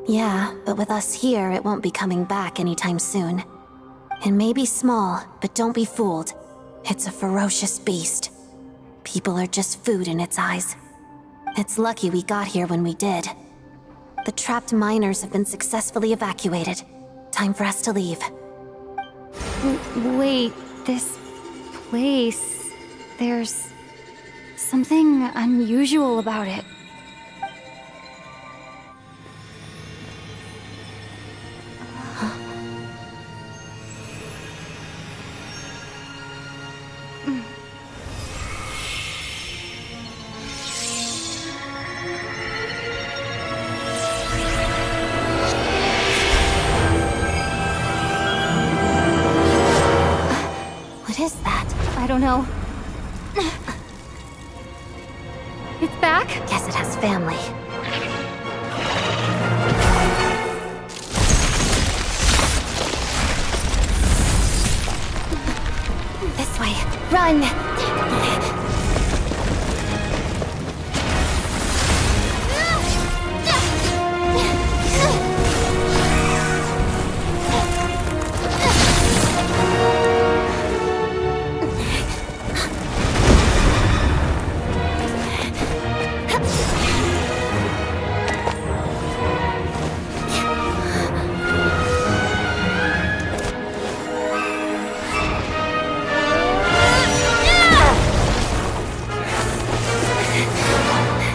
Yeah, but with us here, it won't be coming back anytime soon. It may be small, but don't be fooled. It's a ferocious beast. People are just food in its eyes. It's lucky we got here when we did. The trapped miners have been successfully evacuated. Time for us to leave. Wait, this place... There's... something unusual about it. What is that? I don't know. It's back? Guess it has family. Run!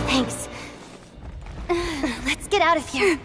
Thanks. Let's get out of here.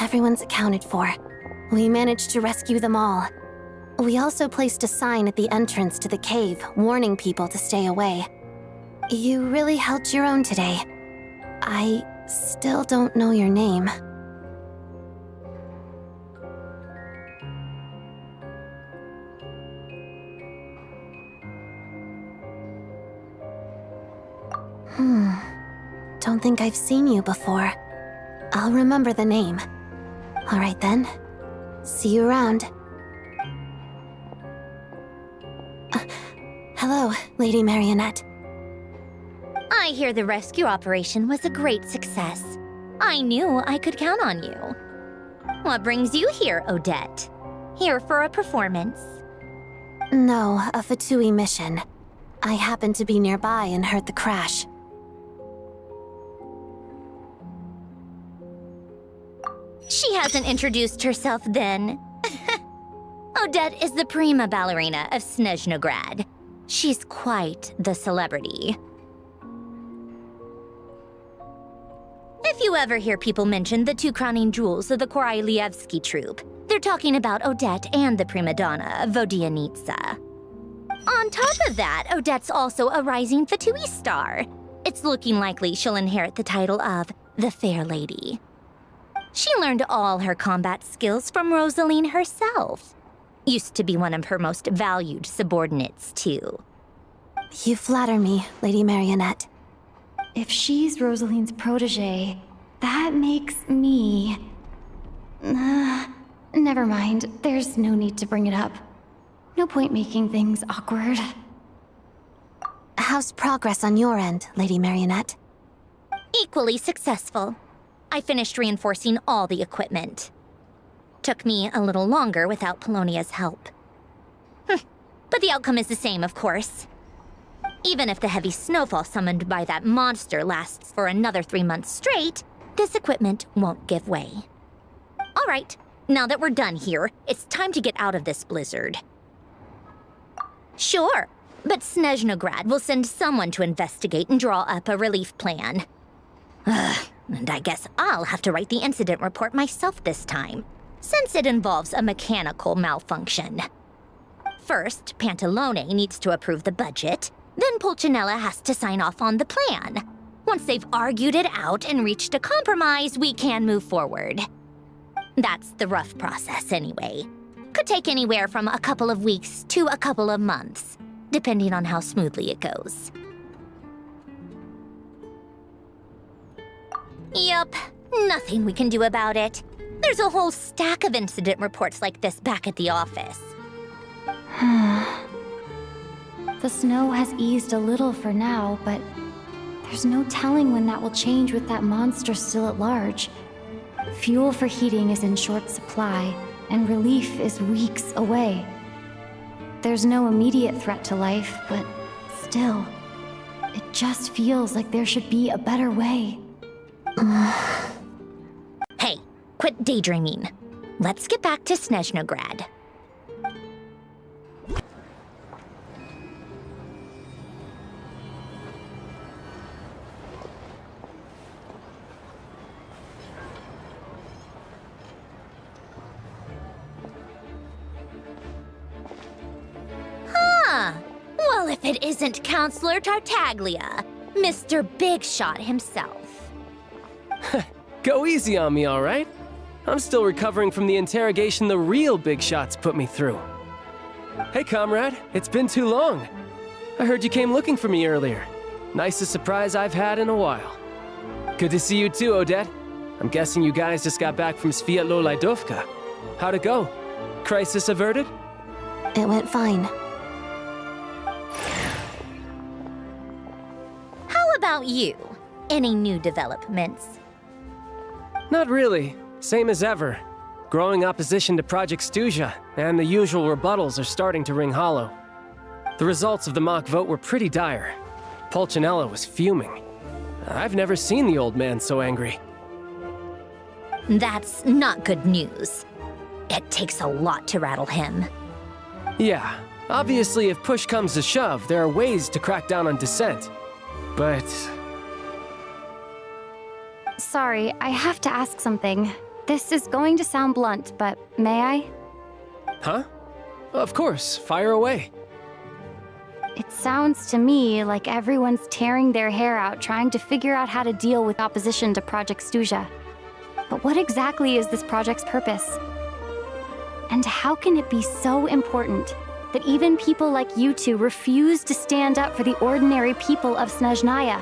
Everyone's accounted for. We managed to rescue them all. We also placed a sign at the entrance to the cave, warning people to stay away. You really held your own today. I still don't know your name. Don't think I've seen you before. I'll remember the name. All right then. See you around. Hello, Lady Marionette. I hear the rescue operation was a great success. I knew I could count on you. What brings you here, Odette? Here for a performance? No, a Fatui mission. I happened to be nearby and heard the crash. She hasn't introduced herself then. Odette is the prima ballerina of Snezhnograd. She's quite the celebrity. If you ever hear people mention the two crowning jewels of the Korailievsky troupe, they're talking about Odette and the prima donna, Vodianitsa. On top of that, Odette's also a rising Fatui star. It's looking likely she'll inherit the title of the Fair Lady. She learned all her combat skills from Rosaline herself. Used to be one of her most valued subordinates, too. You flatter me, Lady Marionette. If she's Rosaline's protege, that makes me... never mind. There's no need to bring it up. No point making things awkward. How's progress on your end, Lady Marionette? Equally successful. I finished reinforcing all the equipment. Took me a little longer without Polonia's help. But the outcome is the same, of course. Even if the heavy snowfall summoned by that monster lasts for another 3 months straight, this equipment won't give way. All right, now that we're done here, it's time to get out of this blizzard. Sure, but Snezhnograd will send someone to investigate and draw up a relief plan. And I guess I'll have to write the incident report myself this time. since it involves a mechanical malfunction. First, Pantalone needs to approve the budget, then Pulcinella has to sign off on the plan. Once they've argued it out and reached a compromise, we can move forward. That's the rough process anyway. Could take anywhere from a couple of weeks to a couple of months, depending on how smoothly it goes. Yup, nothing we can do about it. There's a whole stack of incident reports like this back at the office. The snow has eased a little for now, but there's no telling when that will change with that monster still at large. Fuel for heating is in short supply, and relief is weeks away. There's no immediate threat to life, but still, it just feels like there should be a better way. Hey, quit daydreaming. Let's get back to Snezhnograd. Well, if it isn't Counselor Tartaglia, Mr. Big Shot himself. Go easy on me, all right? I'm still recovering from the interrogation the real Big Shots put me through. Hey, comrade, it's been too long. I heard you came looking for me earlier. Nicest surprise I've had in a while. Good to see you too, Odette. I'm guessing you guys just got back from Sviatlo Lajdovka. How'd it go? Crisis averted? It went fine. How about you? Any new developments? Not really. Same as ever. Growing opposition to Project Stuja, and the usual rebuttals are starting to ring hollow. The results of the mock vote were pretty dire. Pulcinella was fuming. I've never seen the old man so angry. That's not good news. It takes a lot to rattle him. Yeah, obviously if push comes to shove, there are ways to crack down on dissent. But... Sorry, I have to ask something. This is going to sound blunt, but may I? Huh? Of course, fire away. It sounds to me like everyone's tearing their hair out trying to figure out how to deal with opposition to Project Stuja. But what exactly is this project's purpose? And how can it be so important that even people like you two refuse to stand up for the ordinary people of Snezhnaya?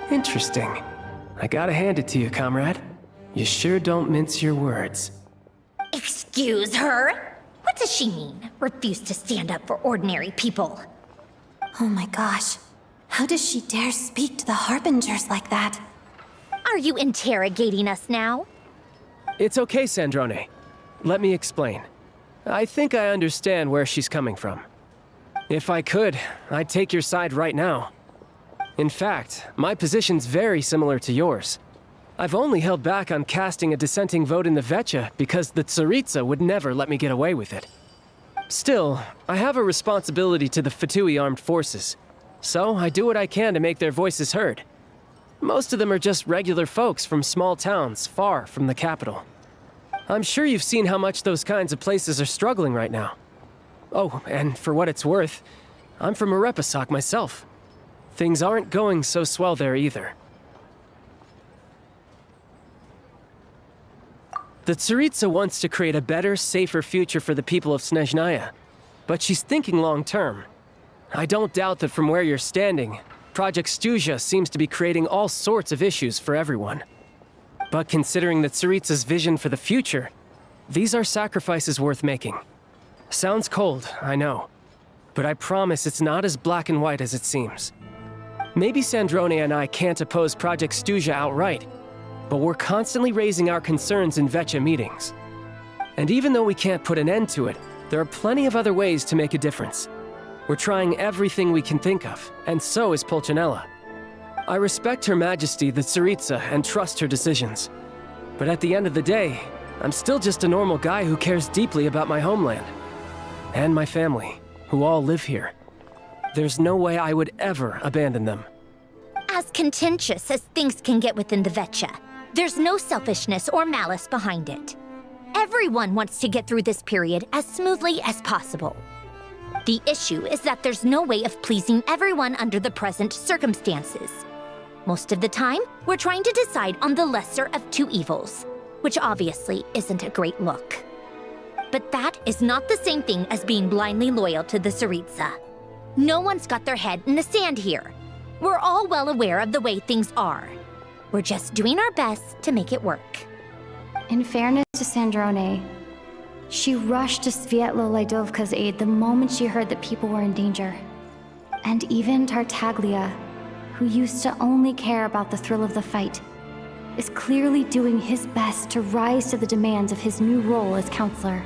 Interesting. I gotta hand it to you, comrade. You sure don't mince your words. Excuse her? What does she mean? Refuse to stand up for ordinary people? Oh my gosh. How does she dare speak to the Harbingers like that? Are you interrogating us now? It's okay, Sandrone. Let me explain. I think I understand where she's coming from. If I could, I'd take your side right now. In fact, my position's very similar to yours. I've only held back on casting a dissenting vote in the Vecha because the Tsaritsa would never let me get away with it. Still, I have a responsibility to the Fatui armed forces, so I do what I can to make their voices heard. Most of them are just regular folks from small towns far from the capital. I'm sure you've seen how much those kinds of places are struggling right now. Oh, and for what it's worth, I'm from Arepasak myself. Things aren't going so swell there either. The Tsaritsa wants to create a better, safer future for the people of Snezhnaya, but she's thinking long-term. I don't doubt that from where you're standing, Project Stuja seems to be creating all sorts of issues for everyone. But considering the Tsaritsa's vision for the future, these are sacrifices worth making. Sounds cold, I know, but I promise it's not as black and white as it seems. Maybe Sandrone and I can't oppose Project Stuja outright, but we're constantly raising our concerns in Vecha meetings. And even though we can't put an end to it, there are plenty of other ways to make a difference. We're trying everything we can think of, and so is Pulcinella. I respect Her Majesty the Tsaritsa and trust her decisions. But at the end of the day, I'm still just a normal guy who cares deeply about my homeland. And my family, who all live here. There's no way I would ever abandon them. As contentious as things can get within the Vecha, There's no selfishness or malice behind it. Everyone wants to get through this period as smoothly as possible. The issue is that there's no way of pleasing everyone under the present circumstances. Most of the time, we're trying to decide on the lesser of two evils, which obviously isn't a great look. But that is not the same thing as being blindly loyal to the Tsaritsa. No one's got their head in the sand here. We're all well aware of the way things are. We're just doing our best to make it work. In fairness to Sandrone, she rushed to Svietlo Laidovka's aid the moment she heard that people were in danger. And even Tartaglia, who used to only care about the thrill of the fight, is clearly doing his best to rise to the demands of his new role as counselor.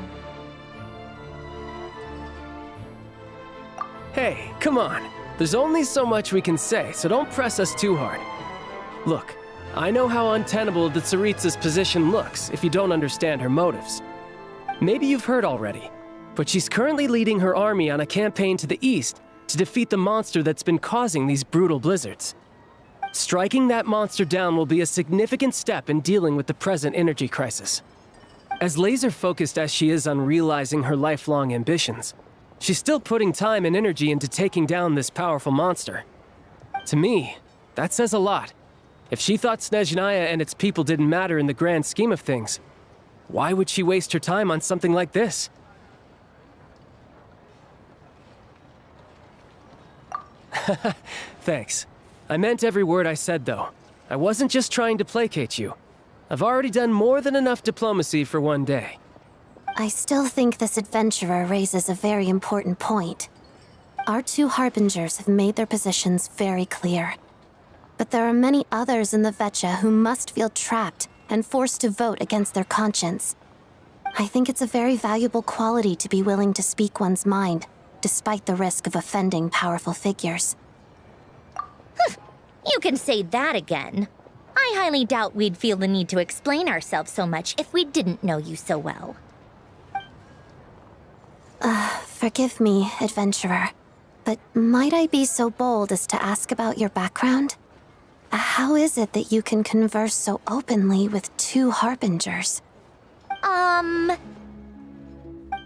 Hey, come on. There's only so much we can say, so don't press us too hard. Look, I know how untenable the Tsaritsa's position looks if you don't understand her motives. Maybe you've heard already, but she's currently leading her army on a campaign to the east to defeat the monster that's been causing these brutal blizzards. Striking that monster down will be a significant step in dealing with the present energy crisis. As laser-focused as she is on realizing her lifelong ambitions, she's still putting time and energy into taking down this powerful monster. To me, that says a lot. If she thought Snezhnaya and its people didn't matter in the grand scheme of things, why would she waste her time on something like this? Thanks. I meant every word I said, though. I wasn't just trying to placate you. I've already done more than enough diplomacy for one day. I still think this adventurer raises a very important point. Our two harbingers have made their positions very clear. But there are many others in the Vecha who must feel trapped and forced to vote against their conscience. I think it's a very valuable quality to be willing to speak one's mind, despite the risk of offending powerful figures. You can say that again. I highly doubt we'd feel the need to explain ourselves so much if we didn't know you so well. Forgive me, adventurer, but might I be so bold as to ask about your background? How is it that you can converse so openly with two harbingers?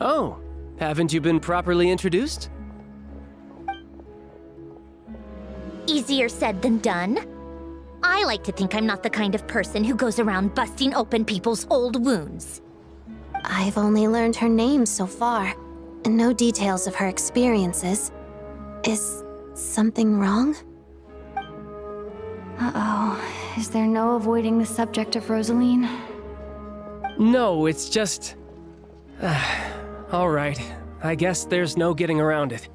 Oh, haven't you been properly introduced? Easier said than done. I like to think I'm not the kind of person who goes around busting open people's old wounds. I've only learned her name so far, and no details of her experiences. Is something wrong? Uh-oh. Is there no avoiding the subject of Rosaline? No, it's just... all right. I guess there's no getting around it.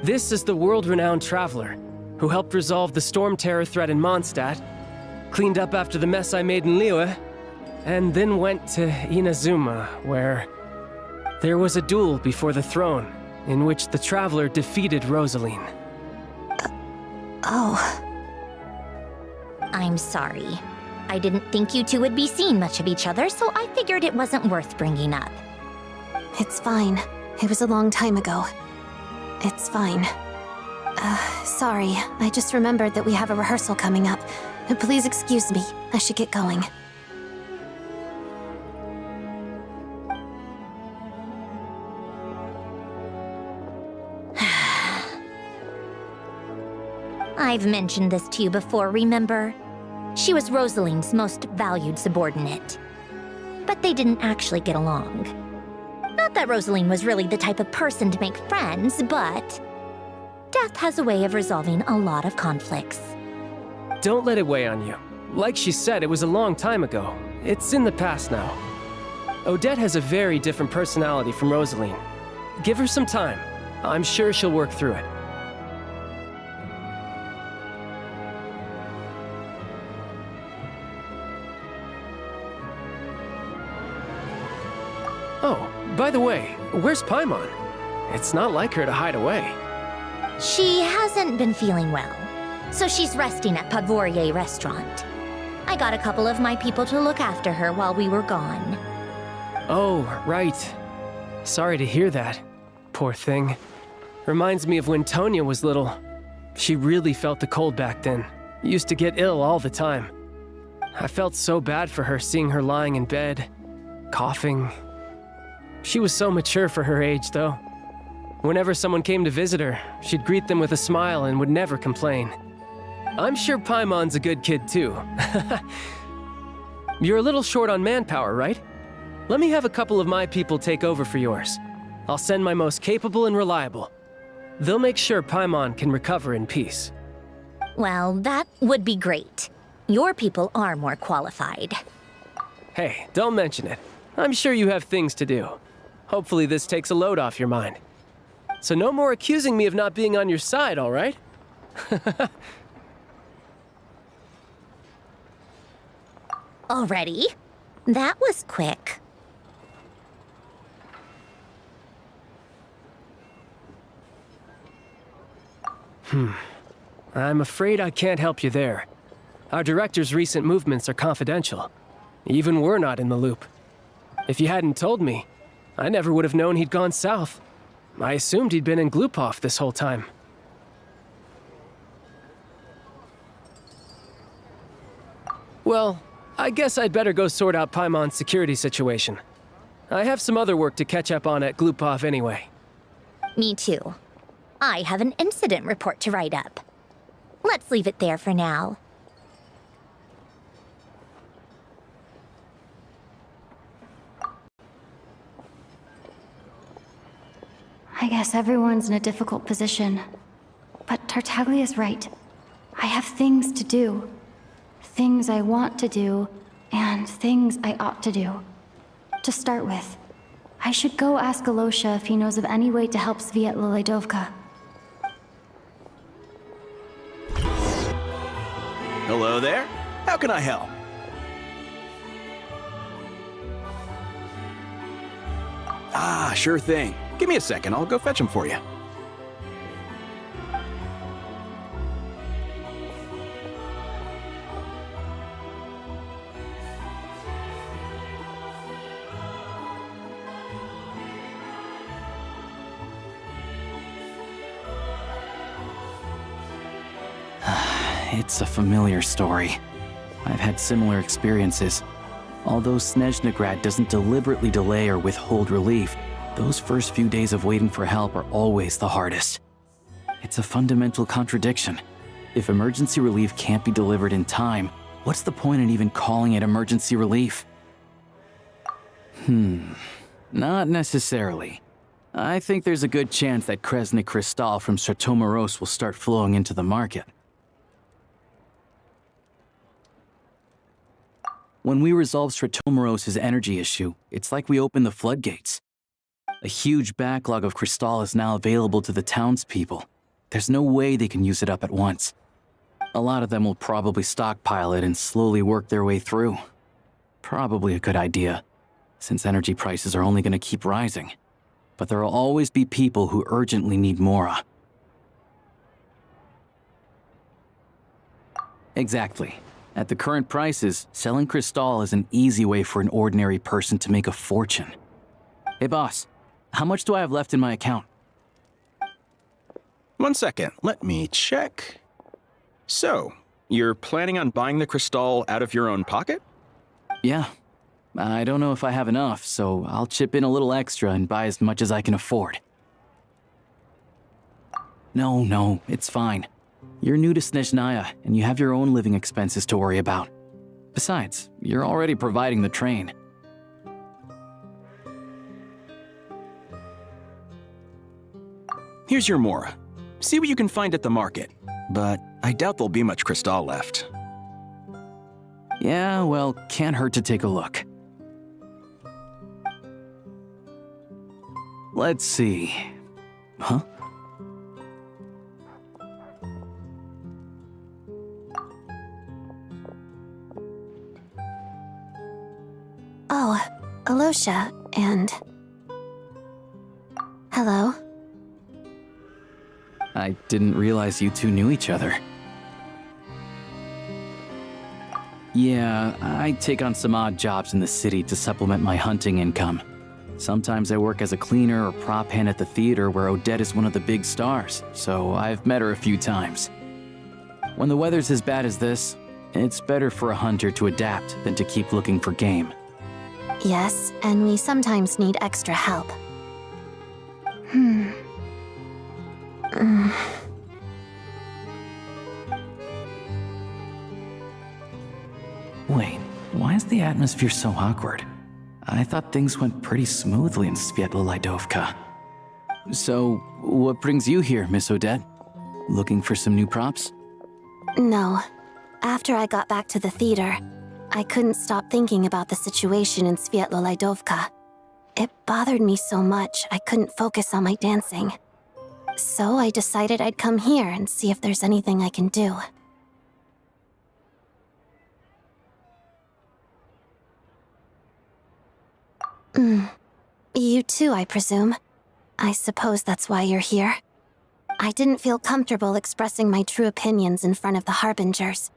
This is the world-renowned traveler who helped resolve the storm terror threat in Mondstadt, cleaned up after the mess I made in Liyue, and then went to Inazuma, where there was a duel before the throne in which the traveler defeated Rosaline. Oh. I'm sorry. I didn't think you two would be seeing much of each other, so I figured it wasn't worth bringing up. It's fine. It was a long time ago. It's fine. Sorry. I just remembered that we have a rehearsal coming up. Please excuse me. I should get going. I've mentioned this to you before, remember? She was Rosaline's most valued subordinate. But they didn't actually get along. Not that Rosaline was really the type of person to make friends, but death has a way of resolving a lot of conflicts. Don't let it weigh on you. Like she said, it was a long time ago. It's in the past now. Odette has a very different personality from Rosaline. Give her some time. I'm sure she'll work through it. Oh, by the way, where's Paimon? It's not like her to hide away. She hasn't been feeling well, so she's resting at Pavorier Restaurant. I got a couple of my people to look after her while we were gone. Oh, right. Sorry to hear that. Poor thing. Reminds me of when Tonya was little. She really felt the cold back then. Used to get ill all the time. I felt so bad for her seeing her lying in bed, coughing. She was so mature for her age, though. Whenever someone came to visit her, she'd greet them with a smile and would never complain. I'm sure Paimon's a good kid, too. You're a little short on manpower, right? Let me have a couple of my people take over for yours. I'll send my most capable and reliable. They'll make sure Paimon can recover in peace. Well, that would be great. Your people are more qualified. Hey, don't mention it. I'm sure you have things to do. Hopefully this takes a load off your mind. So no more accusing me of not being on your side, all right? Already? That was quick. I'm afraid I can't help you there. Our director's recent movements are confidential. Even we're not in the loop. If you hadn't told me, I never would have known he'd gone south. I assumed he'd been in Glupov this whole time. Well, I guess I'd better go sort out Paimon's security situation. I have some other work to catch up on at Glupov anyway. Me too. I have an incident report to write up. Let's leave it there for now. I guess everyone's in a difficult position. But Tartaglia's right. I have things to do. Things I want to do, and things I ought to do. To start with, I should go ask Alosha if he knows of any way to help Sviatla Ledovka. Hello there. How can I help? Ah, sure thing. Give me a second, I'll go fetch him for you. It's a familiar story. I've had similar experiences. Although Snezhnegrad doesn't deliberately delay or withhold relief, those first few days of waiting for help are always the hardest. It's a fundamental contradiction. If emergency relief can't be delivered in time, what's the point in even calling it emergency relief? Not necessarily. I think there's a good chance that Kresnik Kristall from Stratomoros will start flowing into the market. When we resolve Stratomoros' energy issue, it's like we open the floodgates. A huge backlog of Kristall is now available to the townspeople. There's no way they can use it up at once. A lot of them will probably stockpile it and slowly work their way through. Probably a good idea, since energy prices are only going to keep rising. But there will always be people who urgently need Mora. Exactly. At the current prices, selling Kristall is an easy way for an ordinary person to make a fortune. Hey boss, how much do I have left in my account? 1 second, let me check. So, you're planning on buying the Kristall out of your own pocket? Yeah. I don't know if I have enough, so I'll chip in a little extra and buy as much as I can afford. No, it's fine. You're new to Snezhnaya, and you have your own living expenses to worry about. Besides, you're already providing the train. Here's your Mora. See what you can find at the market. But I doubt there'll be much Kristall left. Yeah, well, can't hurt to take a look. Let's see. Huh? Oh, Alosha, and... Hello? I didn't realize you two knew each other. Yeah, I take on some odd jobs in the city to supplement my hunting income. Sometimes I work as a cleaner or prop hand at the theater where Odette is one of the big stars, so I've met her a few times. When the weather's as bad as this, It's better for a hunter to adapt than to keep looking for game. Yes, and we sometimes need extra help. Wait, why is the atmosphere so awkward? I thought things went pretty smoothly in Sviatlo-Lidovka. So, what brings you here, Miss Odette? Looking for some new props? No. After I got back to the theater, I couldn't stop thinking about the situation in Sviatlo-Lidovka. It bothered me so much I couldn't focus on my dancing. So I decided I'd come here and see if there's anything I can do. You too, I presume. I suppose that's why you're here. I didn't feel comfortable expressing my true opinions in front of the Harbingers.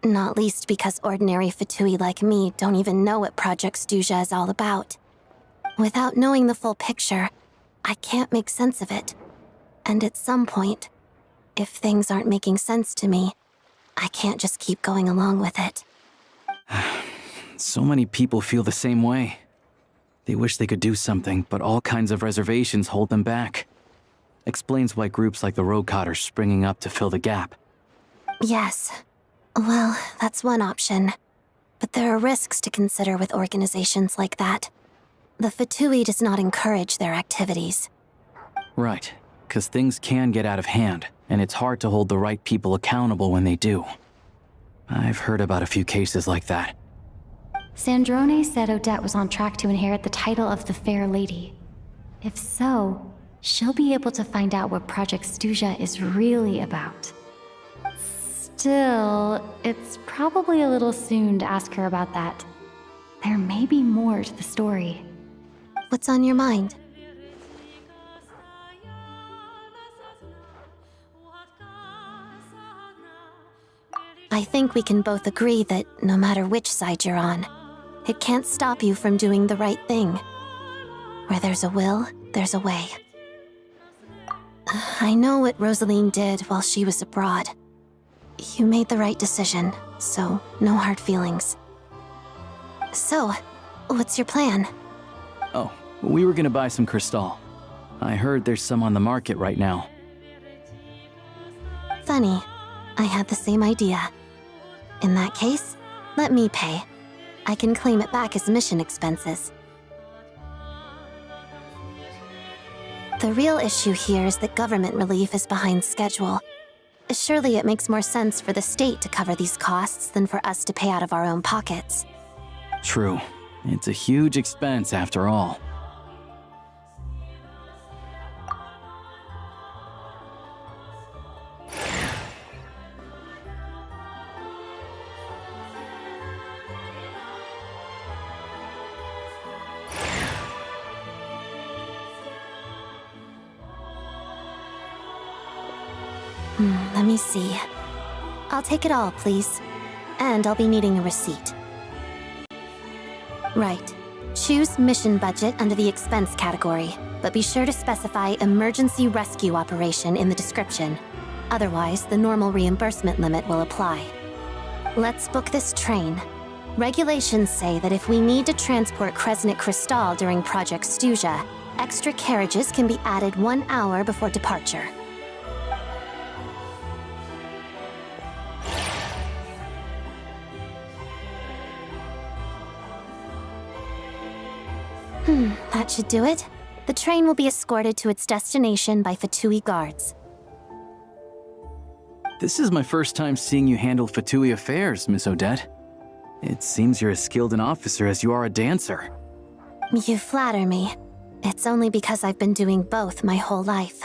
Not least because ordinary Fatui like me don't even know what Project Stuja is all about. Without knowing the full picture, I can't make sense of it. And at some point, if things aren't making sense to me, I can't just keep going along with it. So many people feel the same way. They wish they could do something, but all kinds of reservations hold them back. Explains why groups like the Roadcott are springing up to fill the gap. Yes. Well, that's one option. But there are risks to consider with organizations like that. The Fatui does not encourage their activities. Right, because things can get out of hand, and it's hard to hold the right people accountable when they do. I've heard about a few cases like that. Sandrone said Odette was on track to inherit the title of the Fair Lady. If so, she'll be able to find out what Project Stuja is really about. Still, it's probably a little soon to ask her about that. There may be more to the story. What's on your mind? I think we can both agree that no matter which side you're on, it can't stop you from doing the right thing. Where there's a will, there's a way. I know what Rosaline did while she was abroad. You made the right decision, so no hard feelings. So, what's your plan? Oh, we were gonna buy some Crystal. I heard there's some on the market right now. Funny. I had the same idea. In that case, let me pay. I can claim it back as mission expenses. The real issue here is that government relief is behind schedule. Surely it makes more sense for the state to cover these costs than for us to pay out of our own pockets. True. It's a huge expense after all. Let me see. I'll take it all, please. And I'll be needing a receipt. Right. Choose mission budget under the expense category, but be sure to specify emergency rescue operation in the description. Otherwise, the normal reimbursement limit will apply. Let's book this train. Regulations say that if we need to transport Kresnik Crystal during Project Stuja, extra carriages can be added 1 hour before departure. That should do it. The train will be escorted to its destination by Fatui guards. This is my first time seeing you handle Fatui affairs, Miss Odette. It seems you're as skilled an officer as you are a dancer. You flatter me. It's only because I've been doing both my whole life.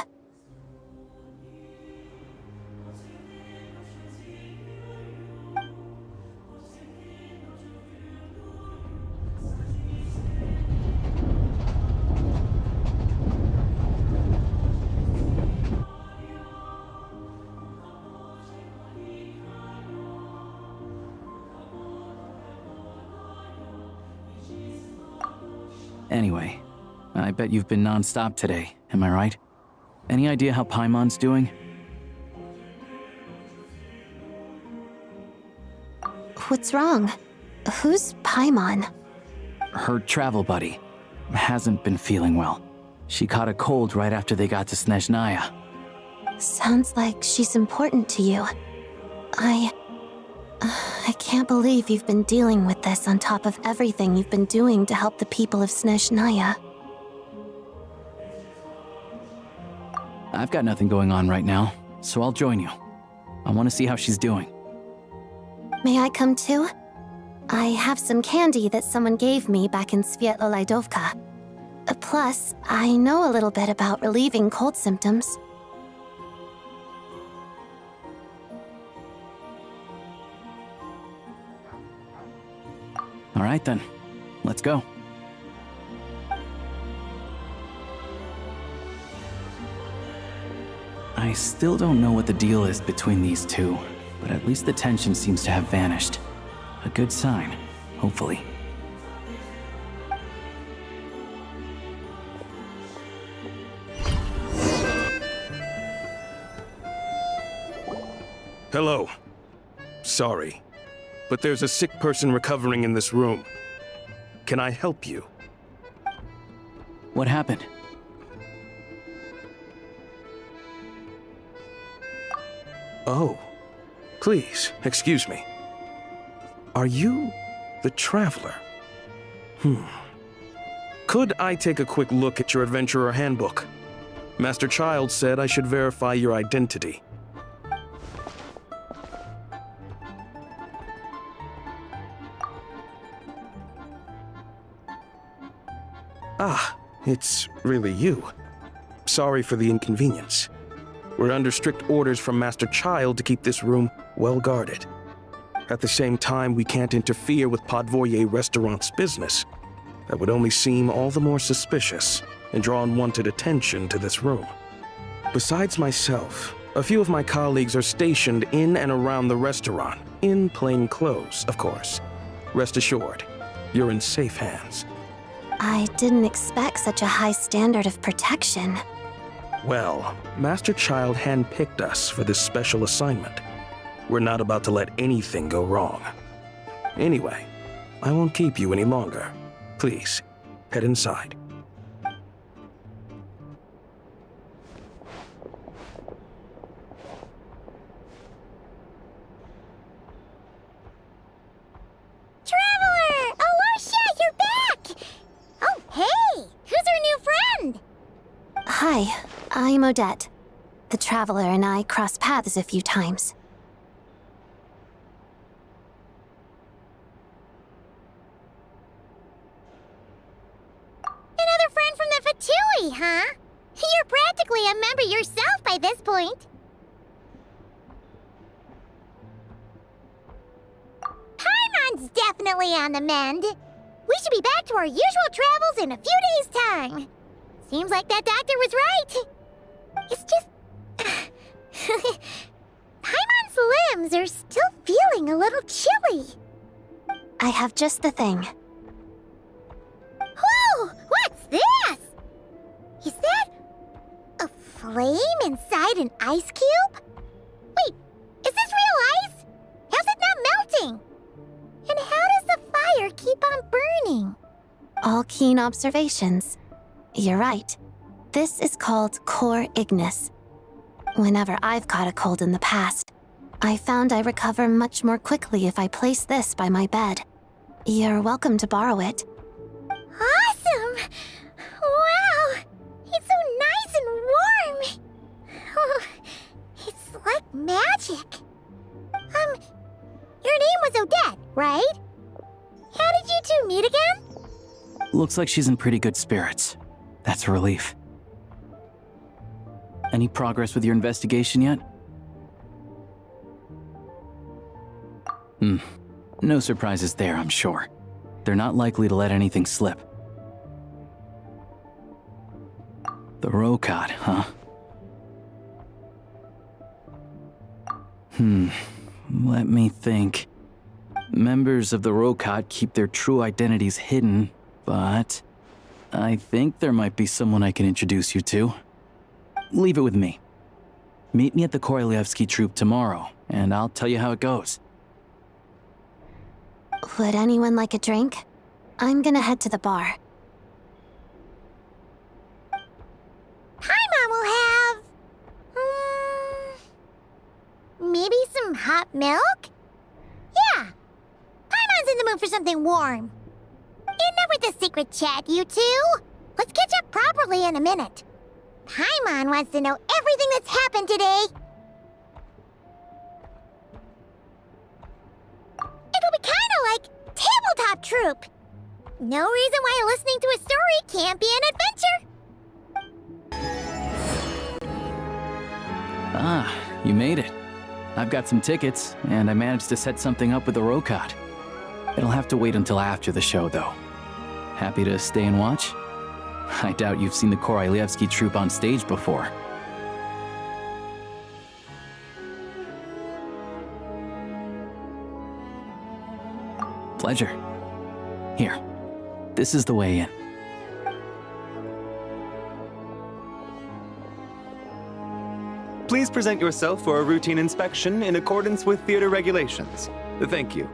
Anyway, I bet you've been non-stop today, am I right? Any idea how Paimon's doing? What's wrong? Who's Paimon? Her travel buddy hasn't been feeling well. She caught a cold right after they got to Snezhnaya. Sounds like she's important to you. I can't believe you've been dealing with this on top of everything you've been doing to help the people of Snezhnaya. I've got nothing going on right now, so I'll join you. I want to see how she's doing. May I come too? I have some candy that someone gave me back in Svietlo-Lidovka. Plus, I know a little bit about relieving cold symptoms. All right then, let's go. I still don't know what the deal is between these two, but at least the tension seems to have vanished. A good sign, hopefully. Hello. Sorry, but there's a sick person recovering in this room. Can I help you? What happened? Oh, please, excuse me. Are you the Traveler? Could I take a quick look at your Adventurer Handbook? Master Child said I should verify your identity. Ah, it's really you. Sorry for the inconvenience. We're under strict orders from Master Child to keep this room well guarded. At the same time, we can't interfere with Podvoye Restaurant's business. That would only seem all the more suspicious and draw unwanted attention to this room. Besides myself, a few of my colleagues are stationed in and around the restaurant, in plain clothes, of course. Rest assured, you're in safe hands. I didn't expect such a high standard of protection. Well, Master Child handpicked us for this special assignment. We're not about to let anything go wrong. Anyway, I won't keep you any longer. Please, head inside. Traveler! Alosha, you're back! Oh, hey! Who's our new friend? Hi, I'm Odette. The Traveler and I crossed paths a few times. Another friend from the Fatui, huh? You're practically a member yourself by this point. Paimon's definitely on the mend. We should be back to our usual travels in a few days' time. Seems like that doctor was right. It's just... Paimon's limbs are still feeling a little chilly. I have just the thing. Whoa! What's this? Is that... a flame inside an ice cube? Wait, is this real ice? How's it not melting? And how does the fire keep on burning? All keen observations. You're right. This is called core ignis. Whenever I've caught a cold in the past, I found I recover much more quickly if I place this by my bed. You're welcome to borrow it. Awesome! Wow! It's so nice and warm! Oh, it's like magic. Your name was Odette, right? How did you two meet again? Looks like she's in pretty good spirits. That's a relief. Any progress with your investigation yet? No surprises there, I'm sure. They're not likely to let anything slip. The Rokad, huh? Let me think. Members of the Rokad keep their true identities hidden, but I think there might be someone I can introduce you to. Leave it with me. Meet me at the Korolyevsky troop tomorrow, and I'll tell you how it goes. Would anyone like a drink? I'm gonna head to the bar. Paimon will have... maybe some hot milk? Yeah. Paimon's in the mood for something warm. Enough with the secret chat, you two. Let's catch up properly in a minute. Paimon wants to know everything that's happened today. It'll be kinda like tabletop troop. No reason why listening to a story can't be an adventure. Ah, you made it. I've got some tickets, and I managed to set something up with the Rokot. It'll have to wait until after the show, though. Happy to stay and watch? I doubt you've seen the Korolyevsky troupe on stage before. Pleasure. Here, this is the way in. Please present yourself for a routine inspection in accordance with theater regulations. Thank you.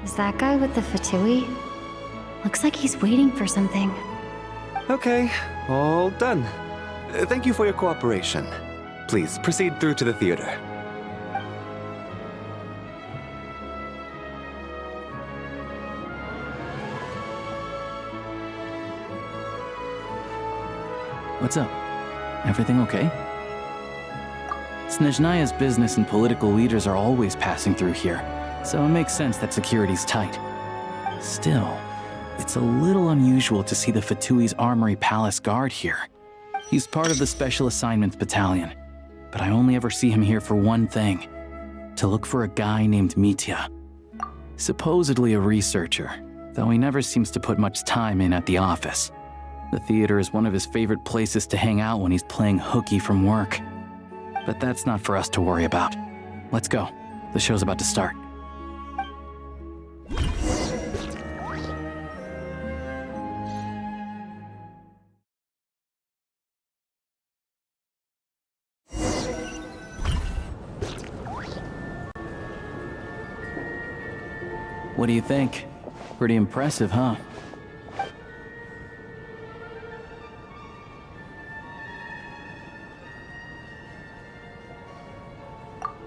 Is that guy with the fatui? Looks like he's waiting for something. Okay, all done. Thank you for your cooperation. Please proceed through to the theater. What's up? Everything okay? Snezhnaya's business and political leaders are always passing through here, so it makes sense that security's tight. Still, it's a little unusual to see the Fatui's Armory Palace Guard here. He's part of the Special Assignments Battalion, but I only ever see him here for one thing: to look for a guy named Mitya. Supposedly a researcher, though he never seems to put much time in at the office. The theater is one of his favorite places to hang out when he's playing hooky from work. But that's not for us to worry about. Let's go. The show's about to start. What do you think? Pretty impressive, huh?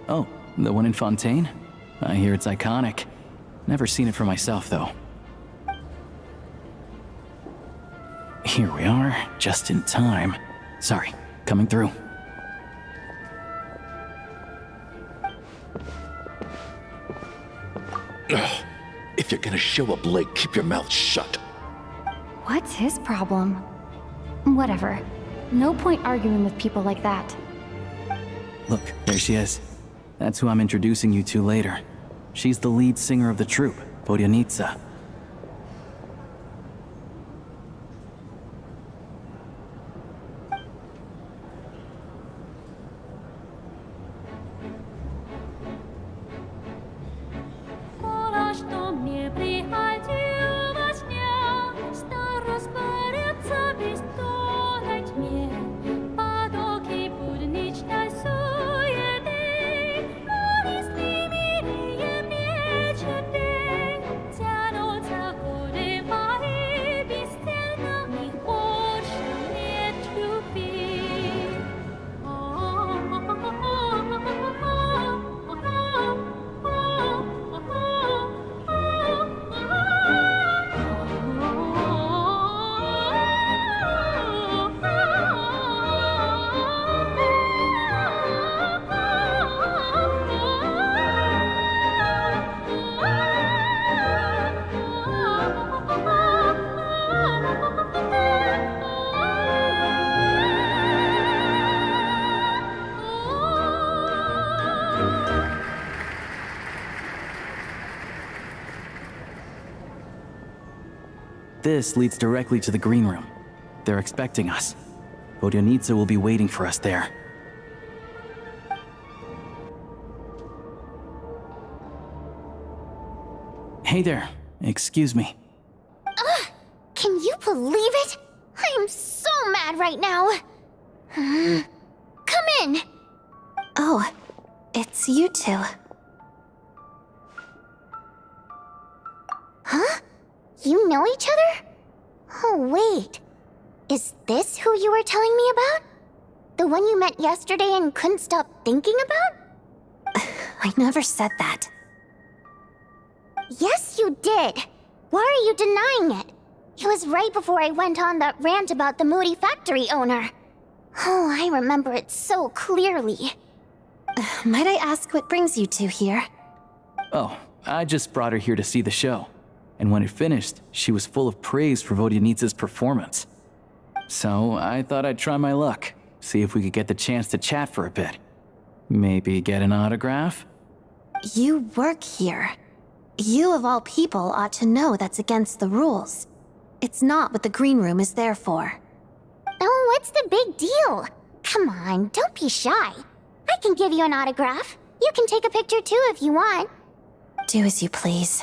Oh, the one in Fontaine? I hear it's iconic. Never seen it for myself, though. Here we are, just in time. Sorry, coming through. Ugh. If you're gonna show up late, keep your mouth shut. What's his problem? Whatever. No point arguing with people like that. Look, there she is. That's who I'm introducing you to later. She's the lead singer of the troupe, Vodyanitsa. This leads directly to the green room. They're expecting us. Vodyanitsa will be waiting for us there. Hey there. Excuse me. Can you please believe it? I am so mad right now. Come in. Oh, it's you two. Huh? You know each other? Oh, wait. Is this who you were telling me about? The one you met yesterday and couldn't stop thinking about? I never said that. Yes, you did. Why are you denying it? It was right before I went on that rant about the moody factory owner. Oh, I remember it so clearly. Might I ask what brings you two here? Oh, I just brought her here to see the show. And when it finished, she was full of praise for Vodyanitsa's performance. So I thought I'd try my luck, see if we could get the chance to chat for a bit. Maybe get an autograph? You work here. You of all people ought to know that's against the rules. It's not what the green room is there for. Oh, what's the big deal? Come on, don't be shy. I can give you an autograph. You can take a picture too if you want. Do as you please.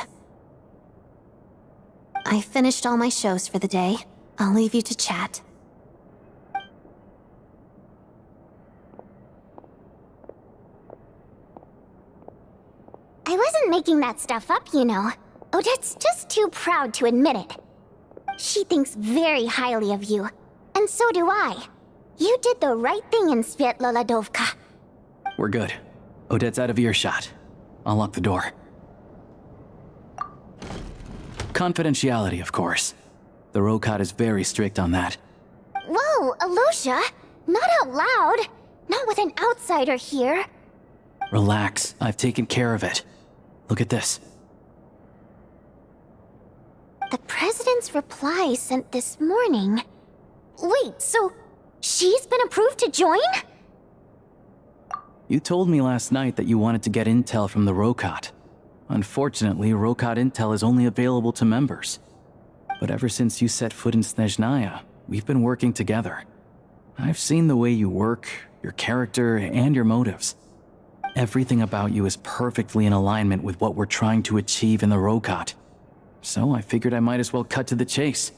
I finished all my shows for the day. I'll leave you to chat. I wasn't making that stuff up, you know. Odette's just too proud to admit it. She thinks very highly of you, and so do I. You did the right thing in Svietloladovka. We're good. Odette's out of earshot. I'll lock the door. Confidentiality, of course. The Rokot is very strict on that. Whoa, Alosha! Not out loud! Not with an outsider here! Relax, I've taken care of it. Look at this. The President's reply sent this morning. Wait, so she's been approved to join? You told me last night that you wanted to get intel from the Rokot. Unfortunately, Rokot intel is only available to members. But ever since you set foot in Snezhnaya, we've been working together. I've seen the way you work, your character, and your motives. Everything about you is perfectly in alignment with what we're trying to achieve in the Rokot. So I figured I might as well cut to the chase.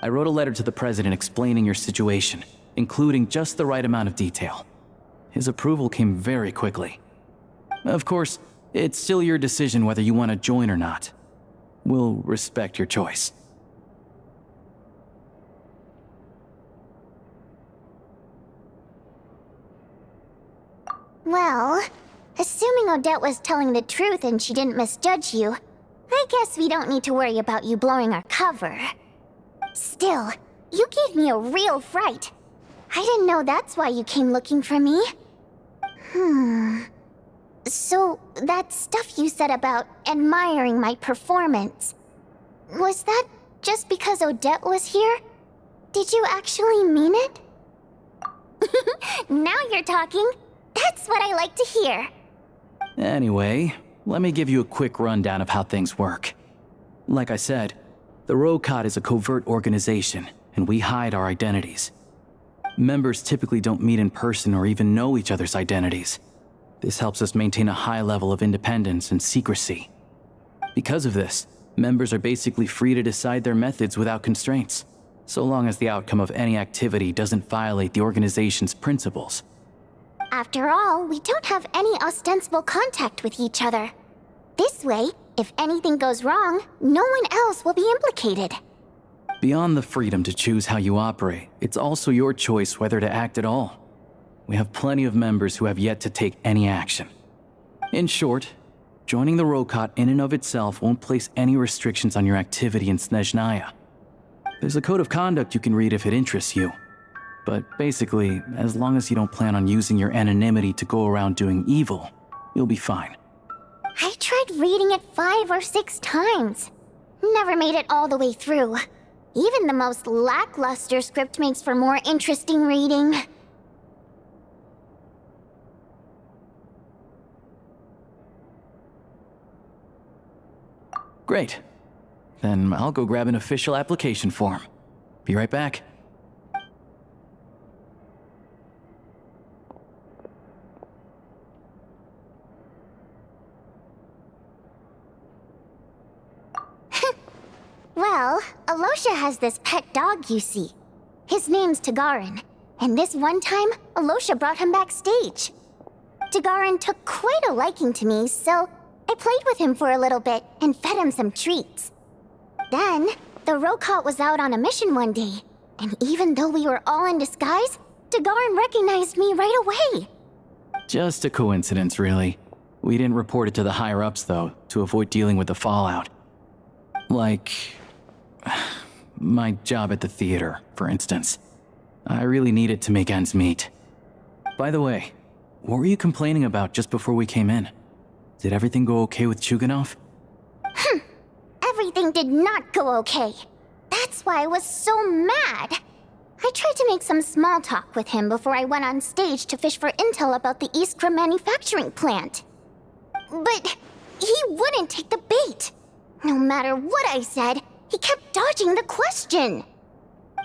I wrote a letter to the President explaining your situation, including just the right amount of detail. His approval came very quickly. Of course, it's still your decision whether you want to join or not. We'll respect your choice. Well, assuming Odette was telling the truth and she didn't misjudge you, I guess we don't need to worry about you blowing our cover. Still, you gave me a real fright. I didn't know that's why you came looking for me. So, that stuff you said about admiring my performance, was that just because Odette was here? Did you actually mean it? Now you're talking. That's what I like to hear. Anyway, let me give you a quick rundown of how things work. Like I said, the Rokot is a covert organization, and we hide our identities. Members typically don't meet in person or even know each other's identities. This helps us maintain a high level of independence and secrecy. Because of this, members are basically free to decide their methods without constraints, so long as the outcome of any activity doesn't violate the organization's principles. After all, we don't have any ostensible contact with each other. This way, if anything goes wrong, no one else will be implicated. Beyond the freedom to choose how you operate, it's also your choice whether to act at all. We have plenty of members who have yet to take any action. In short, joining the Rokot in and of itself won't place any restrictions on your activity in Snezhnaya. There's a code of conduct you can read if it interests you. But basically, as long as you don't plan on using your anonymity to go around doing evil, you'll be fine. I tried reading it 5 or 6 times. Never made it all the way through. Even the most lackluster script makes for more interesting reading. Great. Then I'll go grab an official application form. Be right back. Well, Alosha has this pet dog you see. His name's Tagarin, and this one time, Alosha brought him backstage. Tagarin took quite a liking to me, so I played with him for a little bit and fed him some treats. Then, the Rokot was out on a mission one day, and even though we were all in disguise, Tagarin recognized me right away. Just a coincidence, really. We didn't report it to the higher-ups, though, to avoid dealing with the fallout. Like, my job at the theater, for instance. I really needed to make ends meet. By the way, what were you complaining about just before we came in? Did everything go okay with Chuganov? Everything did not go okay. That's why I was so mad. I tried to make some small talk with him before I went on stage to fish for intel about the Iskra manufacturing plant. But he wouldn't take the bait. No matter what I said, he kept dodging the question.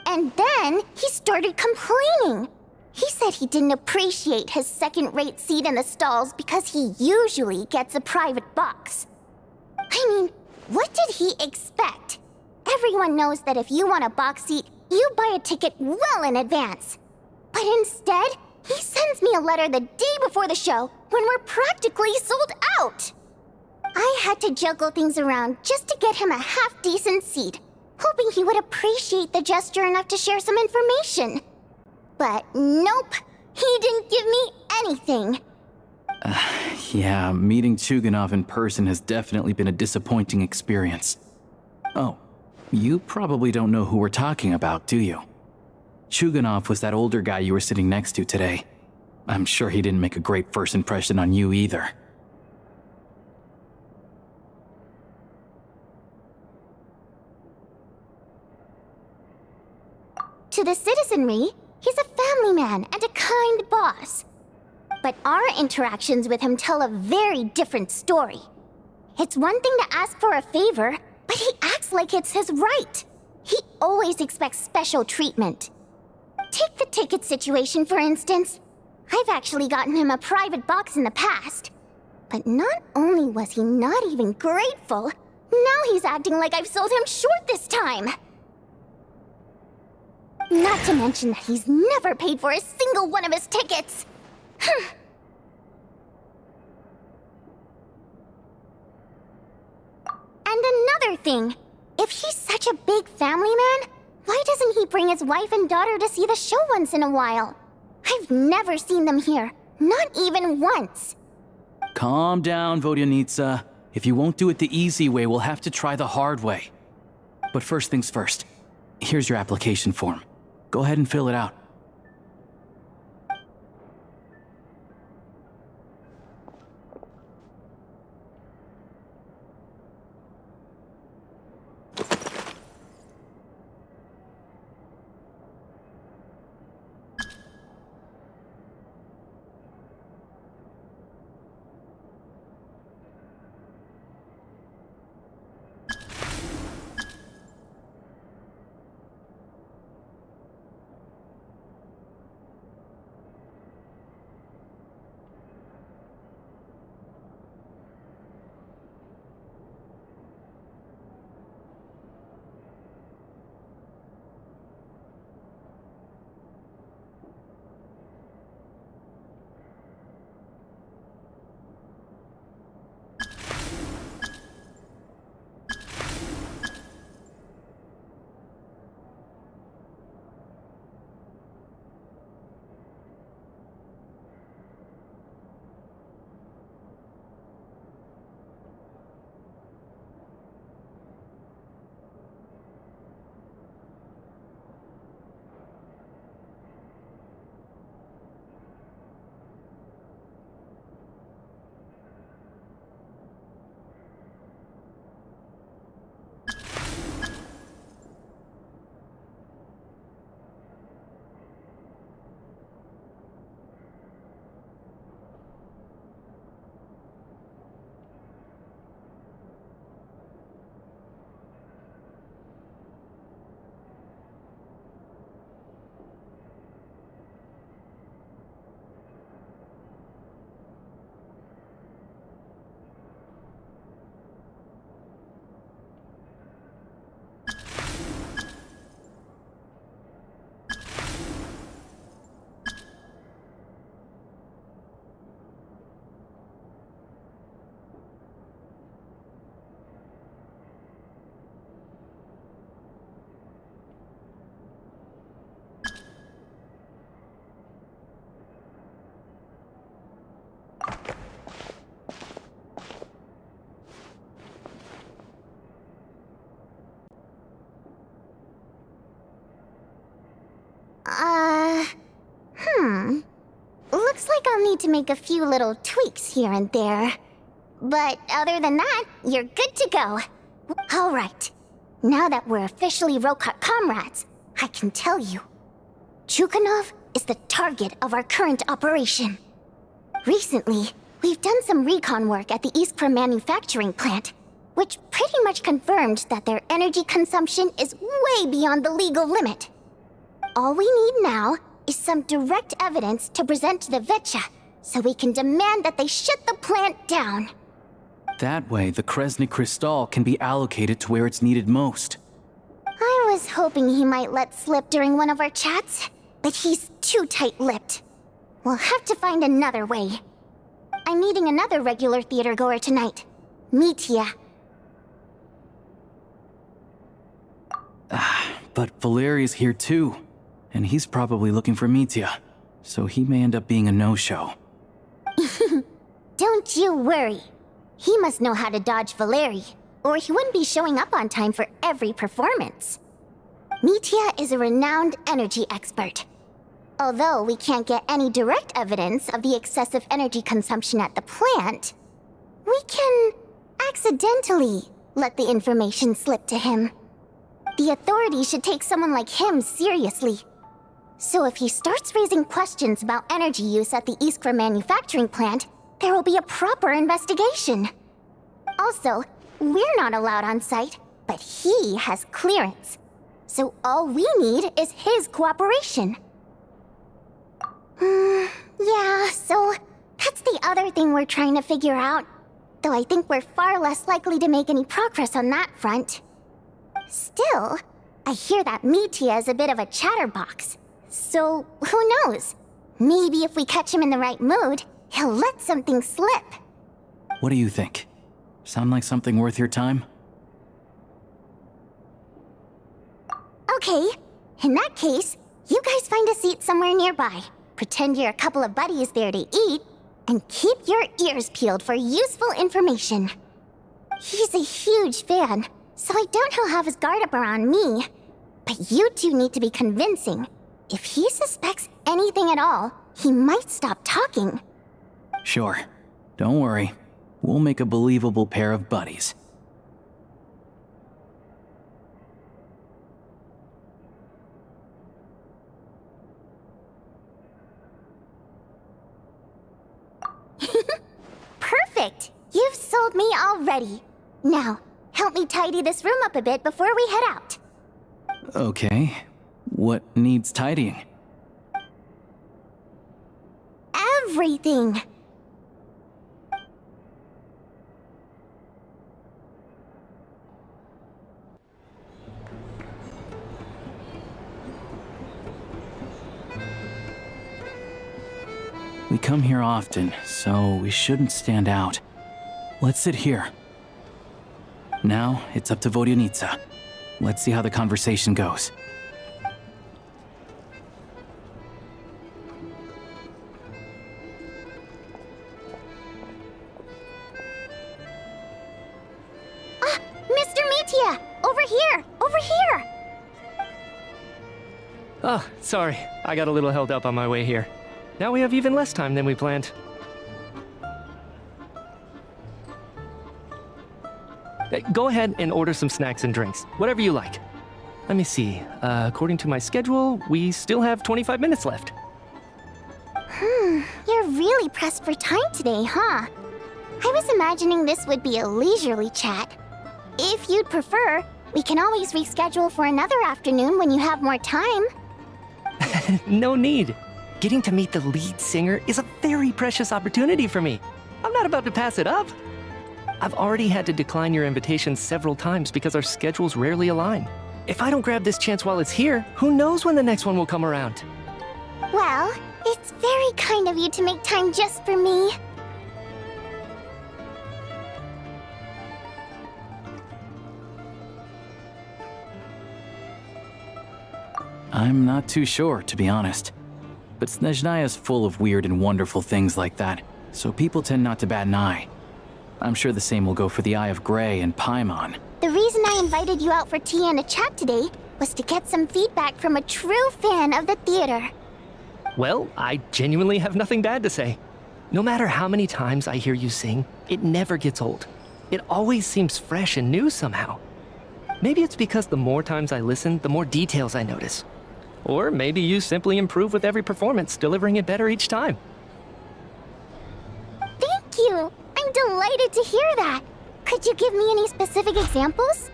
And then he started complaining. He said he didn't appreciate his second-rate seat in the stalls because he usually gets a private box. I mean, what did he expect? Everyone knows that if you want a box seat, you buy a ticket well in advance. But instead, he sends me a letter the day before the show when we're practically sold out. I had to juggle things around just to get him a half-decent seat, hoping he would appreciate the gesture enough to share some information. But nope, he didn't give me anything. Yeah, meeting Chuganov in person has definitely been a disappointing experience. Oh, you probably don't know who we're talking about, do you? Chuganov was that older guy you were sitting next to today. I'm sure he didn't make a great first impression on you either. To the citizenry, he's a family man and a kind boss. But our interactions with him tell a very different story. It's one thing to ask for a favor, but he acts like it's his right. He always expects special treatment. Take the ticket situation, for instance. I've actually gotten him a private box in the past. But not only was he not even grateful, now he's acting like I've sold him short this time. Not to mention that he's never paid for a single one of his tickets. And another thing, if he's such a big family man, why doesn't he bring his wife and daughter to see the show once in a while? I've never seen them here, not even once. Calm down, Vodyanitsa. If you won't do it the easy way, we'll have to try the hard way. But first things first, here's your application form. Go ahead and fill it out. need to make a few little tweaks here and there. But other than that, you're good to go. All right. Now that we're officially Rokut comrades, I can tell you. Chukhanov is the target of our current operation. Recently, we've done some recon work at the Iskra manufacturing plant, which pretty much confirmed that their energy consumption is way beyond the legal limit. All we need now is some direct evidence to present to the VII, so we can demand that they shut the plant down. That way, the Kresnik Crystal can be allocated to where it's needed most. I was hoping he might let slip during one of our chats, but he's too tight-lipped. We'll have to find another way. I'm meeting another regular theater goer tonight, Mitya. But Valeri's here too, and he's probably looking for Mitya, so he may end up being a no-show. Don't you worry. He must know how to dodge Valeri, or he wouldn't be showing up on time for every performance. Mitya is a renowned energy expert. Although we can't get any direct evidence of the excessive energy consumption at the plant, we can accidentally let the information slip to him. The authorities should take someone like him seriously. So if he starts raising questions about energy use at the Iskra manufacturing plant, there will be a proper investigation. Also, we're not allowed on site, but he has clearance. So all we need is his cooperation. Yeah, so that's the other thing we're trying to figure out. Though I think we're far less likely to make any progress on that front. Still, I hear that Mitya is a bit of a chatterbox. So, who knows? Maybe if we catch him in the right mood, he'll let something slip. What do you think? Sound like something worth your time? Okay, in that case, you guys find a seat somewhere nearby. Pretend you're a couple of buddies there to eat, and keep your ears peeled for useful information. He's a huge fan, so I doubt he'll have his guard up around me. But you two need to be convincing. If he suspects anything at all, he might stop talking. Sure. Don't worry. We'll make a believable pair of buddies. Perfect! You've sold me already. Now, help me tidy this room up a bit before we head out. Okay. What needs tidying? Everything! We come here often, so we shouldn't stand out. Let's sit here. Now, it's up to Vodyanitsa. Let's see how the conversation goes. Mr. Mitya! Over here! Over here! Oh, sorry. I got a little held up on my way here. Now we have even less time than we planned. Go ahead and order some snacks and drinks, whatever you like. Let me see. According to my schedule, we still have 25 minutes left. You're really pressed for time today, huh? I was imagining this would be a leisurely chat. If you'd prefer, we can always reschedule for another afternoon when you have more time. No need. Getting to meet the lead singer is a very precious opportunity for me. I'm not about to pass it up. I've already had to decline your invitation several times because our schedules rarely align. If I don't grab this chance while it's here, who knows when the next one will come around? Well, it's very kind of you to make time just for me. I'm not too sure, to be honest. But Snezhnaya's full of weird and wonderful things like that, so people tend not to bat an eye. I'm sure the same will go for the Eye of Grey and Paimon. The reason I invited you out for tea and a chat today was to get some feedback from a true fan of the theater. Well, I genuinely have nothing bad to say. No matter how many times I hear you sing, it never gets old. It always seems fresh and new somehow. Maybe it's because the more times I listen, the more details I notice. Or maybe you simply improve with every performance, delivering it better each time. Thank you! I'm delighted to hear that! Could you give me any specific examples?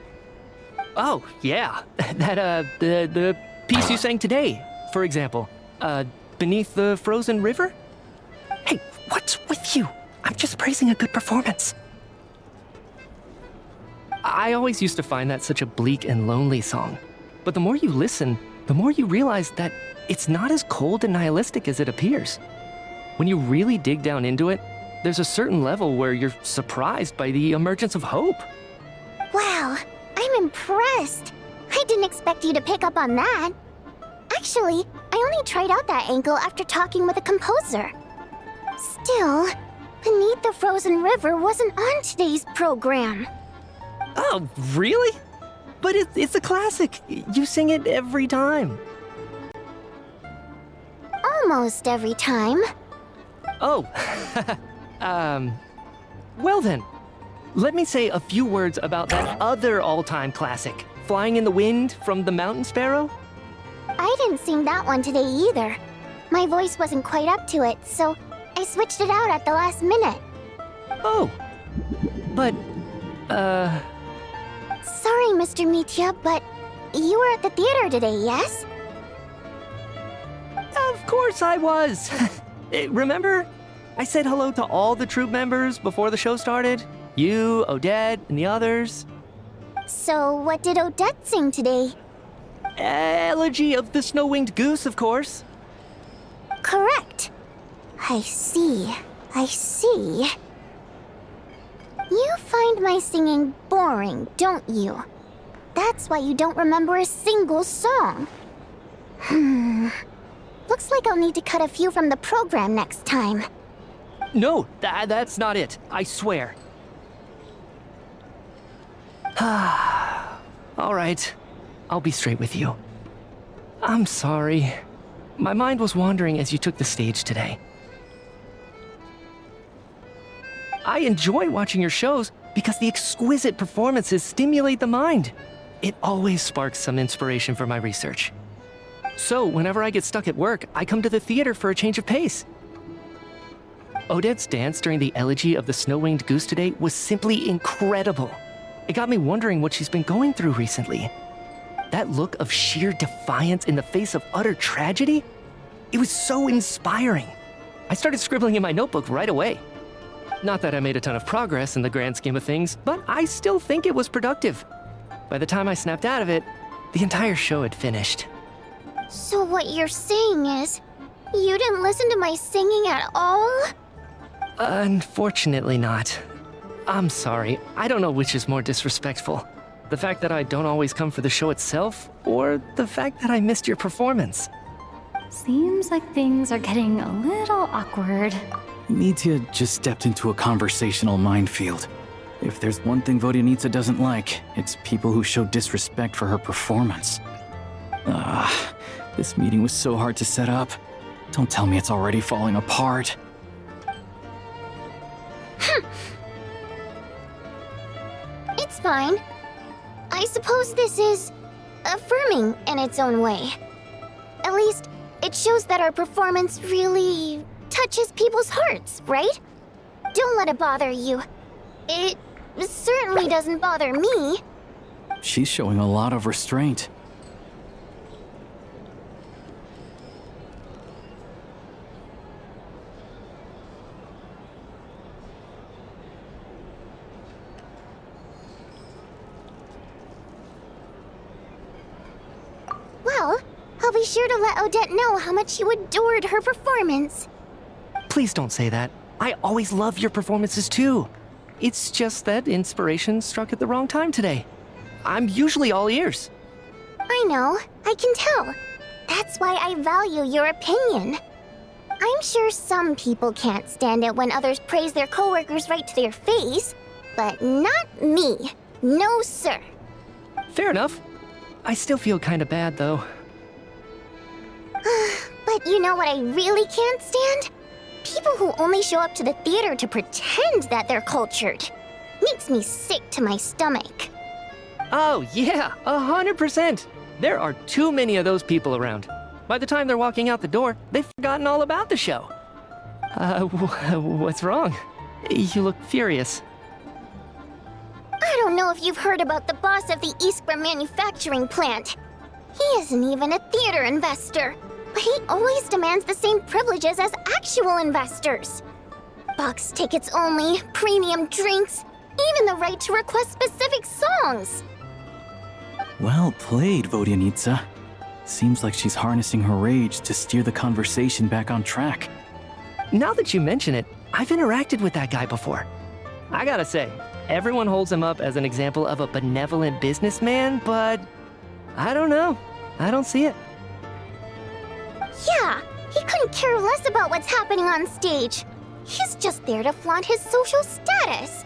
Oh, yeah. The piece you sang today, for example. Beneath the Frozen River? Hey, what's with you? I'm just praising a good performance. I always used to find that such a bleak and lonely song. But the more you listen, the more you realize that it's not as cold and nihilistic as it appears. When you really dig down into it, there's a certain level where you're surprised by the emergence of hope. Wow, I'm impressed. I didn't expect you to pick up on that. Actually, I only tried out that angle after talking with a composer. Still, Beneath the Frozen River wasn't on today's program. Oh, really? But it's a classic. You sing it every time. Almost every time. Oh, well then. Let me say a few words about that other all-time classic, Flying in the Wind from the Mountain Sparrow. I didn't sing that one today either. My voice wasn't quite up to it, so I switched it out at the last minute. Oh, but, Sorry, Mr. Mitya, but you were at the theater today, yes? Of course I was. Remember? I said hello to all the troupe members before the show started. You, Odette, and the others. So what did Odette sing today? Elegy of the Snow-Winged Goose, of course. Correct. I see. I see. You find my singing boring, don't you? That's why you don't remember a single song. Looks like I'll need to cut a few from the program next time. No, that's not it. I swear. All right. I'll be straight with you. I'm sorry. My mind was wandering as you took the stage today. I enjoy watching your shows because the exquisite performances stimulate the mind. It always sparks some inspiration for my research. So, whenever I get stuck at work, I come to the theater for a change of pace. Odette's dance during the Elegy of the Snow-Winged Goose today was simply incredible. It got me wondering what she's been going through recently. That look of sheer defiance in the face of utter tragedy? It was so inspiring. I started scribbling in my notebook right away. Not that I made a ton of progress in the grand scheme of things, but I still think it was productive. By the time I snapped out of it, the entire show had finished. So what you're saying is, you didn't listen to my singing at all? Unfortunately not. I'm sorry, I don't know which is more disrespectful. The fact that I don't always come for the show itself, or the fact that I missed your performance. Seems like things are getting a little awkward. Mitya just stepped into a conversational minefield. If there's one thing Vodyanitsa doesn't like, it's people who show disrespect for her performance. This meeting was so hard to set up. Don't tell me it's already falling apart. It's fine. I suppose this is affirming in its own way. At least, it shows that our performance really touches people's hearts, right? Don't let it bother you. It certainly doesn't bother me. She's showing a lot of restraint. Well, I'll be sure to let Odette know how much you adored her performance. Please don't say that. I always love your performances too. It's just that inspiration struck at the wrong time today. I'm usually all ears. I know, I can tell. That's why I value your opinion. I'm sure some people can't stand it when others praise their coworkers right to their face, but not me. No, sir. Fair enough. I still feel kinda bad though. But you know what I really can't stand? People who only show up to the theater to pretend that they're cultured. Makes me sick to my stomach. Oh, yeah, 100%. There are too many of those people around. By the time they're walking out the door, they've forgotten all about the show. What's wrong? You look furious. I don't know if you've heard about the boss of the Iskra manufacturing plant. He isn't even a theater investor, but he always demands the same privileges as actual investors. Box tickets only, premium drinks, even the right to request specific songs. Well played, Vodyanitsa. Seems like she's harnessing her rage to steer the conversation back on track. Now that you mention it, I've interacted with that guy before. I gotta say, everyone holds him up as an example of a benevolent businessman, but I don't know. I don't see it. Yeah, he couldn't care less about what's happening on stage. He's just there to flaunt his social status.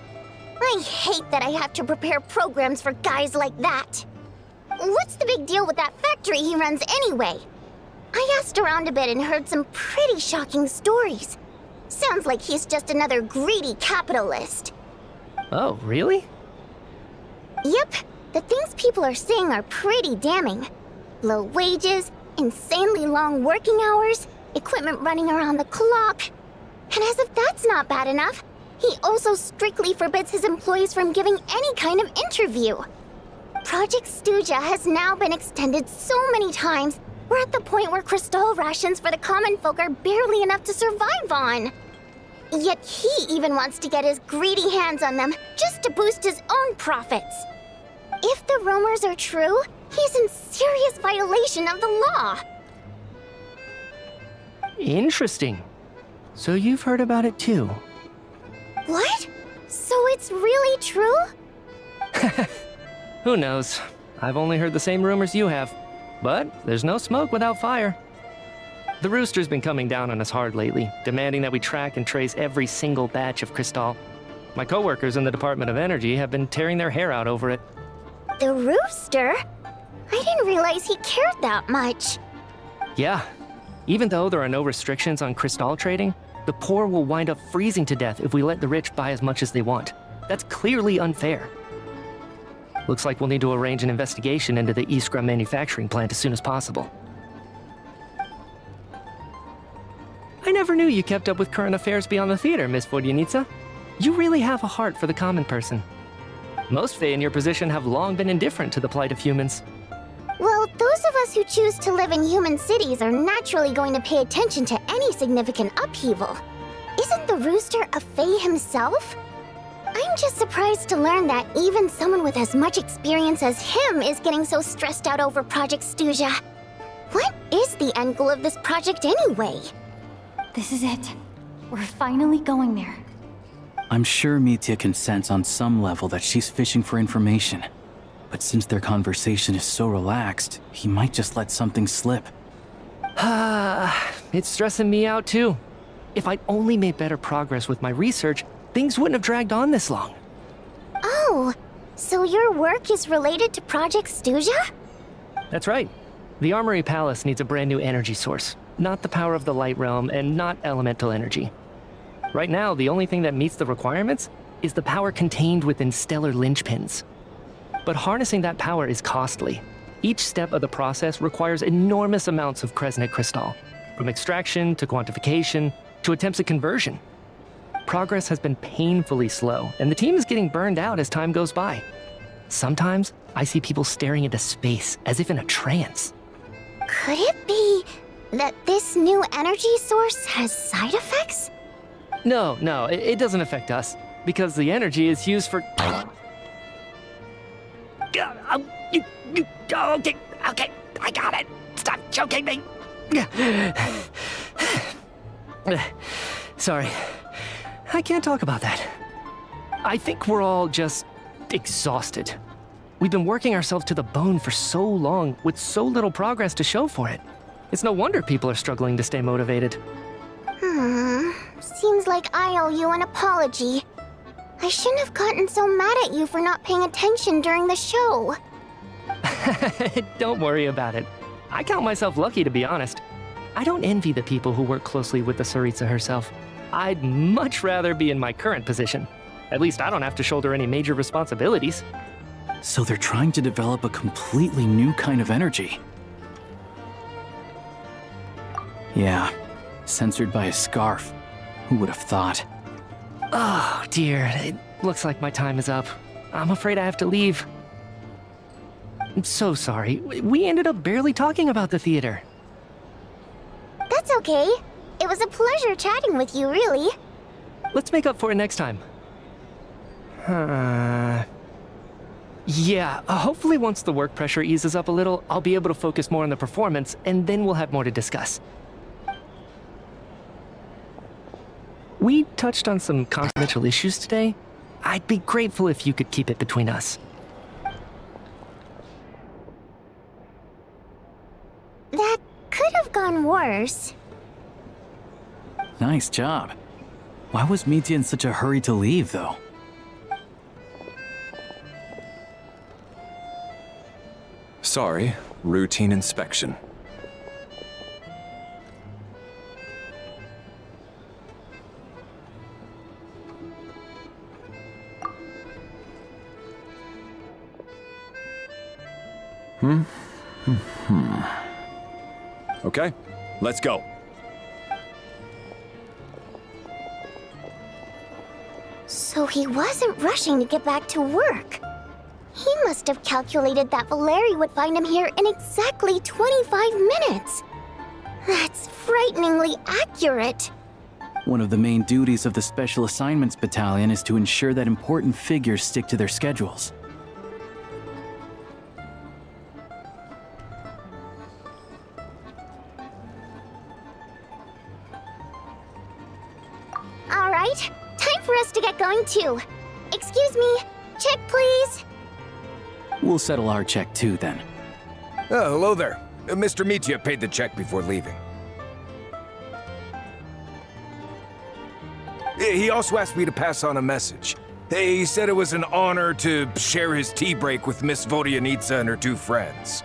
I hate that I have to prepare programs for guys like that. What's the big deal with that factory he runs anyway? I asked around a bit and heard some pretty shocking stories. Sounds like he's just another greedy capitalist. Oh, really? Yep, the things people are saying are pretty damning. Low wages, insanely long working hours, equipment running around the clock. And as if that's not bad enough, he also strictly forbids his employees from giving any kind of interview. Project Stuja has now been extended so many times, we're at the point where crystal rations for the common folk are barely enough to survive on. Yet he even wants to get his greedy hands on them just to boost his own profits. If the rumors are true, he's in serious violation of the law. Interesting. So you've heard about it too? What? So it's really true? Who knows? I've only heard the same rumors you have. But there's no smoke without fire. The Rooster's been coming down on us hard lately, demanding that we track and trace every single batch of Crystal. My coworkers in the Department of Energy have been tearing their hair out over it. The Rooster? I didn't realize he cared that much. Yeah. Even though there are no restrictions on Crystal trading, the poor will wind up freezing to death if we let the rich buy as much as they want. That's clearly unfair. Looks like we'll need to arrange an investigation into the Iskra manufacturing plant as soon as possible. I never knew you kept up with current affairs beyond the theater, Miss Vodyanitsa. You really have a heart for the common person. Most Fae in your position have long been indifferent to the plight of humans. Well, those of us who choose to live in human cities are naturally going to pay attention to any significant upheaval. Isn't the Rooster a Fae himself? I'm just surprised to learn that even someone with as much experience as him is getting so stressed out over Project Stuja. What is the end goal of this project anyway? This is it. We're finally going there. I'm sure Mitya can sense on some level that she's fishing for information. But since their conversation is so relaxed, he might just let something slip. It's stressing me out too. If I'd only made better progress with my research, things wouldn't have dragged on this long. Oh, so your work is related to Project Stuja? That's right. The Armory Palace needs a brand new energy source. Not the power of the Light Realm and not elemental energy. Right now, the only thing that meets the requirements is the power contained within stellar linchpins. But harnessing that power is costly. Each step of the process requires enormous amounts of Kresnik crystal, from extraction to quantification to attempts at conversion. Progress has been painfully slow, and the team is getting burned out as time goes by. Sometimes, I see people staring into space as if in a trance. Could it be that this new energy source has side effects? No, it doesn't affect us, because the energy is used for... Okay, I got it. Stop choking me. Sorry, I can't talk about that. I think we're all just exhausted. We've been working ourselves to the bone for so long with so little progress to show for it. It's no wonder people are struggling to stay motivated. Seems like I owe you an apology. I shouldn't have gotten so mad at you for not paying attention during the show. Don't worry about it. I count myself lucky, to be honest. I don't envy the people who work closely with the Tsaritsa herself. I'd much rather be in my current position. At least I don't have to shoulder any major responsibilities. So they're trying to develop a completely new kind of energy. Yeah, censored by a scarf. Who would have thought? Oh, dear. It looks like my time is up. I'm afraid I have to leave. I'm so sorry. We ended up barely talking about the theater. That's okay. It was a pleasure chatting with you, really. Let's make up for it next time. Yeah, hopefully once the work pressure eases up a little, I'll be able to focus more on the performance, and then we'll have more to discuss. We touched on some confidential issues today. I'd be grateful if you could keep it between us. That could have gone worse. Nice job. Why was Mitya in such a hurry to leave, though? Sorry, routine inspection. Okay, let's go. So he wasn't rushing to get back to work. He must have calculated that Valeri would find him here in exactly 25 minutes. That's frighteningly accurate. One of the main duties of the Special Assignments Battalion is to ensure that important figures stick to their schedules. All right, time for us to get going too. Excuse me, check please. We'll settle our check too, then. Oh, hello there. Mr. Mitya paid the check before leaving. He also asked me to pass on a message. He said it was an honor to share his tea break with Miss Vodyanitsa and her two friends.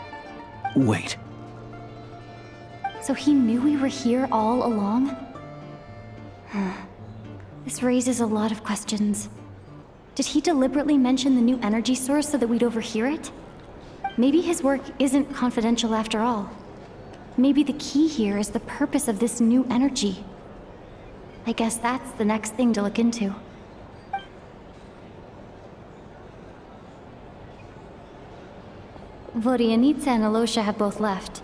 Wait. So he knew we were here all along? This raises a lot of questions. Did he deliberately mention the new energy source so that we'd overhear it? Maybe his work isn't confidential after all. Maybe the key here is the purpose of this new energy. I guess that's the next thing to look into. Vodyanitsa and Alosha have both left.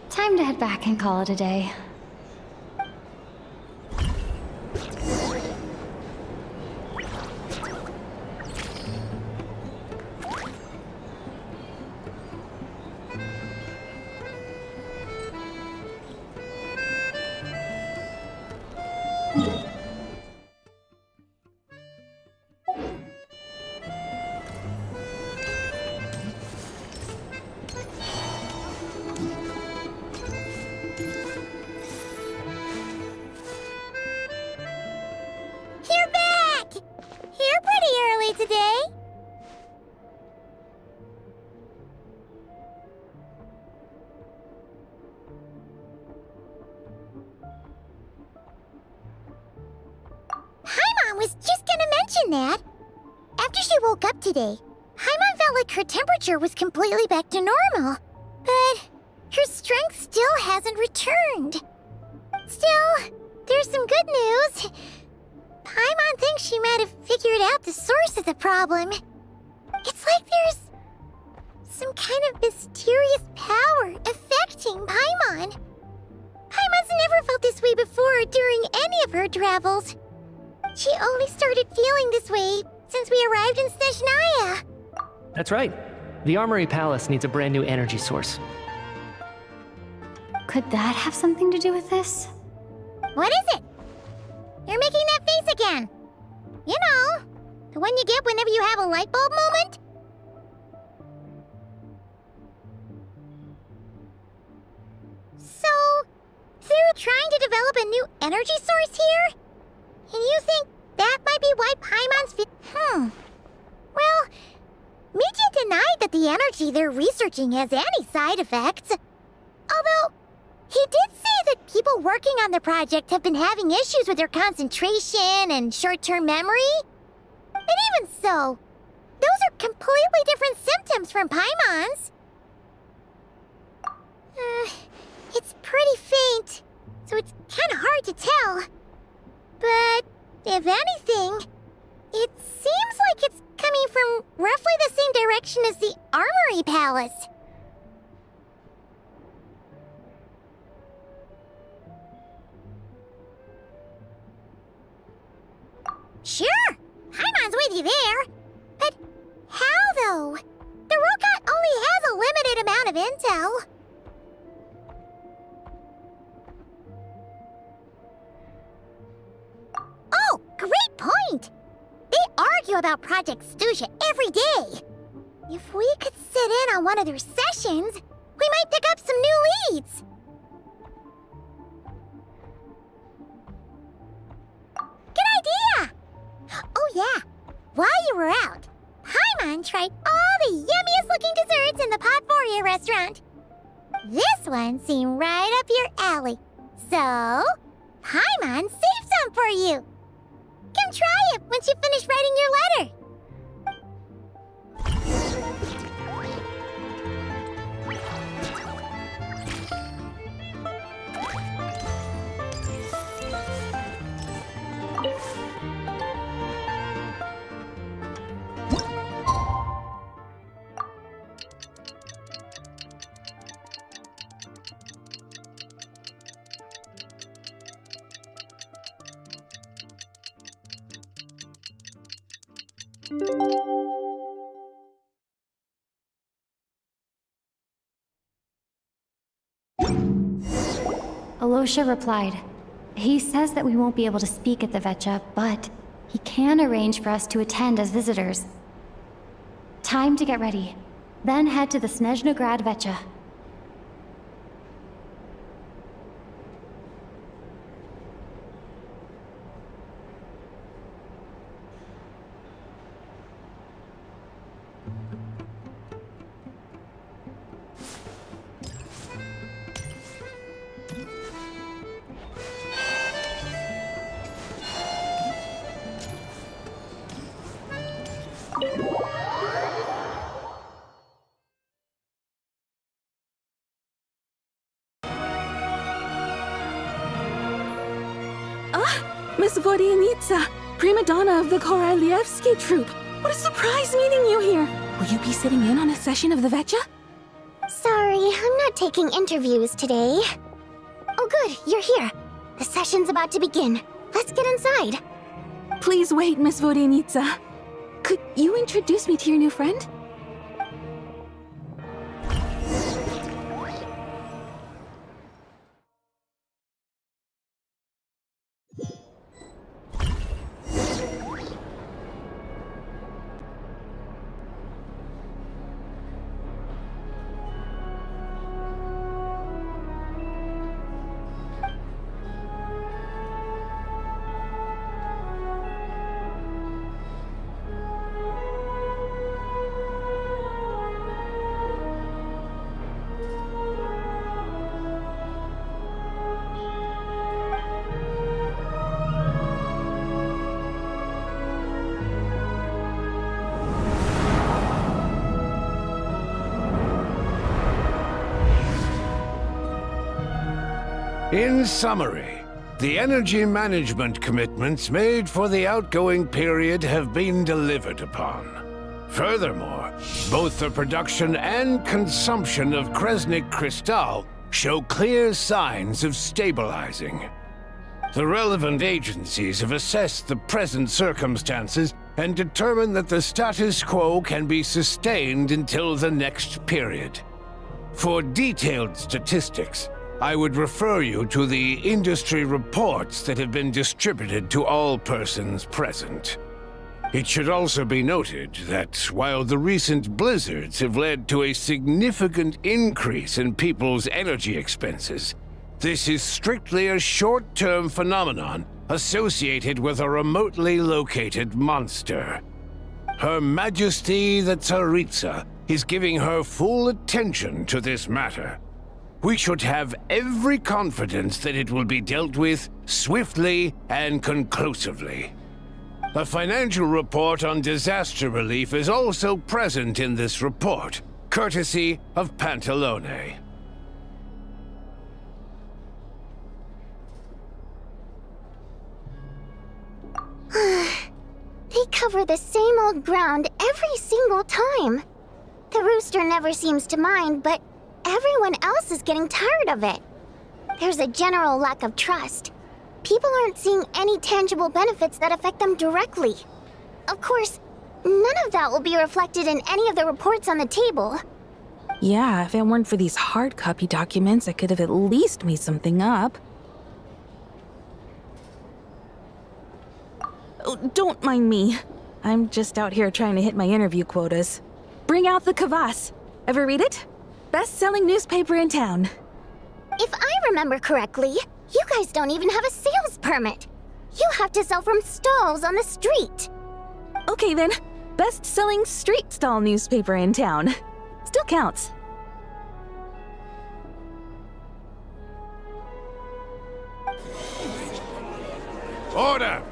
Time to head back and call it a day. You're back! You're pretty early today. Paimon was just gonna mention that. After she woke up today, Paimon felt like her temperature was completely back to normal. But her strength still hasn't returned. Still, there's some good news. Paimon thinks she might have figured out the source of the problem. It's like there's some kind of mysterious power affecting Paimon. Paimon's never felt this way before during any of her travels. She only started feeling this way since we arrived in Snezhnaya. That's right. The Armory Palace needs a brand new energy source. Could that have something to do with this? What is it? You're making that face again. You know, the one you get whenever you have a light bulb moment? So, they're trying to develop a new energy source here? And you think that might be why Paimon's Well, Mitya denied that the energy they're researching has any side effects. Although, He did say that people working on the project have been having issues with their concentration and short-term memory. And even so, those are completely different symptoms from Paimon's. It's pretty faint, so it's kind of hard to tell. But if anything, it seems like it's coming from roughly the same direction as the Armory Palace. Sure, Paimon's with you there. But how, though? The Rokat only has a limited amount of intel. Oh, great point! They argue about Project Stuja every day. If we could sit in on one of their sessions, we might pick up some new leads. Good idea! Oh yeah, while you were out, Paimon tried all the yummiest looking desserts in the Potforia restaurant. This one seemed right up your alley. So, Paimon saved some for you. Come try it once you finish writing your letter. Alosha replied. He says that we won't be able to speak at the Vetcha, but he can arrange for us to attend as visitors. Time to get ready. Then head to the Snezhnograd Vetcha. Miss Vodyanitsa, prima donna of the Korolievsky troupe. What a surprise meeting you here. Will you be sitting in on a session of the Vetcha? Sorry, I'm not taking interviews today. Oh good, you're here. The session's about to begin. Let's get inside. Please wait, Miss Vodyanitsa. Could you introduce me to your new friend? In summary, the energy management commitments made for the outgoing period have been delivered upon. Furthermore, both the production and consumption of Kresnik Crystal show clear signs of stabilizing. The relevant agencies have assessed the present circumstances and determined that the status quo can be sustained until the next period. For detailed statistics, I would refer you to the industry reports that have been distributed to all persons present. It should also be noted that while the recent blizzards have led to a significant increase in people's energy expenses, this is strictly a short-term phenomenon associated with a remotely located monster. Her Majesty the Tsaritsa is giving her full attention to this matter. we should have every confidence that it will be dealt with swiftly and conclusively. A financial report on disaster relief is also present in this report, courtesy of Pantalone. They cover the same old ground every single time. The rooster never seems to mind, but everyone else is getting tired of it. There's a general lack of trust. People aren't seeing any tangible benefits that affect them directly. Of course, none of that will be reflected in any of the reports on the table. Yeah, if it weren't for these hard copy documents, I could have at least made something up. Oh, don't mind me. I'm just out here trying to hit my interview quotas. Bring out the kvass. Ever read it? Best-selling newspaper in town. If I remember correctly, you guys don't even have a sales permit. You have to sell from stalls on the street. Okay then, best-selling street stall newspaper in town. Still counts. Order!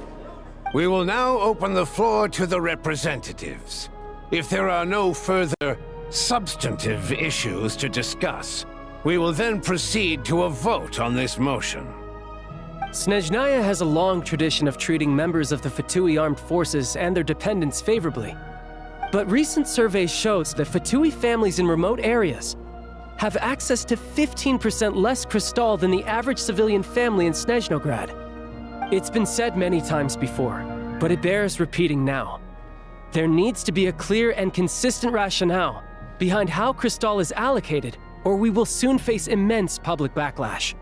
We will now open the floor to the representatives. If there are no further substantive issues to discuss, we will then proceed to a vote on this motion. Snezhnaya has a long tradition of treating members of the Fatui armed forces and their dependents favorably. But recent surveys shows that Fatui families in remote areas have access to 15% less crystal than the average civilian family in Snezhnograd. It's been said many times before, but it bears repeating now. There needs to be a clear and consistent rationale behind how crystal is allocated, or we will soon face immense public backlash.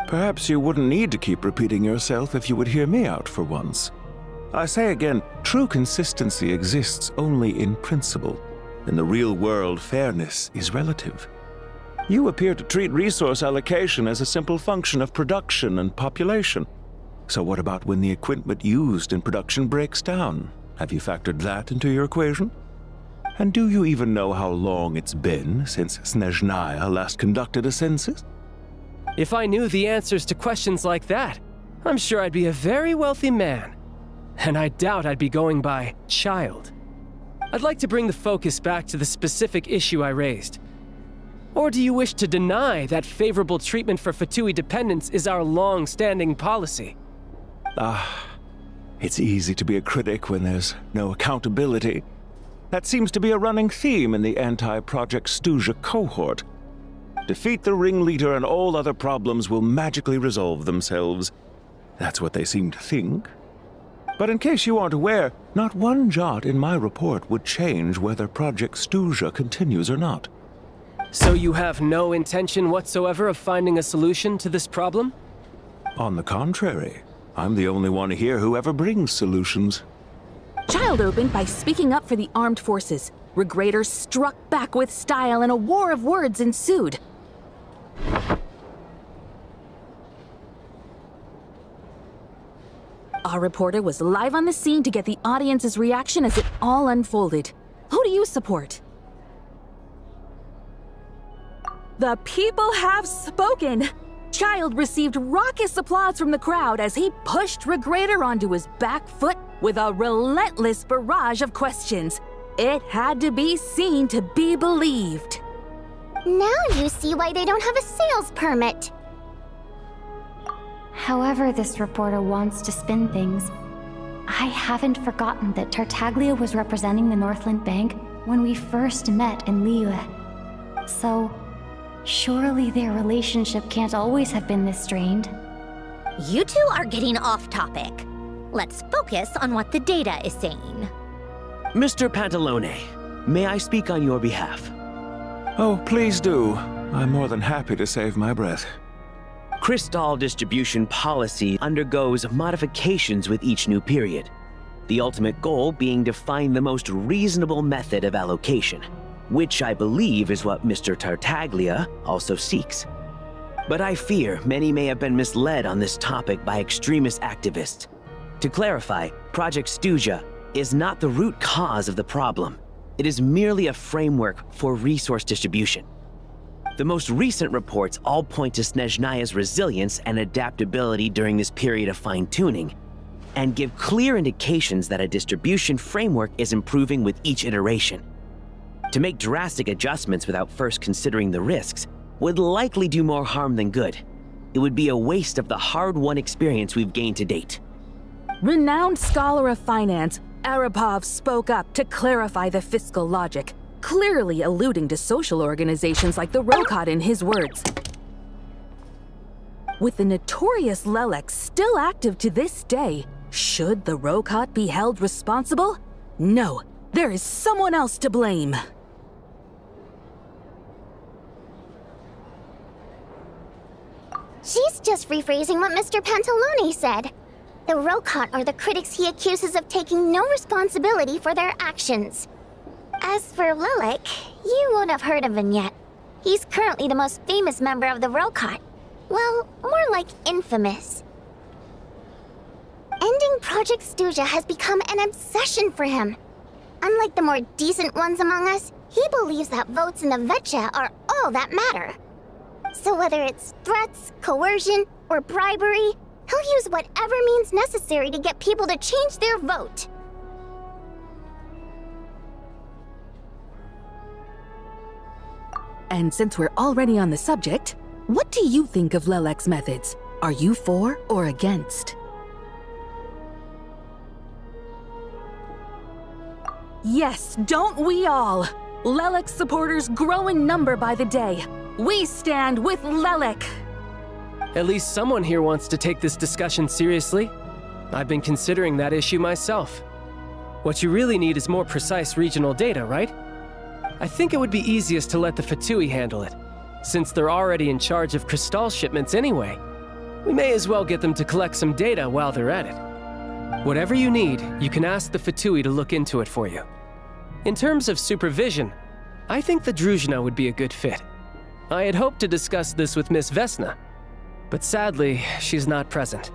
Perhaps you wouldn't need to keep repeating yourself if you would hear me out for once. I say again, true consistency exists only in principle. In the real world, fairness is relative. You appear to treat resource allocation as a simple function of production and population. So what about when the equipment used in production breaks down? Have you factored that into your equation? And do you even know how long it's been since Snezhnaya last conducted a census? If I knew the answers to questions like that, I'm sure I'd be a very wealthy man. And I doubt I'd be going by child. I'd like to bring the focus back to the specific issue I raised. Or do you wish to deny that favorable treatment for Fatui dependents is our long-standing policy? It's easy to be a critic when there's no accountability. That seems to be a running theme in the anti-Project Stuja cohort. Defeat the ringleader and all other problems will magically resolve themselves. That's what they seem to think. But in case you aren't aware, not one jot in my report would change whether Project Stuja continues or not. So you have no intention whatsoever of finding a solution to this problem? On the contrary, I'm the only one here who ever brings solutions. Child opened by speaking up for the armed forces. Regrator struck back with style and a war of words ensued. Our reporter was live on the scene to get the audience's reaction as it all unfolded. Who do you support? The people have spoken! Child received raucous applause from the crowd as he pushed Regrator onto his back foot with a relentless barrage of questions. It had to be seen to be believed. Now you see why they don't have a sales permit. However this reporter wants to spin things, I haven't forgotten that Tartaglia was representing the Northland Bank when we first met in Liyue. So, surely their relationship can't always have been this strained. You two are getting off topic. Let's focus on what the data is saying. Mr. Pantalone, may I speak on your behalf? Oh, please do. I'm more than happy to save my breath. Crystal distribution policy undergoes modifications with each new period. The ultimate goal being to find the most reasonable method of allocation, which I believe is what Mr. Tartaglia also seeks. But I fear many may have been misled on this topic by extremist activists. To clarify, Project Stuja is not the root cause of the problem. It is merely a framework for resource distribution. The most recent reports all point to Snezhnaya's resilience and adaptability during this period of fine-tuning, and give clear indications that a distribution framework is improving with each iteration. To make drastic adjustments without first considering the risks would likely do more harm than good. It would be a waste of the hard-won experience we've gained to date. Renowned scholar of finance, Arapov spoke up to clarify the fiscal logic, clearly alluding to social organizations like the Rokot in his words. With the notorious Lelex still active to this day, should the Rokot be held responsible? No, there is someone else to blame. She's just rephrasing what Mr. Pantalone said. The Rokot are the critics he accuses of taking no responsibility for their actions. As for Lilik, you won't have heard of him yet. He's currently the most famous member of the Rokot. Well, more like infamous. Ending Project Stuja has become an obsession for him. Unlike the more decent ones among us, he believes that votes in the Vetcha are all that matter. So whether it's threats, coercion, or bribery, he'll use whatever means necessary to get people to change their vote. And since we're already on the subject, what do you think of Lelek's methods? Are you for or against? Yes, don't we all? Lelek's supporters grow in number by the day. We stand with Lelek. At least someone here wants to take this discussion seriously. I've been considering that issue myself. What you really need is more precise regional data, right? I think it would be easiest to let the Fatui handle it, since they're already in charge of Crystal shipments anyway. We may as well get them to collect some data while they're at it. Whatever you need, you can ask the Fatui to look into it for you. In terms of supervision, I think the Druzhna would be a good fit. I had hoped to discuss this with Miss Vesna, but sadly, she's not present.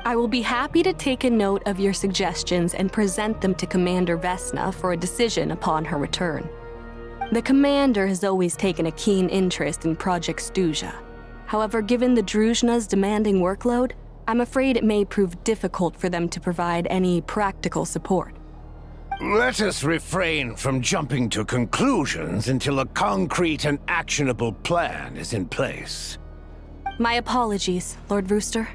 I will be happy to take a note of your suggestions and present them to Commander Vesna for a decision upon her return. The Commander has always taken a keen interest in Project Stuja. However, given the Druzhna's demanding workload, I'm afraid it may prove difficult for them to provide any practical support. Let us refrain from jumping to conclusions until a concrete and actionable plan is in place. My apologies, Lord Rooster.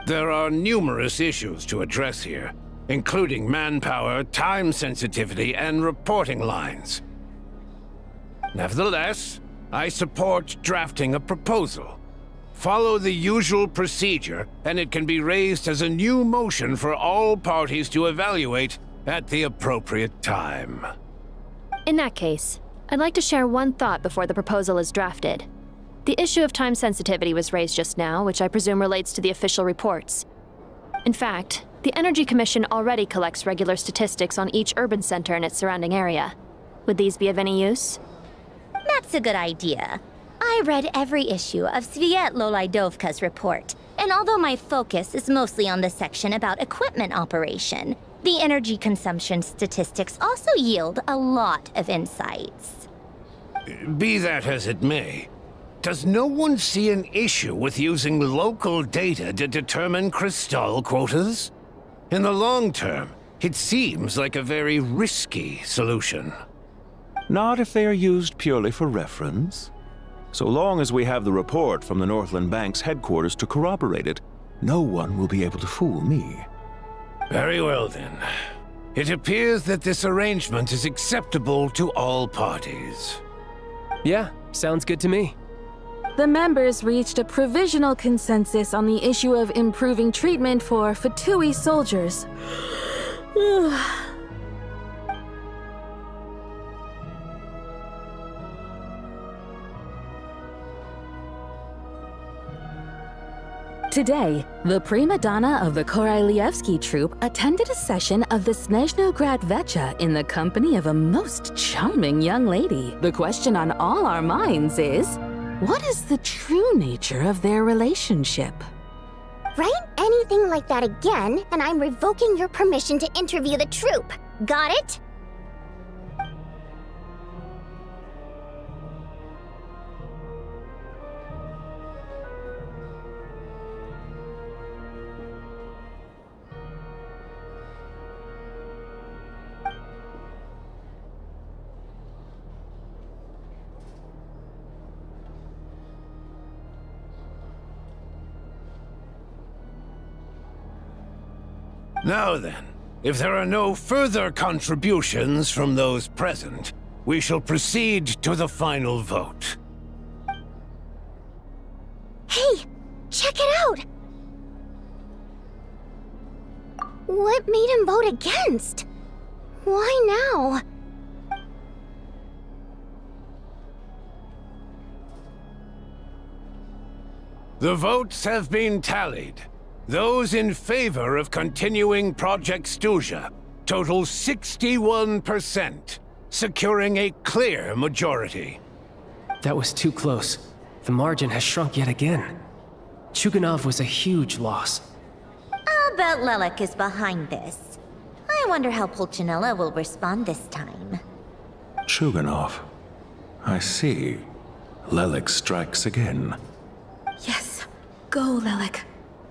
There are numerous issues to address here, including manpower, time sensitivity, and reporting lines. Nevertheless, I support drafting a proposal. Follow the usual procedure, and it can be raised as a new motion for all parties to evaluate at the appropriate time. In that case, I'd like to share one thought before the proposal is drafted. The issue of time sensitivity was raised just now, which I presume relates to the official reports. In fact, the Energy Commission already collects regular statistics on each urban center and its surrounding area. Would these be of any use? That's a good idea. I read every issue of Sviet Lolaidovka's report, and although my focus is mostly on the section about equipment operation, the energy consumption statistics also yield a lot of insights. Be that as it may, does no one see an issue with using local data to determine Crystal quotas? In the long term, it seems like a very risky solution. Not if they are used purely for reference. So long as we have the report from the Northland Bank's headquarters to corroborate it, no one will be able to fool me. Very well then. It appears that this arrangement is acceptable to all parties. Yeah, sounds good to me. The members reached a provisional consensus on the issue of improving treatment for Fatui soldiers. Today, the prima donna of the Korailievsky troupe attended a session of the Snezhnograd Vetcha in the company of a most charming young lady. The question on all our minds is, what is the true nature of their relationship? Write anything like that again, and I'm revoking your permission to interview the troupe. Got it? Now then, if there are no further contributions from those present, we shall proceed to the final vote. Hey, check it out! What made him vote against? Why now? The votes have been tallied. Those in favor of continuing Project Stuja total 61%, securing a clear majority. That was too close. The margin has shrunk yet again. Chuganov was a huge loss. I'll bet Lelek is behind this. I wonder how Pulcinella will respond this time. Chuganov. I see. Lelek strikes again. Yes, go, Lelek.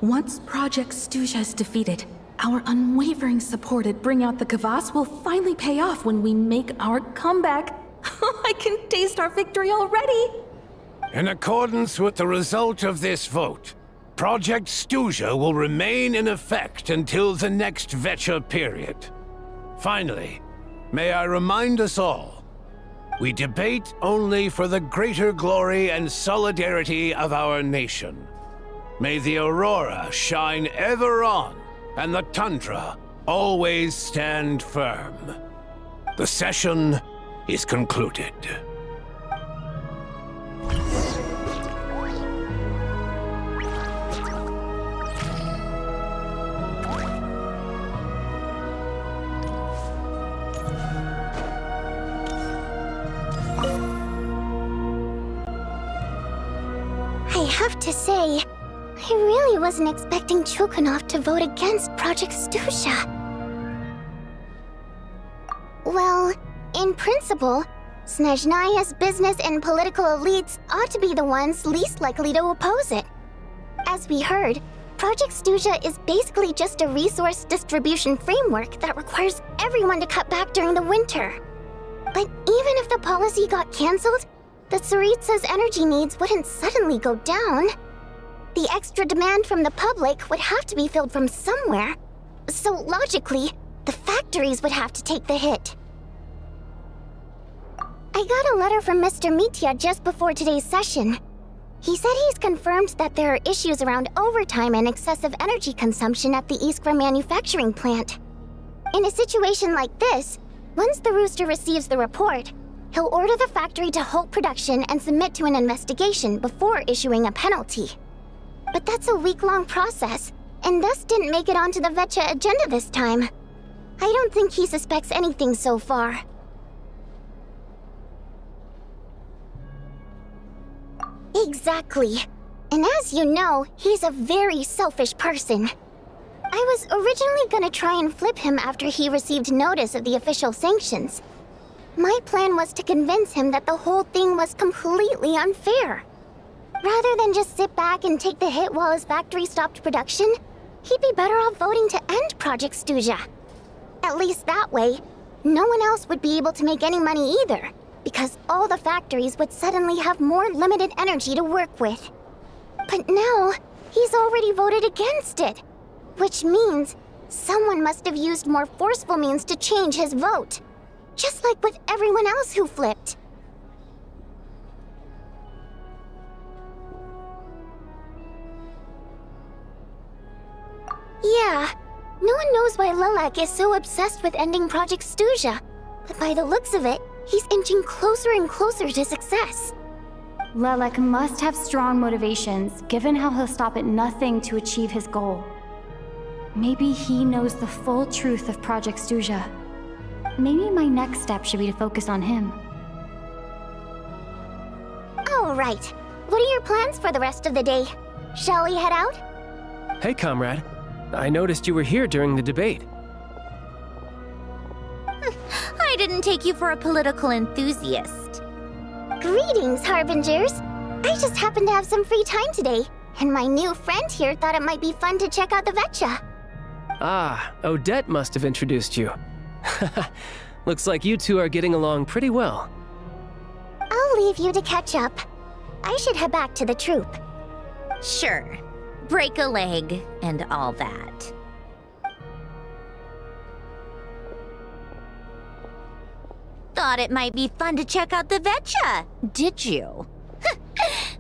Once Project Stuja is defeated, our unwavering support at Bring Out the Kvass will finally pay off when we make our comeback. I can taste our victory already! In accordance with the result of this vote, Project Stuja will remain in effect until the next VII period. Finally, may I remind us all, we debate only for the greater glory and solidarity of our nation. May the aurora shine ever on, and the tundra always stand firm. The session is concluded. I have to say, I really wasn't expecting Chuganov to vote against Project Stuja. Well, in principle, Snezhnaya's business and political elites ought to be the ones least likely to oppose it. As we heard, Project Stuja is basically just a resource distribution framework that requires everyone to cut back during the winter. But even if the policy got cancelled, the Tsaritsa's energy needs wouldn't suddenly go down. The extra demand from the public would have to be filled from somewhere. So logically, the factories would have to take the hit. I got a letter from Mr. Mitya just before today's session. He said he's confirmed that there are issues around overtime and excessive energy consumption at the Iskra manufacturing plant. In a situation like this, once the Rooster receives the report, he'll order the factory to halt production and submit to an investigation before issuing a penalty. But that's a week-long process, and thus didn't make it onto the Vetcha agenda this time. I don't think he suspects anything so far. Exactly. And as you know, he's a very selfish person. I was originally gonna try and flip him after he received notice of the official sanctions. My plan was to convince him that the whole thing was completely unfair. Rather than just sit back and take the hit while his factory stopped production, he'd be better off voting to end Project Stuja. At least that way, no one else would be able to make any money either, because all the factories would suddenly have more limited energy to work with. But now, he's already voted against it, which means someone must have used more forceful means to change his vote, just like with everyone else who flipped. Yeah, no one knows why Lelek is so obsessed with ending Project Stuja, but by the looks of it, he's inching closer and closer to success. Lelek must have strong motivations, given how he'll stop at nothing to achieve his goal. Maybe he knows the full truth of Project Stuja. Maybe my next step should be to focus on him. All right. What are your plans for the rest of the day? Shall we head out? Hey, comrade. I noticed you were here during the debate. I didn't take you for a political enthusiast. Greetings, Harbingers. I just happened to have some free time today, and my new friend here thought it might be fun to check out the Vetcha. Ah, Odette must have introduced you. Looks like you two are getting along pretty well. I'll leave you to catch up. I should head back to the troop. Sure. Break a leg and all that. thought it might be fun to check out the Vetcha, did you?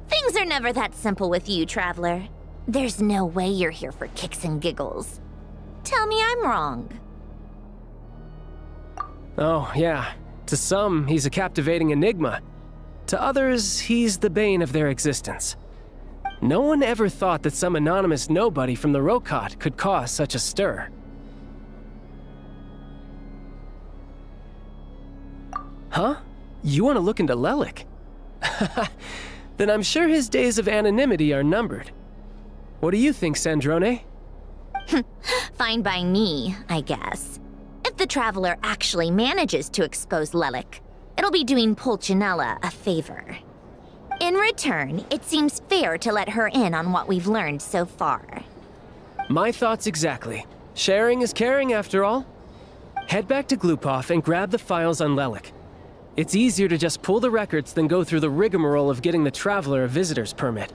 Things are never that simple with you, Traveler. There's no way you're here for kicks and giggles. Tell me I'm wrong. Oh, yeah. To some, he's a captivating enigma. To others, he's the bane of their existence. No one ever thought that some anonymous nobody from the Rokot could cause such a stir. Huh? You want to look into Lelik? Then I'm sure his days of anonymity are numbered. What do you think, Sandrone? Fine by me, I guess. If the Traveler actually manages to expose Lelik, it'll be doing Pulcinella a favor. In return, it seems fair to let her in on what we've learned so far. My thoughts exactly. Sharing is caring, after all. Head back to Glupov and grab the files on Lelik. It's easier to just pull the records than go through the rigmarole of getting the Traveler a visitor's permit.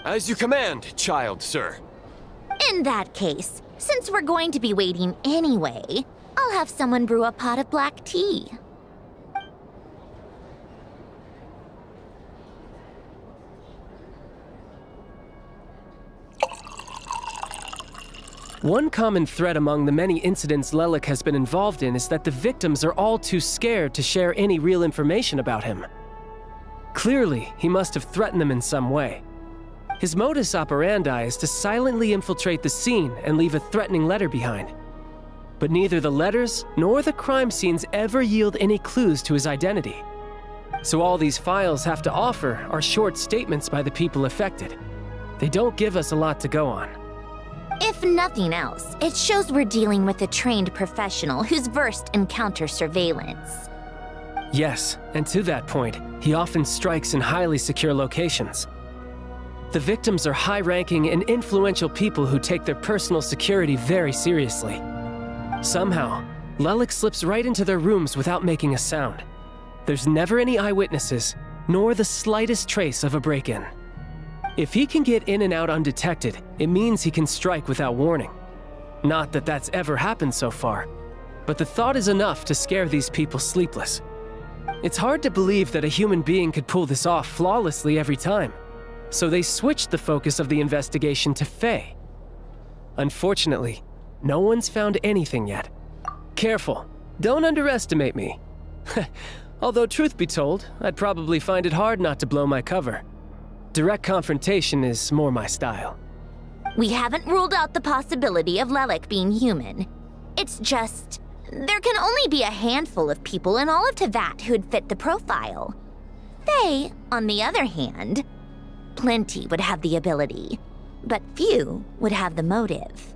As you command, child, sir. In that case, since we're going to be waiting anyway, I'll have someone brew a pot of black tea. One common thread among the many incidents Lelik has been involved in is that the victims are all too scared to share any real information about him. Clearly, he must have threatened them in some way. His modus operandi is to silently infiltrate the scene and leave a threatening letter behind. But neither the letters nor the crime scenes ever yield any clues to his identity. So all these files have to offer are short statements by the people affected. They don't give us a lot to go on. If nothing else, it shows we're dealing with a trained professional who's versed in counter-surveillance. Yes, and to that point, he often strikes in highly secure locations. The victims are high-ranking and influential people who take their personal security very seriously. Somehow, Lelik slips right into their rooms without making a sound. There's never any eyewitnesses, nor the slightest trace of a break-in. If he can get in and out undetected, it means he can strike without warning. Not that that's ever happened so far, but the thought is enough to scare these people sleepless. It's hard to believe that a human being could pull this off flawlessly every time, so they switched the focus of the investigation to Faye. Unfortunately, no one's found anything yet. Careful, don't underestimate me. Although truth be told, I'd probably find it hard not to blow my cover. Direct confrontation is more my style. We haven't ruled out the possibility of Lelik being human. It's just, there can only be a handful of people in all of Teyvat who'd fit the profile. Faye, on the other hand, plenty would have the ability, but few would have the motive.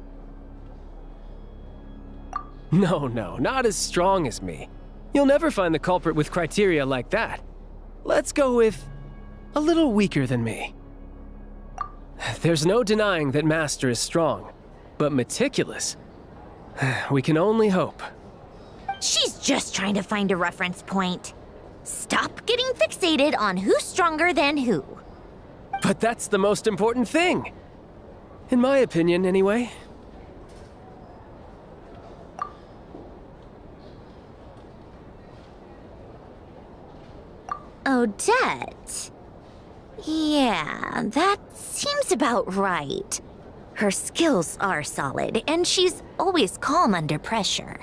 No, not as strong as me. You'll never find the culprit with criteria like that. Let's go with a little weaker than me. There's no denying that Master is strong, but meticulous. We can only hope. She's just trying to find a reference point. Stop getting fixated on who's stronger than who. But that's the most important thing. In my opinion, anyway. Odette. Yeah, that seems about right. Her skills are solid, and she's always calm under pressure.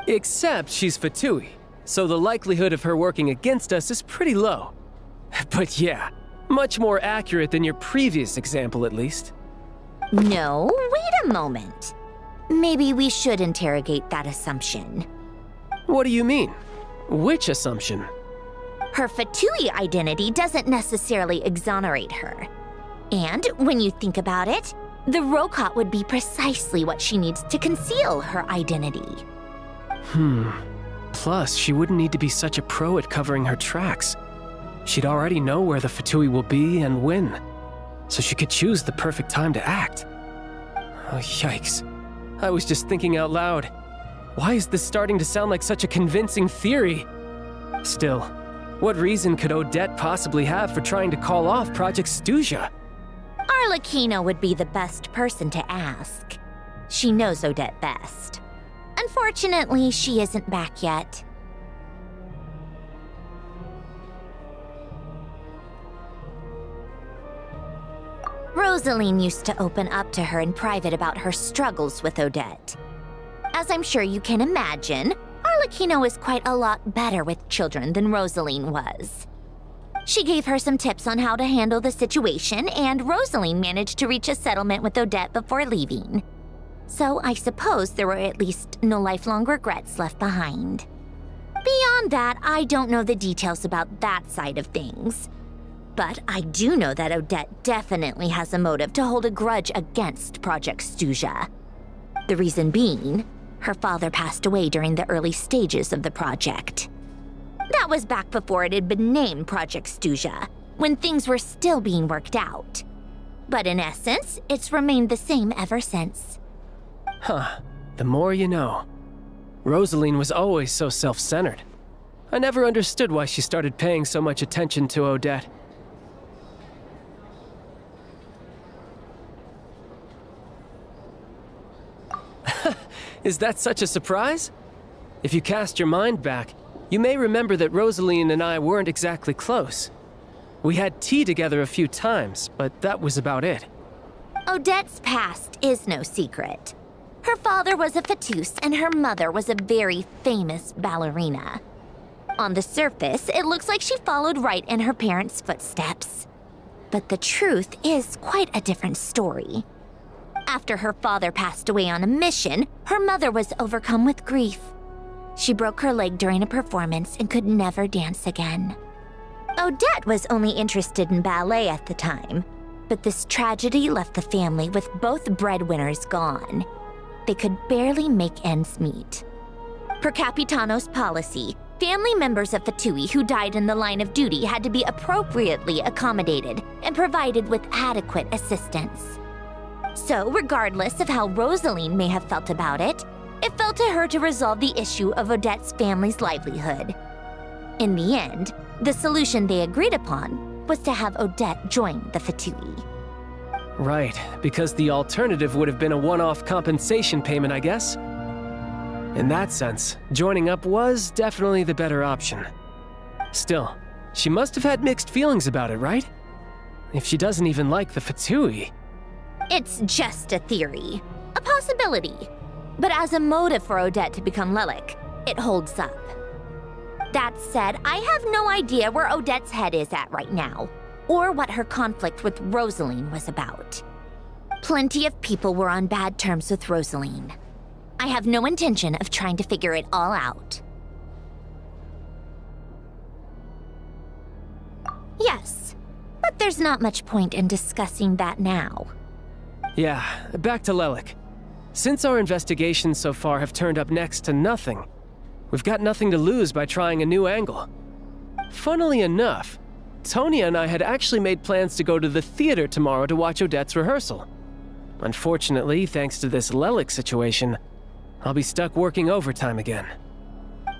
Except she's Fatui, so the likelihood of her working against us is pretty low. But yeah, much more accurate than your previous example, at least. No, wait a moment. Maybe we should interrogate that assumption. What do you mean? Which assumption? Her Fatui identity doesn't necessarily exonerate her. And when you think about it, the Rokot would be precisely what she needs to conceal her identity. Plus, she wouldn't need to be such a pro at covering her tracks. She'd already know where the Fatui will be and when, so she could choose the perfect time to act. Oh, yikes. I was just thinking out loud. Why is this starting to sound like such a convincing theory? Still, what reason could Odette possibly have for trying to call off Project Stuja? Arlecchino would be the best person to ask. She knows Odette best. Unfortunately, she isn't back yet. Rosaline used to open up to her in private about her struggles with Odette. As I'm sure you can imagine, Arlecchino is quite a lot better with children than Rosaline was. She gave her some tips on how to handle the situation, and Rosaline managed to reach a settlement with Odette before leaving. So I suppose there were at least no lifelong regrets left behind. Beyond that, I don't know the details about that side of things. But I do know that Odette definitely has a motive to hold a grudge against Project Stuja. The reason being, her father passed away during the early stages of the project. That was back before it had been named Project Stuja, when things were still being worked out. But in essence, it's remained the same ever since. Huh. The more you know. Rosaline was always so self-centered. I never understood why she started paying so much attention to Odette. Is that such a surprise? If you cast your mind back, you may remember that Rosaline and I weren't exactly close. We had tea together a few times, but that was about it. Odette's past is no secret. Her father was a fatus and her mother was a very famous ballerina. On the surface, it looks like she followed right in her parents' footsteps. But the truth is quite a different story. After her father passed away on a mission, her mother was overcome with grief. She broke her leg during a performance and could never dance again. Odette was only interested in ballet at the time, but this tragedy left the family with both breadwinners gone. They could barely make ends meet. Per Capitano's policy, family members of Fatui who died in the line of duty had to be appropriately accommodated and provided with adequate assistance. So, regardless of how Rosaline may have felt about it, it fell to her to resolve the issue of Odette's family's livelihood. In the end, the solution they agreed upon was to have Odette join the Fatui. Right, because the alternative would have been a one-off compensation payment, I guess. In that sense, joining up was definitely the better option. Still, she must have had mixed feelings about it, right? If she doesn't even like the Fatui. It's just a theory, a possibility. But as a motive for Odette to become Lelik, it holds up. That said, I have no idea where Odette's head is at right now, or what her conflict with Rosaline was about. Plenty of people were on bad terms with Rosaline. I have no intention of trying to figure it all out. Yes, but there's not much point in discussing that now. Yeah, back to Lelik. Since our investigations so far have turned up next to nothing, we've got nothing to lose by trying a new angle. Funnily enough, Tonya and I had actually made plans to go to the theater tomorrow to watch Odette's rehearsal. Unfortunately, thanks to this Lelik situation, I'll be stuck working overtime again.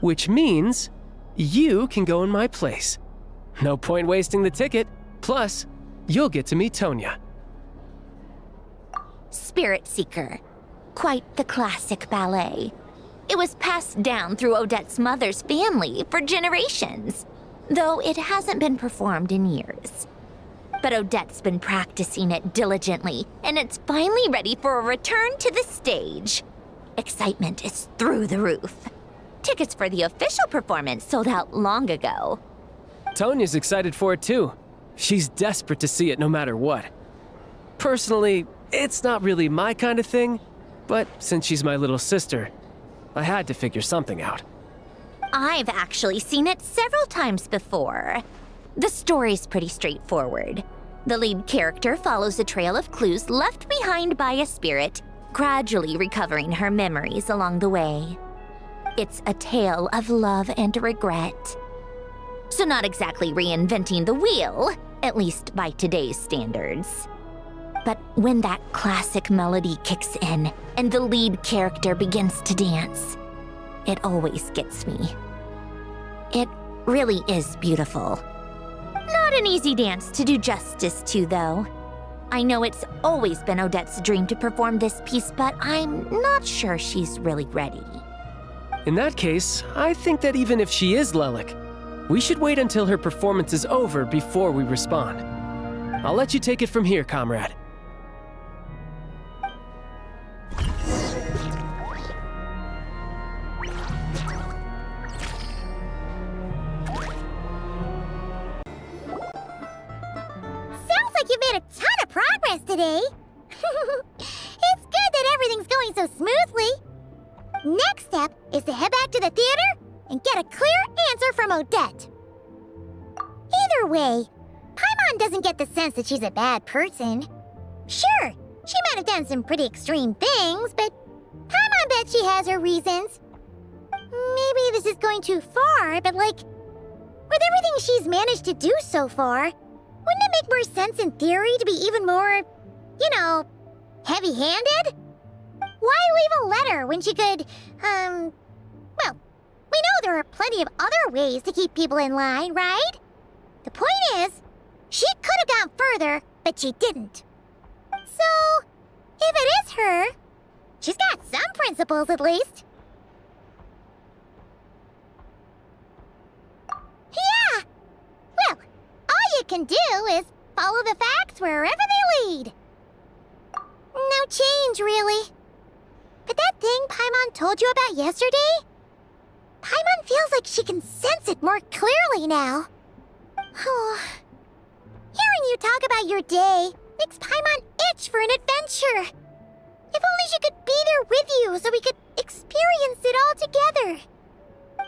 Which means you can go in my place. No point wasting the ticket, plus you'll get to meet Tonya. Spirit Seeker. Quite the classic ballet. It was passed down through Odette's mother's family for generations, though it hasn't been performed in years. But Odette's been practicing it diligently, and it's finally ready for a return to the stage. Excitement is through the roof. Tickets for the official performance sold out long ago. Tonya's excited for it too. She's desperate to see it no matter what. Personally, it's not really my kind of thing, but since she's my little sister, I had to figure something out. I've actually seen it several times before. The story's pretty straightforward. The lead character follows a trail of clues left behind by a spirit, gradually recovering her memories along the way. It's a tale of love and regret. So not exactly reinventing the wheel, at least by today's standards. But when that classic melody kicks in and the lead character begins to dance, it always gets me. It really is beautiful. Not an easy dance to do justice to, though. I know it's always been Odette's dream to perform this piece, but I'm not sure she's really ready. In that case, I think that even if she is Lelik, we should wait until her performance is over before we respond. I'll let you take it from here, comrade. like you've made a ton of progress today. It's good that everything's going so smoothly. Next step is to head back to the theater and get a clear answer from Odette. Either way, Paimon doesn't get the sense that she's a bad person. Sure, she might have done some pretty extreme things, but Paimon bet she has her reasons. Maybe this is going too far, but like, with everything she's managed to do so far, wouldn't it make more sense in theory to be even more, heavy-handed? Why leave a letter when she could, well, we know there are plenty of other ways to keep people in line, right? The point is, she could have gone further, but she didn't. So, if it is her, she's got some principles at least. Yeah! Well, all you can do is follow the facts wherever they lead. No change, really. But that thing Paimon told you about yesterday? Paimon feels like she can sense it more clearly now. Hearing you talk about your day makes Paimon itch for an adventure. If only she could be there with you so we could experience it all together.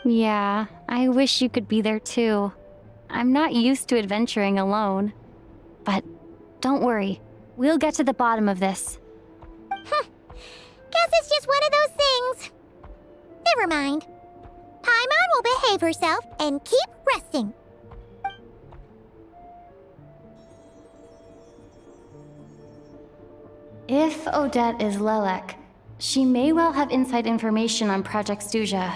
Yeah, I wish you could be there too. I'm not used to adventuring alone. But don't worry, we'll get to the bottom of this. Guess it's just one of those things. Never mind. Paimon will behave herself and keep resting. If Odette is Lelek, she may well have inside information on Project Stuja.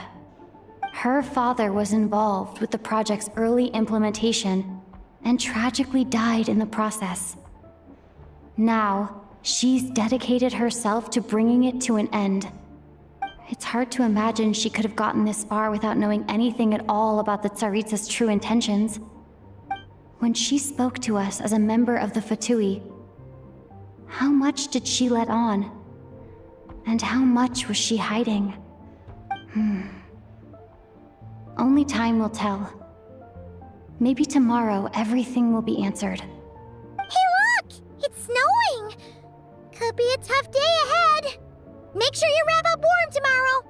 Her father was involved with the project's early implementation and tragically died in the process. Now, she's dedicated herself to bringing it to an end. It's hard to imagine she could have gotten this far without knowing anything at all about the Tsaritsa's true intentions. When she spoke to us as a member of the Fatui, how much did she let on? And how much was she hiding? Only time will tell. Maybe tomorrow everything will be answered. Hey look! It's snowing! Could be a tough day ahead. Make sure you wrap up warm tomorrow.